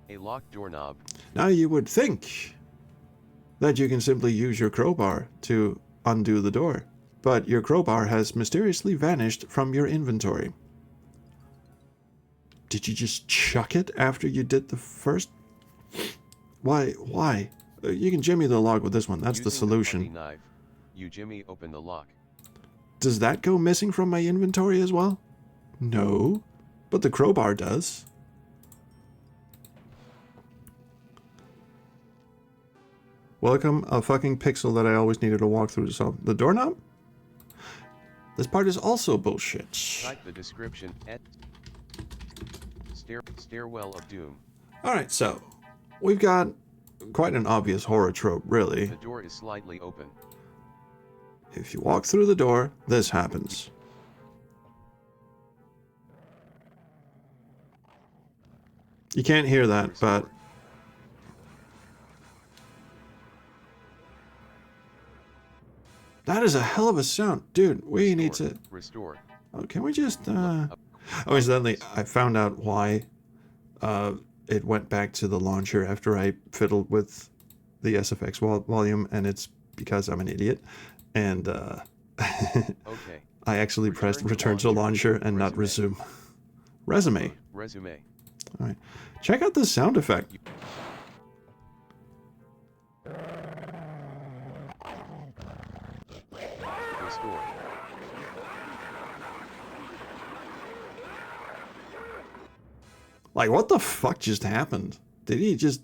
A locked doorknob. Now you would think that you can simply use your crowbar to undo the door. But your crowbar has mysteriously vanished from your inventory. Did you just chuck it after you did the first? Why? You can jimmy the lock with this one. That's the solution. The knife, you jimmy open the lock. Does that go missing from my inventory as well? No, but the crowbar does. Welcome, a fucking pixel that I always needed to walk through to solve. The doorknob? This part is also bullshit. Type the description at stairwell of doom. Alright, so we've got quite an obvious horror trope, really. The door is slightly open. If you walk through the door, this happens. You can't hear that, but that is a hell of a sound. Dude, we need to... Restore. Oh, can we just... Oh, incidentally, I found out why it went back to the launcher after I fiddled with the SFX volume, and it's because I'm an idiot. And Okay. I actually pressed return to launcher and not resume. Resume. Resume. All right. Check out the sound effect. Restore. Like, what the fuck just happened? Did he just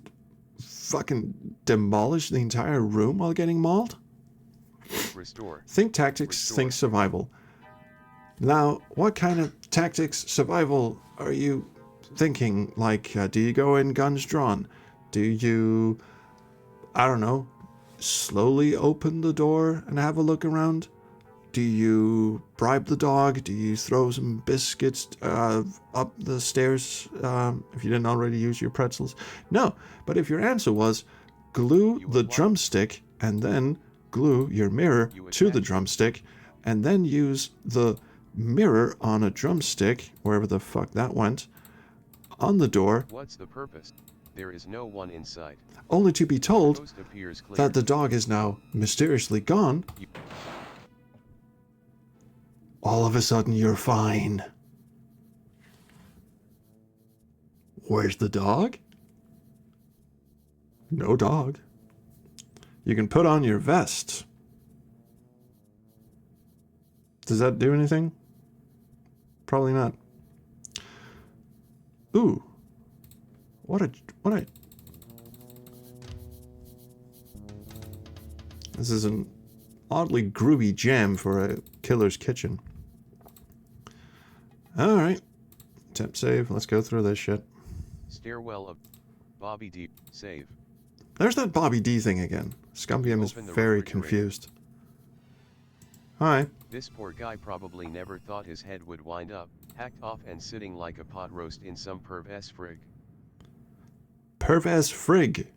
fucking demolish the entire room while getting mauled? Restore. Think tactics, think survival. Now, what kind of tactics, survival are you thinking? Like, do you go in guns drawn? Do you, I don't know, slowly open the door and have a look around? Do you bribe the dog? Do you throw some biscuits up the stairs if you didn't already use your pretzels? No, but if your answer was glue the drumstick and then glue your mirror to the drumstick and then use the mirror on a drumstick, wherever the fuck that went, on the door. What's the purpose? There is no one inside. Only to be told that the dog is now mysteriously gone. All of a sudden, you're fine. Where's the dog? No dog. You can put on your vest. Does that do anything? Probably not. Ooh. What a... This is an oddly groovy jam for a killer's kitchen. Alright. Temp save. Let's go through this shit. Stairwell of Bobby D. Save. There's that Bobby D thing again. ScummVM is very confused. Hi. This poor guy probably never thought his head would wind up, hacked off and sitting like a pot roast in some perv-s frig. Perv-s frig.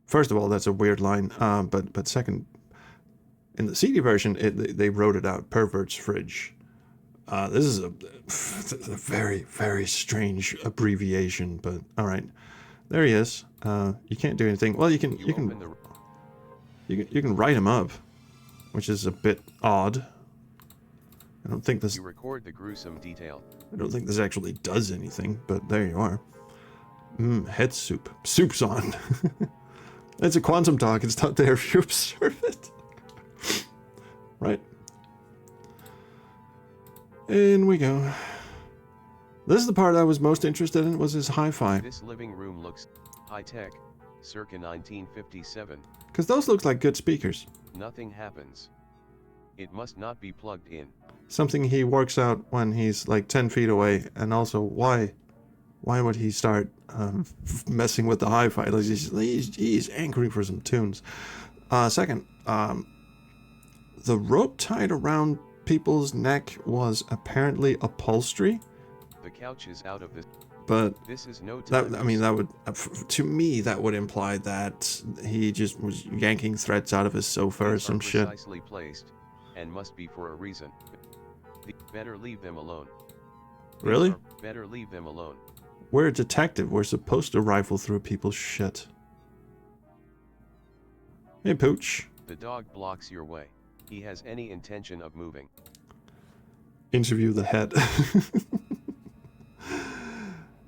First of all, that's a weird line. But second, in the CD version, they wrote it out. Pervert's fridge. This is a very, very strange abbreviation, but all right. There he is. You can't do anything. Well, you can write him up, which is a bit odd. I don't think this. You record the gruesome detail. I don't think this actually does anything, but there you are. Head soup. Soup's on. It's a quantum talk. It's not there if you observe it. Right. In we go. This is the part I was most interested in, was his hi-fi. This living room looks high-tech, circa 1957. Because those look like good speakers. Nothing happens. It must not be plugged in. Something he works out when he's like 10 feet away. And also, why would he start messing with the hi-fi? Like, he's angry for some tunes. Second, the rope tied around people's neck was apparently upholstery. The couch is out of this. But this is no time. I mean, that would, to me, that would imply that he just was yanking threads out of his sofa or some shit. Precisely placed, and must be for a reason. Better leave them alone. Really? Better leave them alone. We're a detective. We're supposed to rifle through people's shit. Hey, Pooch. The dog blocks your way. He has any intention of moving. Interview the head.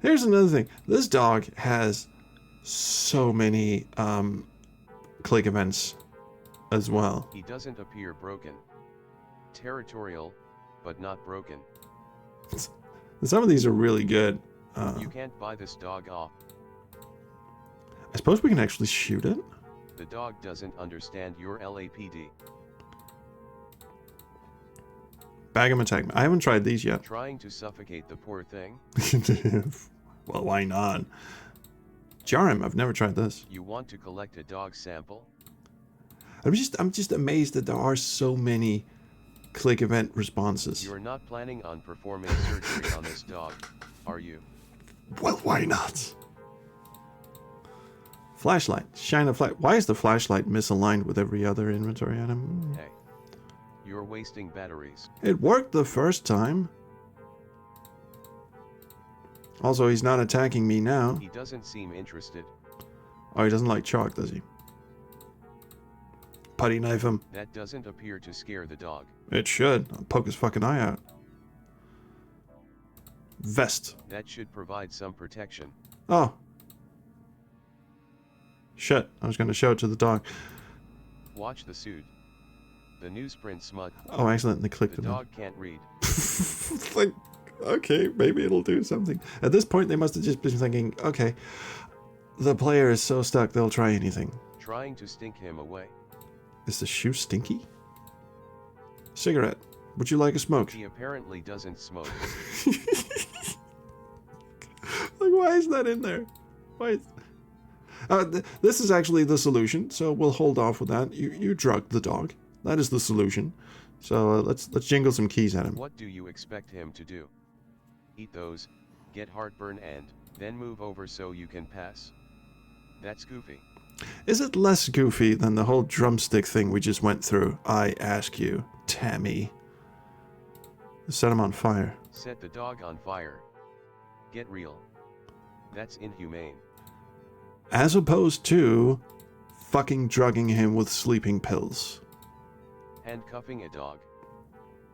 Here's another thing. This dog has so many click events as well. He doesn't appear broken. Territorial, but not broken. Some of these are really good. You can't buy this dog off. I suppose we can actually shoot it. The dog doesn't understand your LAPD. Bag him, attack me. I haven't tried these yet. Trying to suffocate the poor thing? Well, why not? Jar him. I've never tried this. You want to collect a dog sample? I'm just amazed that there are so many click event responses. You're not planning on performing surgery on this dog, are you? Well, why not? Flashlight. Shine a flash. Why is the flashlight misaligned with every other inventory item? Hey, you're wasting batteries. It worked the first time. Also, he's not attacking me now. He doesn't seem interested. Oh, he doesn't like chalk, does he? Putty knife him. That doesn't appear to scare the dog. It should. I'll poke his fucking eye out. Vest. That should provide some protection. Oh. Shit. I was going to show it to the dog. Watch the suit. The newsprint smudge. Oh, I accidentally clicked The it. dog can't read. It's like, okay, maybe it'll do something. At this point, they must have just been thinking, okay, the player is so stuck, they'll try anything. Trying to stink him away. Is the shoe stinky? Cigarette. Would you like a smoke? He apparently doesn't smoke. Like, why is that in there? Why is... this is actually the solution, so we'll hold off with that. You drug the dog. That is the solution. So let's jingle some keys at him. What do you expect him to do? Eat those, get heartburn and then move over so you can pass? That's goofy. Is it less goofy than the whole drumstick thing we just went through? I ask you, Tammy. Set him on fire. Set the dog on fire. Get real. That's inhumane. As opposed to fucking drugging him with sleeping pills. Handcuffing a dog.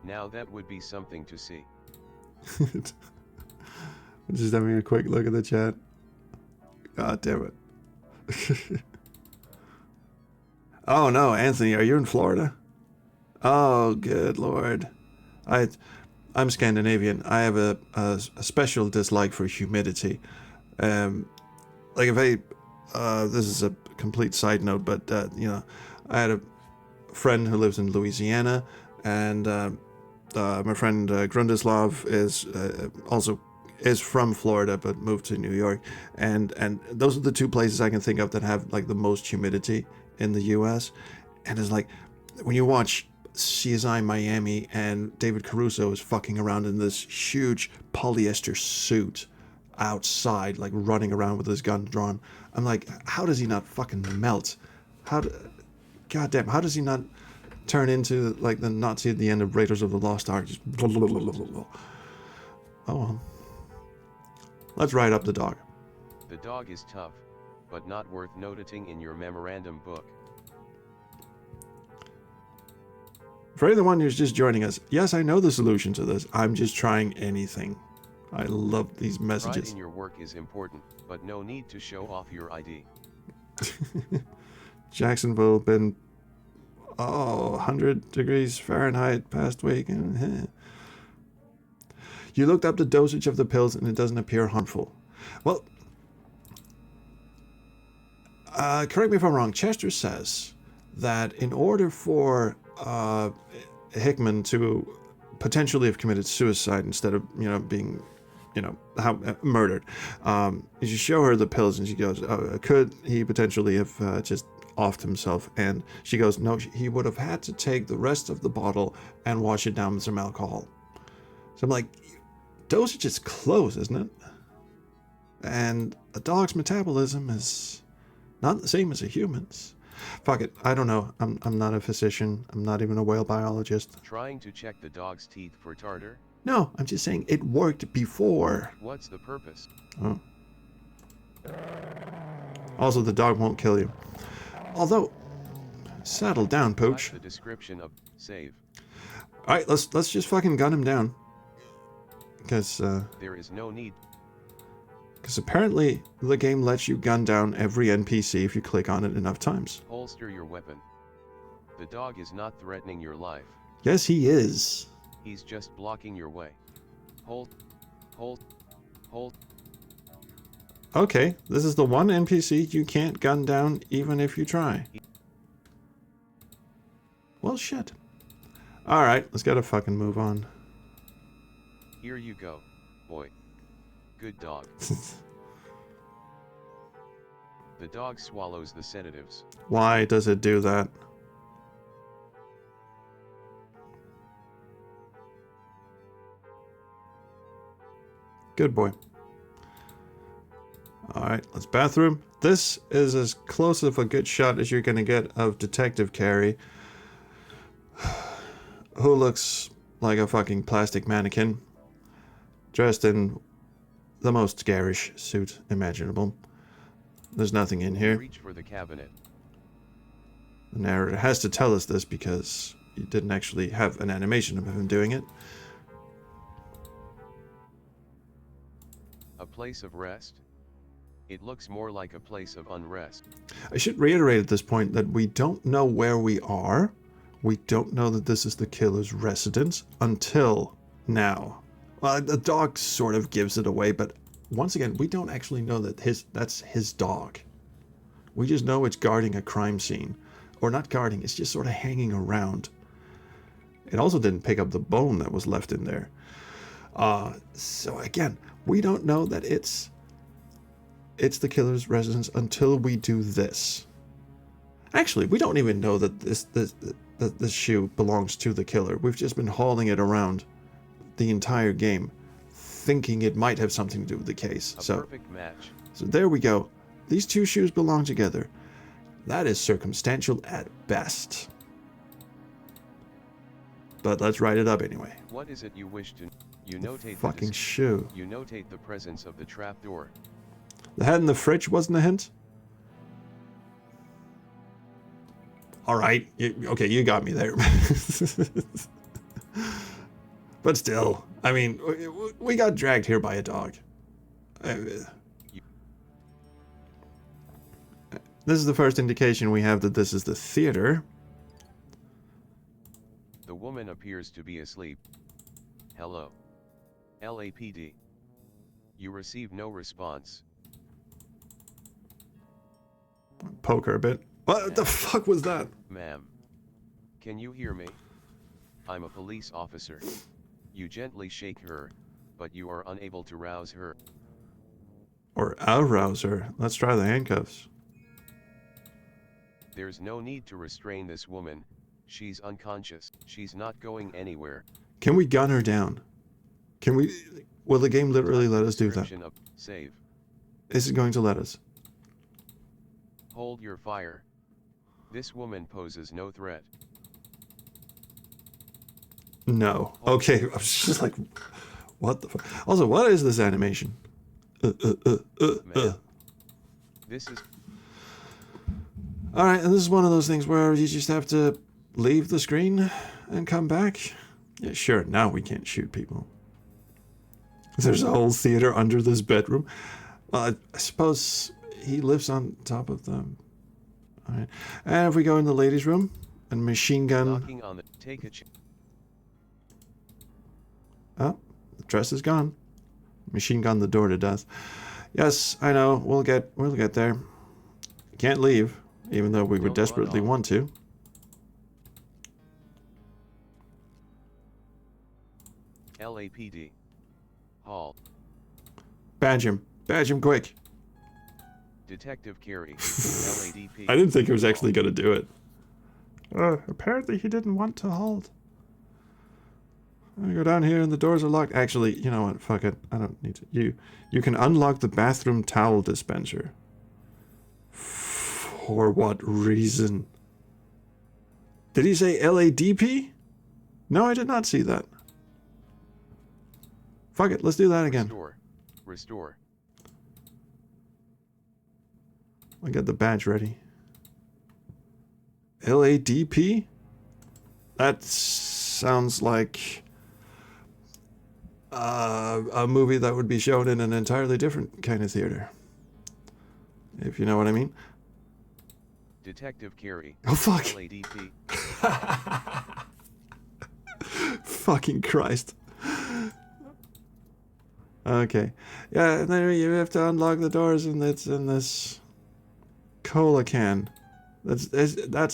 Now that would be something to see. I'm just having a quick look at the chat. God damn it. Oh no, Anthony, are you in Florida? Oh, good lord. I'm Scandinavian. I have a special dislike for humidity. Like if this is a complete side note, but you know, I had a friend who lives in Louisiana, and my friend Grundislav is also from Florida but moved to New York, and those are the two places I can think of that have like the most humidity in the US. And it's like when you watch CSI Miami and David Caruso is fucking around in this huge polyester suit outside, like running around with his gun drawn, I'm like, how does he not fucking melt? Goddamn, how does he not turn into like the Nazi at the end of Raiders of the Lost Ark? Just oh well. Let's ride up the dog. The dog is tough, but not worth noting in your memorandum book. For anyone who's just joining us, yes, I know the solution to this. I'm just trying anything. I love these messages. Pride in your work is important, but no need to show off your ID. Jacksonville been 100 degrees Fahrenheit past week. You looked up the dosage of the pills and it doesn't appear harmful. Well, correct me if I'm wrong. Chester says that in order for Hickman to potentially have committed suicide instead of, being, murdered, you show her the pills and she goes, could he potentially have just offed himself? And she goes, no, he would have had to take the rest of the bottle and wash it down with some alcohol. So I'm like, dosage is close, isn't it? And a dog's metabolism is not the same as a human's. Fuck it, I don't know. I'm not a physician. I'm not even a whale biologist. Trying to check the dog's teeth for tartar? No, I'm just saying it worked before. What's the purpose? Oh. Also, the dog won't kill you. Although, settle down, Pooch. That's the description of save. All right, let's just fucking gun him down. Because there is no need. Because apparently the game lets you gun down every NPC if you click on it enough times. Holster your weapon. The dog is not threatening your life. Yes, he is. He's just blocking your way. Hold. Okay, this is the one NPC you can't gun down even if you try. Well, shit. Alright, let's gotta fucking move on. Here you go, boy. Good dog. The dog swallows the sedatives. Why does it do that? Good boy. Alright, let's bathroom. This is as close of a good shot as you're gonna get of Detective Carey, who looks like a fucking plastic mannequin, dressed in the most garish suit imaginable. There's nothing in here. Reach for the cabinet. The narrator has to tell us this because you didn't actually have an animation of him doing it. A place of rest? It looks more like a place of unrest. I should reiterate at this point that we don't know where we are. We don't know that this is the killer's residence until now. Well, the dog sort of gives it away, but once again, we don't actually know that that's his dog. We just know it's guarding a crime scene. Or not guarding, it's just sort of hanging around. It also didn't pick up the bone that was left in there. So again, we don't know that it's the killer's residence until we do this. Actually, we don't even know that this shoe belongs to the killer. We've just been hauling it around the entire game, thinking it might have something to do with the case. Perfect match. So there we go. These two shoes belong together. That is circumstantial at best. But let's write it up anyway. What is it you wish to... You notate fucking shoe. You notate the presence of the trapdoor. The head in the fridge wasn't a hint? Alright, okay, you got me there. But still, I mean, we got dragged here by a dog. This is the first indication we have that this is the theater. The woman appears to be asleep. Hello. LAPD. You receive no response. Poke her a bit. What the fuck was that? Ma'am. Can you hear me? I'm a police officer. You gently shake her, but you are unable to rouse her. Or arouse her. Let's try the handcuffs. There's no need to restrain this woman. She's unconscious. She's not going anywhere. Can we gun her down? Can we... Will the game literally let us do that? Save. Is it going to let us? Hold your fire. This woman poses no threat. No. Okay, I was just like, what the fuck? Also, what is this animation? This is... Alright, and this is one of those things where you just have to leave the screen and come back. Yeah, sure, now we can't shoot people. There's a whole theater under this bedroom. Well, I suppose he lives on top of them. Alright, and if we go in the ladies' room and machine gun... Knocking on the... Take a... Oh, the dress is gone. Machine gun the door to death. Yes, I know. We'll get there. Can't leave, even though we would desperately want to. LAPD. Hall. Badge him. Badge him quick. Detective Carey. LADP. I didn't think he was actually going to do it. Apparently he didn't want to hold. I go down here and the doors are locked. Actually, you know what? Fuck it. I don't need to. You can unlock the bathroom towel dispenser. For what reason? Did he say LADP? No, I did not see that. Fuck it. Let's do that again. Restore. I got the badge ready. LADP? That sounds like a movie that would be shown in an entirely different kind of theater. If you know what I mean. Detective Carey. Oh fuck. LADP. fucking Christ. Okay. Yeah, and then you have to unlock the doors, and it's in this cola can. That's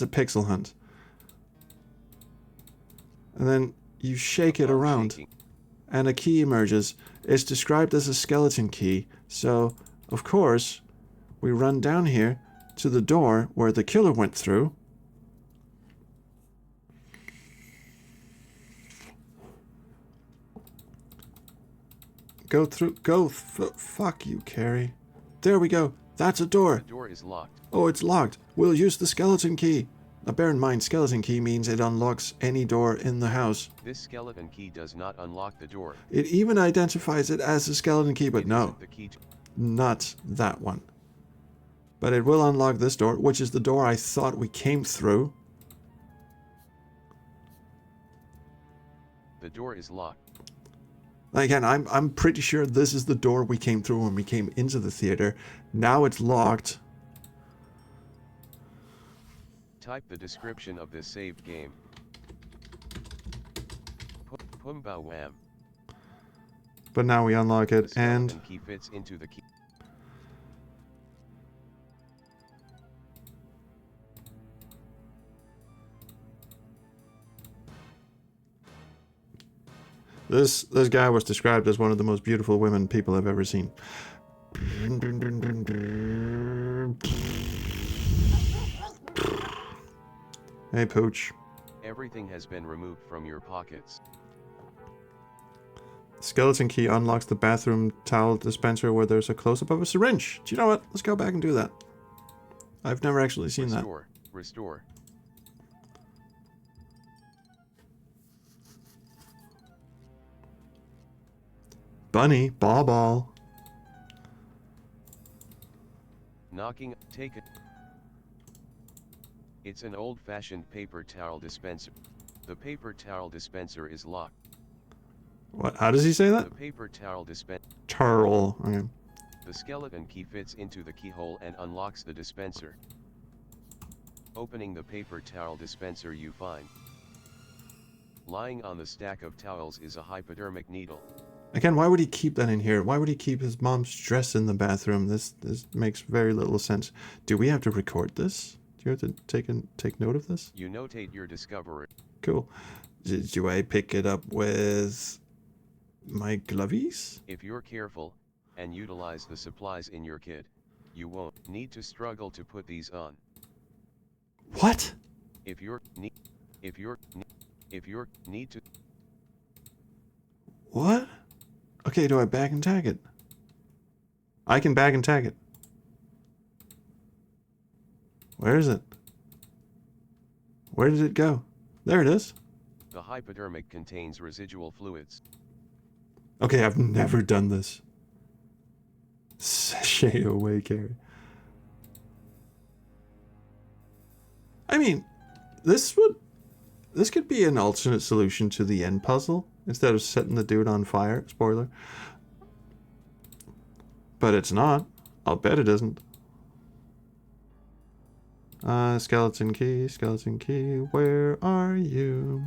a pixel hunt. And then you shake it around, and a key emerges. It's described as a skeleton key, so, of course, we run down here to the door where the killer went through. Go through, fuck you, Carrie. There we go. That's a door. The door is locked. Oh, it's locked. We'll use the skeleton key. Now bear in mind, skeleton key means it unlocks any door in the house. This skeleton key does not unlock the door. It even identifies it as a skeleton key, but no, The key not that one. But it will unlock this door, which is the door I thought we came through. The door is locked. Again, I'm pretty sure this is the door we came through when we came into the theater. Now it's locked. Type the description of this saved game. Pumba wham. But now we unlock it, The and skeleton key fits into the key. this guy was described as one of the most beautiful women people have ever seen. Hey, Pooch. Everything has been removed from your pockets. Skeleton key unlocks the bathroom towel dispenser where there's a close-up of a syringe. Do you know what? Let's go back and do that. I've never actually seen that. Restore. Bunny, ball. Knocking, take it. It's an old-fashioned paper towel dispenser. The paper towel dispenser is locked. What? How does he say that? The paper towel dispenser. Turl. Okay. The skeleton key fits into the keyhole and unlocks the dispenser. Opening the paper towel dispenser, you find lying on the stack of towels is a hypodermic needle. Again, why would he keep that in here? Why would he keep his mom's dress in the bathroom? This makes very little sense. Do we have to record this? Do you have to take note of this? You notate your discovery. Cool. Do I pick it up with my glovies? If you're careful and utilize the supplies in your kit, you won't need to struggle to put these on. What? If you need to. What? Okay, do I bag and tag it? I can bag and tag it. Where is it? Where did it go? There it is. The hypodermic contains residual fluids. Okay, I've never done this. Sashay away, Carrie. I mean, this could be an alternate solution to the end puzzle instead of setting the dude on fire. Spoiler. But it's not. I'll bet it isn't. Skeleton key, where are you?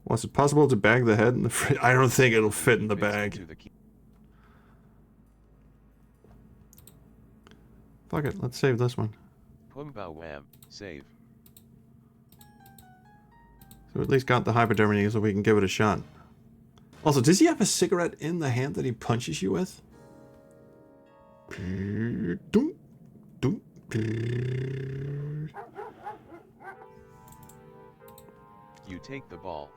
Was it possible to bag the head in the fridge? I don't think it'll fit in the bag. Fuck it, let's save this one. Pumba wham, save. So at least got the hypodermic so we can give it a shot. Also, does he have a cigarette in the hand that he punches you with? You take the ball.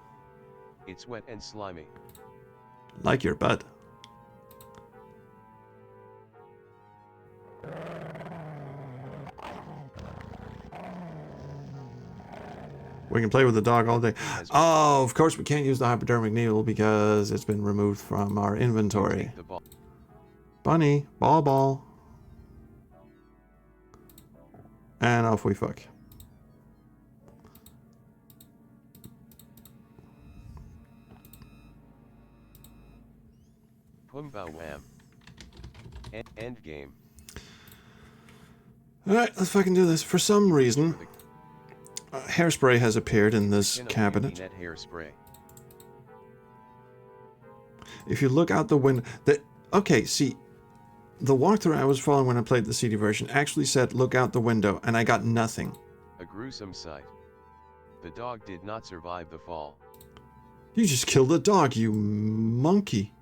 It's wet and slimy. Like your butt. We can play with the dog all day. Oh, of course we can't use the hypodermic needle because it's been removed from our inventory. Bunny, ball. And off we fuck. Pumba wham. End game. Alright, let's fucking do this. For some reason, hairspray has appeared in this cabinet. Hairspray. If you look out the window... Okay, see, the walkthrough I was following when I played the CD version actually said look out the window, and I got nothing. A gruesome sight. The dog did not survive the fall. You just killed the dog, you monkey.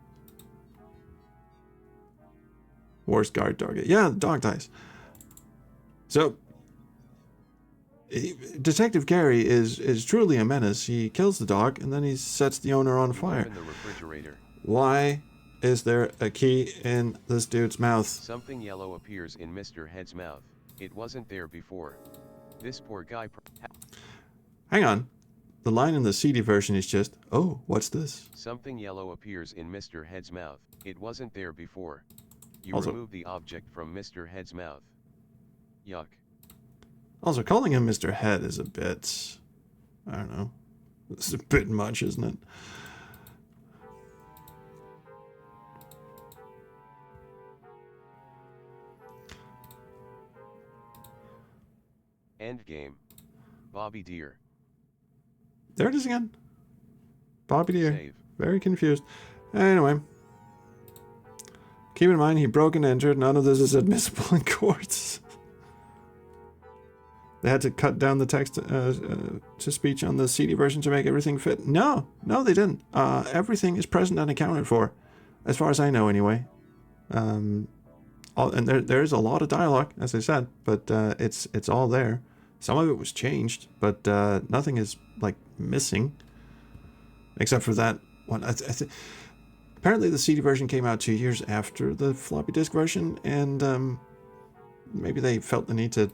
Worst guard target. Yeah, the dog dies. So, Detective Gary is truly a menace. He kills the dog, and then he sets the owner on fire. Open the refrigerator. Why is there a key in this dude's mouth? Something yellow appears in Mr. Head's mouth. It wasn't there before. This poor guy... Hang on. The line in the CD version is just, oh, what's this? Something yellow appears in Mr. Head's mouth. It wasn't there before. You Also, remove the object from Mr. Head's mouth. Yuck. Also, calling him Mr. Head is a bit... I don't know. This is a bit much, isn't it? Endgame. Bobby Deere. There it is again. Bobby Deere. Save. Very confused. Anyway. Keep in mind, he broke and entered. None of this is admissible in courts. They had to cut down the text to speech on the CD version to make everything fit. No, they didn't. Everything is present and accounted for, as far as I know, anyway. And there is a lot of dialogue, as I said, but it's all there. Some of it was changed, but nothing is like missing, except for that one. Apparently, the CD version came out 2 years after the floppy disk version, and maybe they felt the need to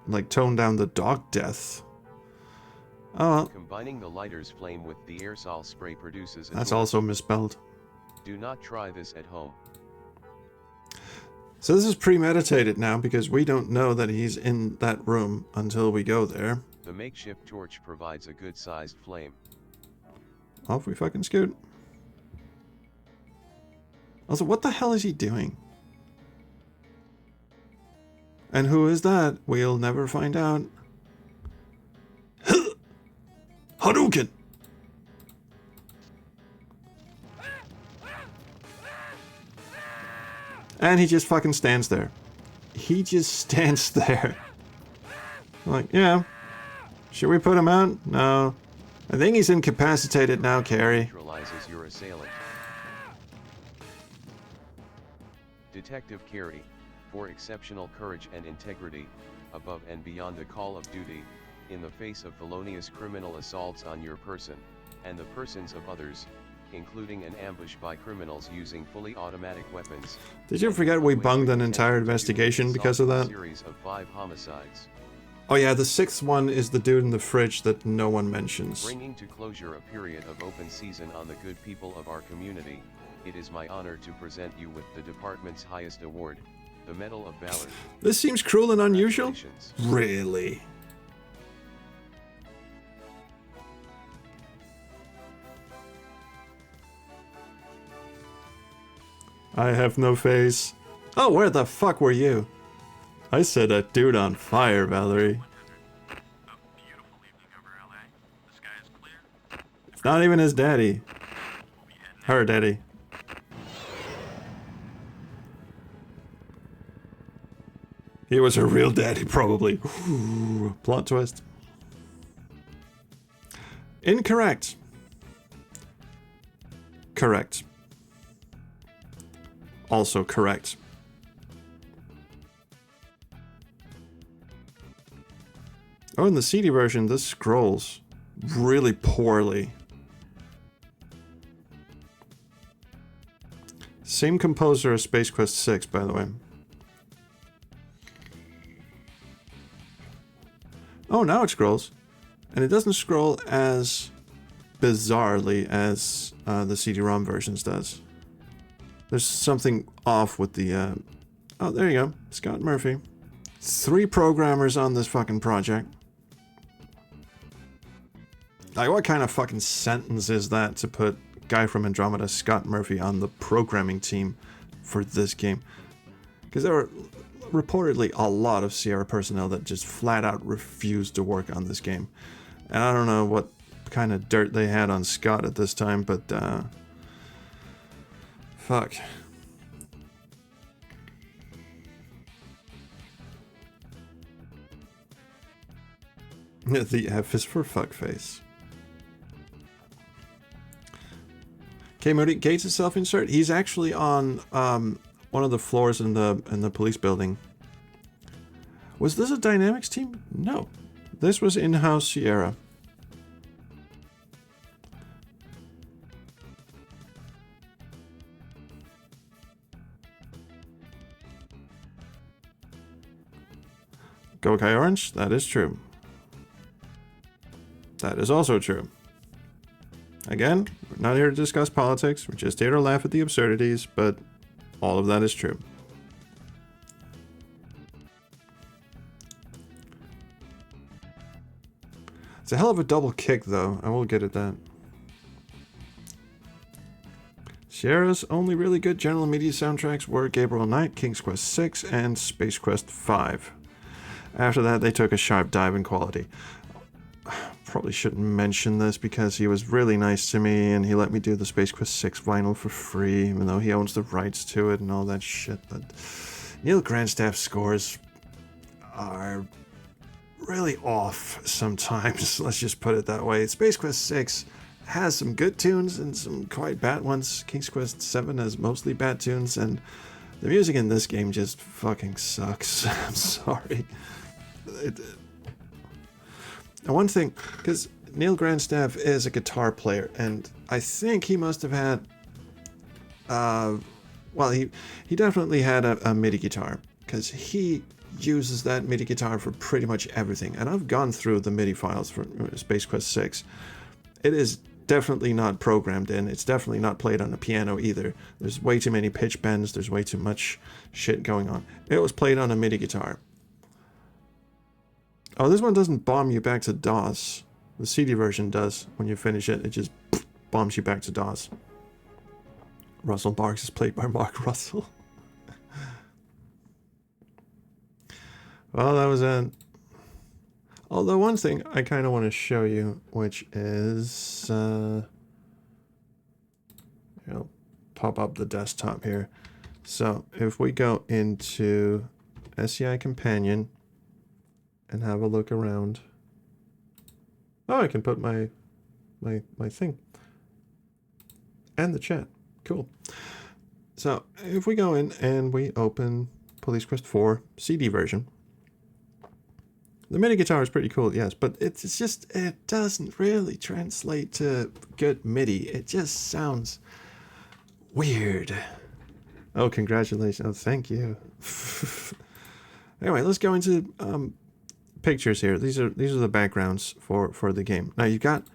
like tone down the dog death. Oh, well. Combining the lighter's flame with the aerosol spray produces a That's door. also misspelled. Do not try this at home. So this is premeditated now because we don't know that he's in that room until we go there. The makeshift torch provides a good-sized flame. Off we fucking scoot. Also, what the hell is he doing? And who is that? We'll never find out. Hadouken! And he just fucking stands there. He just stands there. Like, yeah. Should we put him out? No. I think he's incapacitated now, Carrie. Neutralizes your assailant. Detective Carey, for exceptional courage and integrity, above and beyond the call of duty, in the face of felonious criminal assaults on your person, and the persons of others, including an ambush by criminals using fully automatic weapons. Did you forget we bunged an entire investigation because of that? Series of 5 homicides. Oh yeah, the 6th one is the dude in the fridge that no one mentions. Bringing to closure a period of open season on the good people of our community, it is my honor to present you with the department's highest award, the Medal of Valor. This seems cruel and unusual. Congratulations. Really? I have no face. Oh, where the fuck were you? I set a dude on fire, Valerie. It's not even his daddy. Her daddy. He was her real daddy, probably. Ooh, plot twist. Incorrect. Correct. Also correct. Oh, in the CD version, this scrolls really poorly. Same composer as Space Quest 6, by the way. Oh, now it scrolls. And it doesn't scroll as bizarrely as the CD-ROM versions does. There's something off with the... Oh, there you go. Scott Murphy. 3 programmers on this fucking project. Like, what kind of fucking sentence is that to put guy from Andromeda, Scott Murphy, on the programming team for this game? Because there were reportedly a lot of Sierra personnel that just flat out refused to work on this game. And I don't know what kind of dirt they had on Scott at this time, but Fuck. The F is for fuckface. Okay, Moody, Gates is self-insert. He's actually on one of the floors in the police building. Was this a dynamics team? No. This was in-house Sierra. Go Kai Orange, that is true. That is also true. Again, we're not here to discuss politics, we're just here to laugh at the absurdities, but all of that is true. It's a hell of a double kick, though, I will get at that. Sierra's only really good general media soundtracks were Gabriel Knight, King's Quest 6, and Space Quest 5. After that, they took a sharp dive in quality. Probably shouldn't mention this because he was really nice to me and he let me do the Space Quest 6 vinyl for free, even though he owns the rights to it and all that shit. But Neil Grandstaff's scores are really off sometimes, let's just put it that way. Space Quest 6 has some good tunes and some quite bad ones. King's Quest 7 has mostly bad tunes, and the music in this game just fucking sucks. I'm sorry. One thing, because Neil Grandstaff is a guitar player, and I think he must have had, well, he definitely had a MIDI guitar, because he uses that MIDI guitar for pretty much everything. And I've gone through the MIDI files for Space Quest 6. It is definitely not programmed in. It's definitely not played on a piano either. There's way too many pitch bends. There's way too much shit going on. It was played on a MIDI guitar. Oh, this one doesn't bomb you back to DOS. The CD version does. When you finish it, it just bombs you back to DOS. Russell Marks is played by Mark Russell. Well, that was it. Although one thing I kind of want to show you, which is... I'll pop up the desktop here. So, if we go into SCI Companion and have a look around. Oh, I can put my thing. And the chat. Cool. So, if we go in and we open Police Quest 4 CD version. The MIDI guitar is pretty cool, yes, but it's just, it doesn't really translate to good MIDI. It just sounds weird. Oh, congratulations. Oh, thank you. Anyway, let's go into pictures here. These are the backgrounds for the game. Now you've got,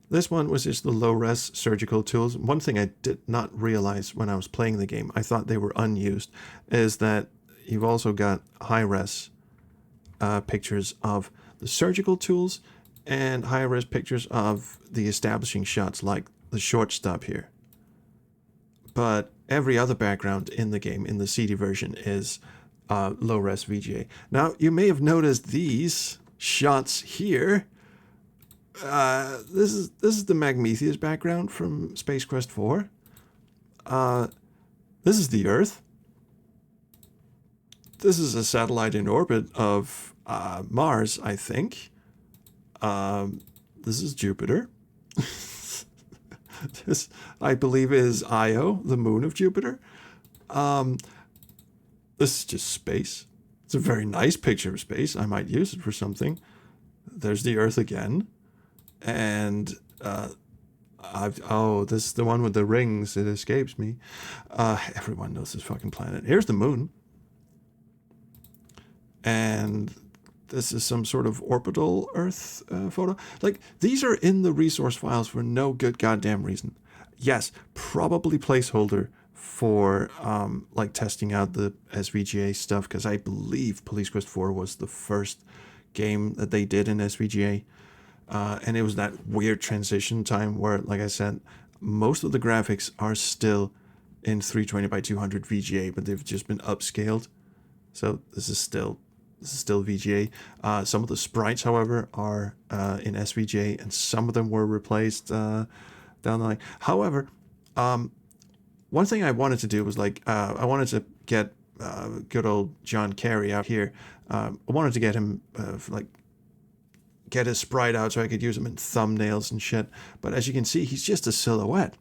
this one was just the low-res surgical tools. One thing I did not realize when I was playing the game, I thought they were unused, is that you've also got high-res pictures of the surgical tools and high-res pictures of the establishing shots, like the short stop here. But every other background in the game, in the CD version, is low-res VGA. Now, you may have noticed these shots here. This is the Magmetheus background from Space Quest 4. This is the Earth. This is a satellite in orbit of Mars, I think. This is Jupiter. This, I believe, is Io, the moon of Jupiter. This is just space. It's a very nice picture of space. I might use it for something. There's the Earth again. And, oh, this is the one with the rings. It escapes me. Everyone knows this fucking planet. Here's the moon. And this is some sort of orbital Earth photo. Like, these are in the resource files for no good goddamn reason. Yes, probably placeholder for, like, testing out the SVGA stuff, because I believe Police Quest 4 was the first game that they did in SVGA. And it was that weird transition time where, like I said, most of the graphics are still in 320 by 200 VGA, but they've just been upscaled. So this is still VGA. Some of the sprites, however, are in SVGA, and some of them were replaced down the line. However, one thing I wanted to do was like, I wanted to get good old John Kerry out here. I wanted to get him, like, get his sprite out so I could use him in thumbnails and shit. But as you can see, he's just a silhouette.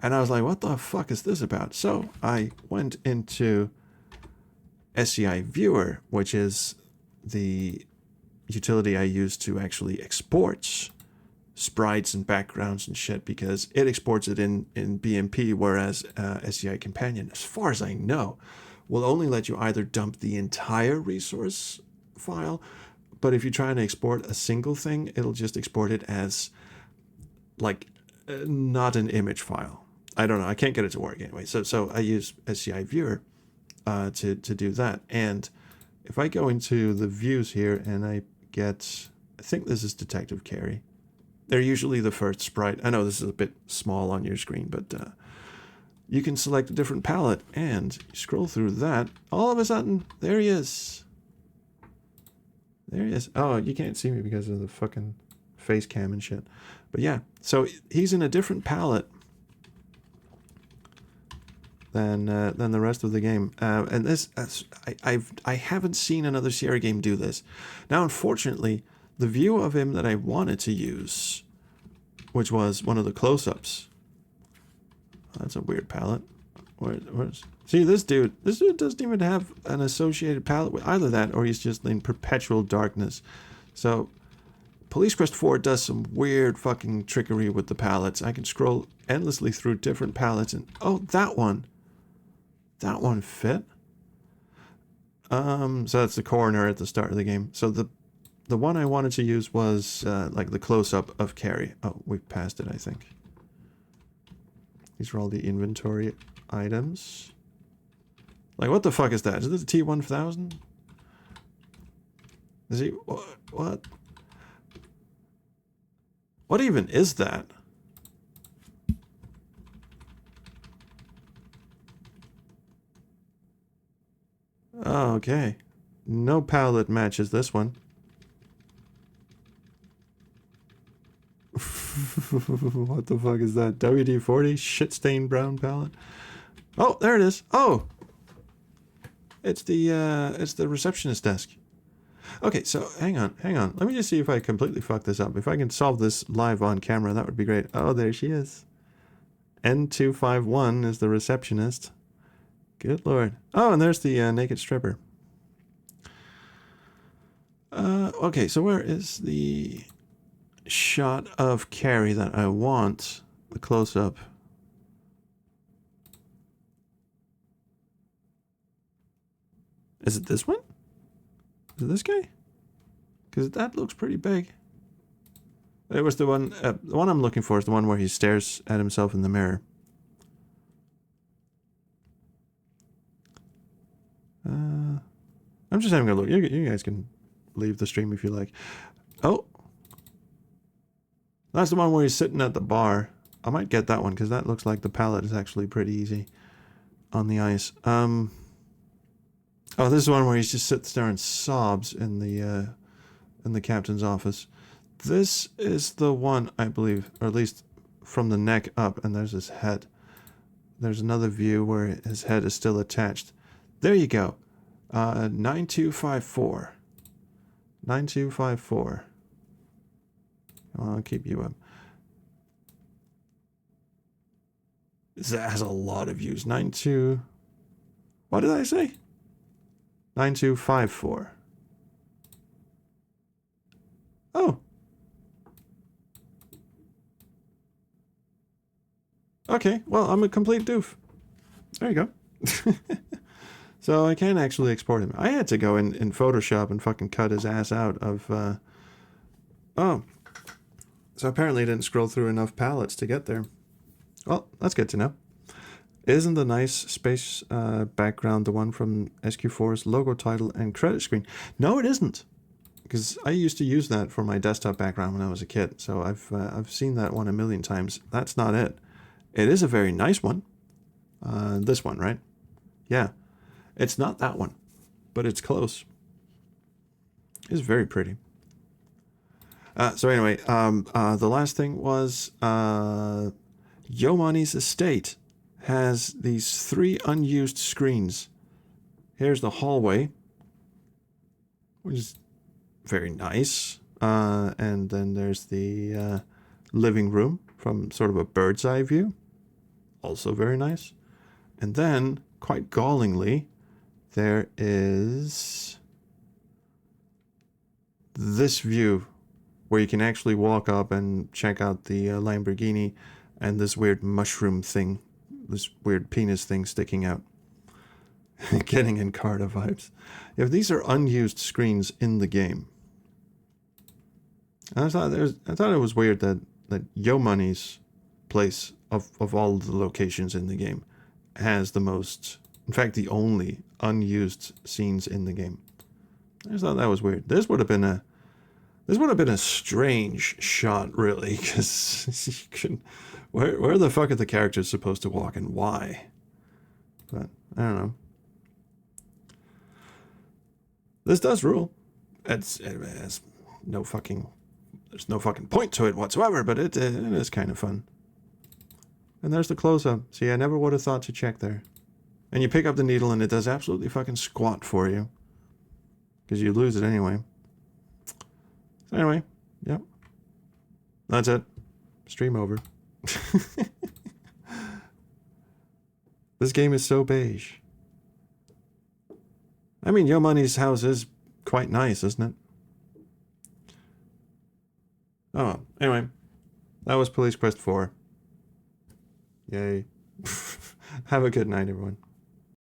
And I was like, what the fuck is this about? So I went into SCI Viewer, which is the utility I use to actually export sprites and backgrounds and shit, because it exports it in BMP, whereas SCI Companion, as far as I know, will only let you either dump the entire resource file, but if you try and export a single thing, it'll just export it as, like, not an image file. I don't know. I can't get it to work anyway. So I use SCI Viewer to do that. And if I go into the views here and I get, I think this is Detective Carey. They're usually the first sprite. I know this is a bit small on your screen, but you can select a different palette and scroll through that. All of a sudden, there he is. There he is. Oh, you can't see me because of the fucking face cam and shit. But yeah, so he's in a different palette than the rest of the game. And this, I haven't seen another Sierra game do this. Now, unfortunately, the view of him that I wanted to use, which was one of the close-ups. Oh, that's a weird palette. Where's... See, this dude doesn't even have an associated palette with either that, or he's just in perpetual darkness. So, Police Quest 4 does some weird fucking trickery with the palettes. I can scroll endlessly through different palettes and... Oh, that one! That one fit. So that's the coroner at the start of the game. So the one I wanted to use was like the close-up of Carey. Oh, we passed it, I think. These are all the inventory items. Like, what the fuck is that? Is this a T-1000? Is he... What? What even is that? Oh, okay. No palette matches this one. What the fuck is that? WD-40 shit-stained brown palette? Oh, there it is. Oh! It's the receptionist desk. Okay, so hang on. Let me just see if I completely fuck this up. If I can solve this live on camera, that would be great. Oh, there she is. N251 is the receptionist. Good lord. Oh, and there's the naked stripper. Okay, so where is the shot of Carey that I want? The close-up. Is it this one? Is it this guy? Because that looks pretty big. It was the one I'm looking for is the one where he stares at himself in the mirror. I'm just having a look. You guys can leave the stream if you like. Oh. That's the one where he's sitting at the bar. I might get that one because that looks like the palette is actually pretty easy on the ice. Oh, this is the one where he just sits there and sobs in the captain's office. This is the one, I believe, or at least from the neck up, and there's his head. There's another view where his head is still attached. There you go. 9254. 9254. I'll keep you up. That has a lot of views. 92... What did I say? 9254. Oh. Okay, well, I'm a complete doof. There you go. So I can actually export him. I had to go in Photoshop and fucking cut his ass out of... Oh. So apparently I didn't scroll through enough palettes to get there. Well, that's good to know. Isn't the nice space background the one from SQ4's logo title and credit screen? No, it isn't. Because I used to use that for my desktop background when I was a kid. So I've seen that one a million times. That's not it. It is a very nice one. This one, right? Yeah. It's not that one, but it's close. It's very pretty. So anyway, the last thing was Yomani's estate has these 3 unused screens. Here's the hallway, which is very nice. And then there's the living room from sort of a bird's eye view. Also very nice. And then, quite gallingly, there is this view where you can actually walk up and check out the Lamborghini and this weird mushroom thing, this weird penis thing sticking out. Getting Encarta vibes. Yeah, these are unused screens in the game. I thought it was weird that Yo Money's place of all the locations in the game has the most, in fact, the only unused scenes in the game. I just thought that was weird. This would have been a strange shot, really, because you can, where the fuck are the characters supposed to walk and why? But I don't know. This does rule. It has no fucking, there's no fucking point to it whatsoever, but it is kind of fun. And there's the close-up. See, I never would have thought to check there. And you pick up the needle and it does absolutely fucking squat for you. Because you lose it anyway. So anyway, yep. That's it. Stream over. This game is so beige. I mean, Yo Money's house is quite nice, isn't it? Oh, anyway. That was Police Quest 4. Yay. Have a good night, everyone.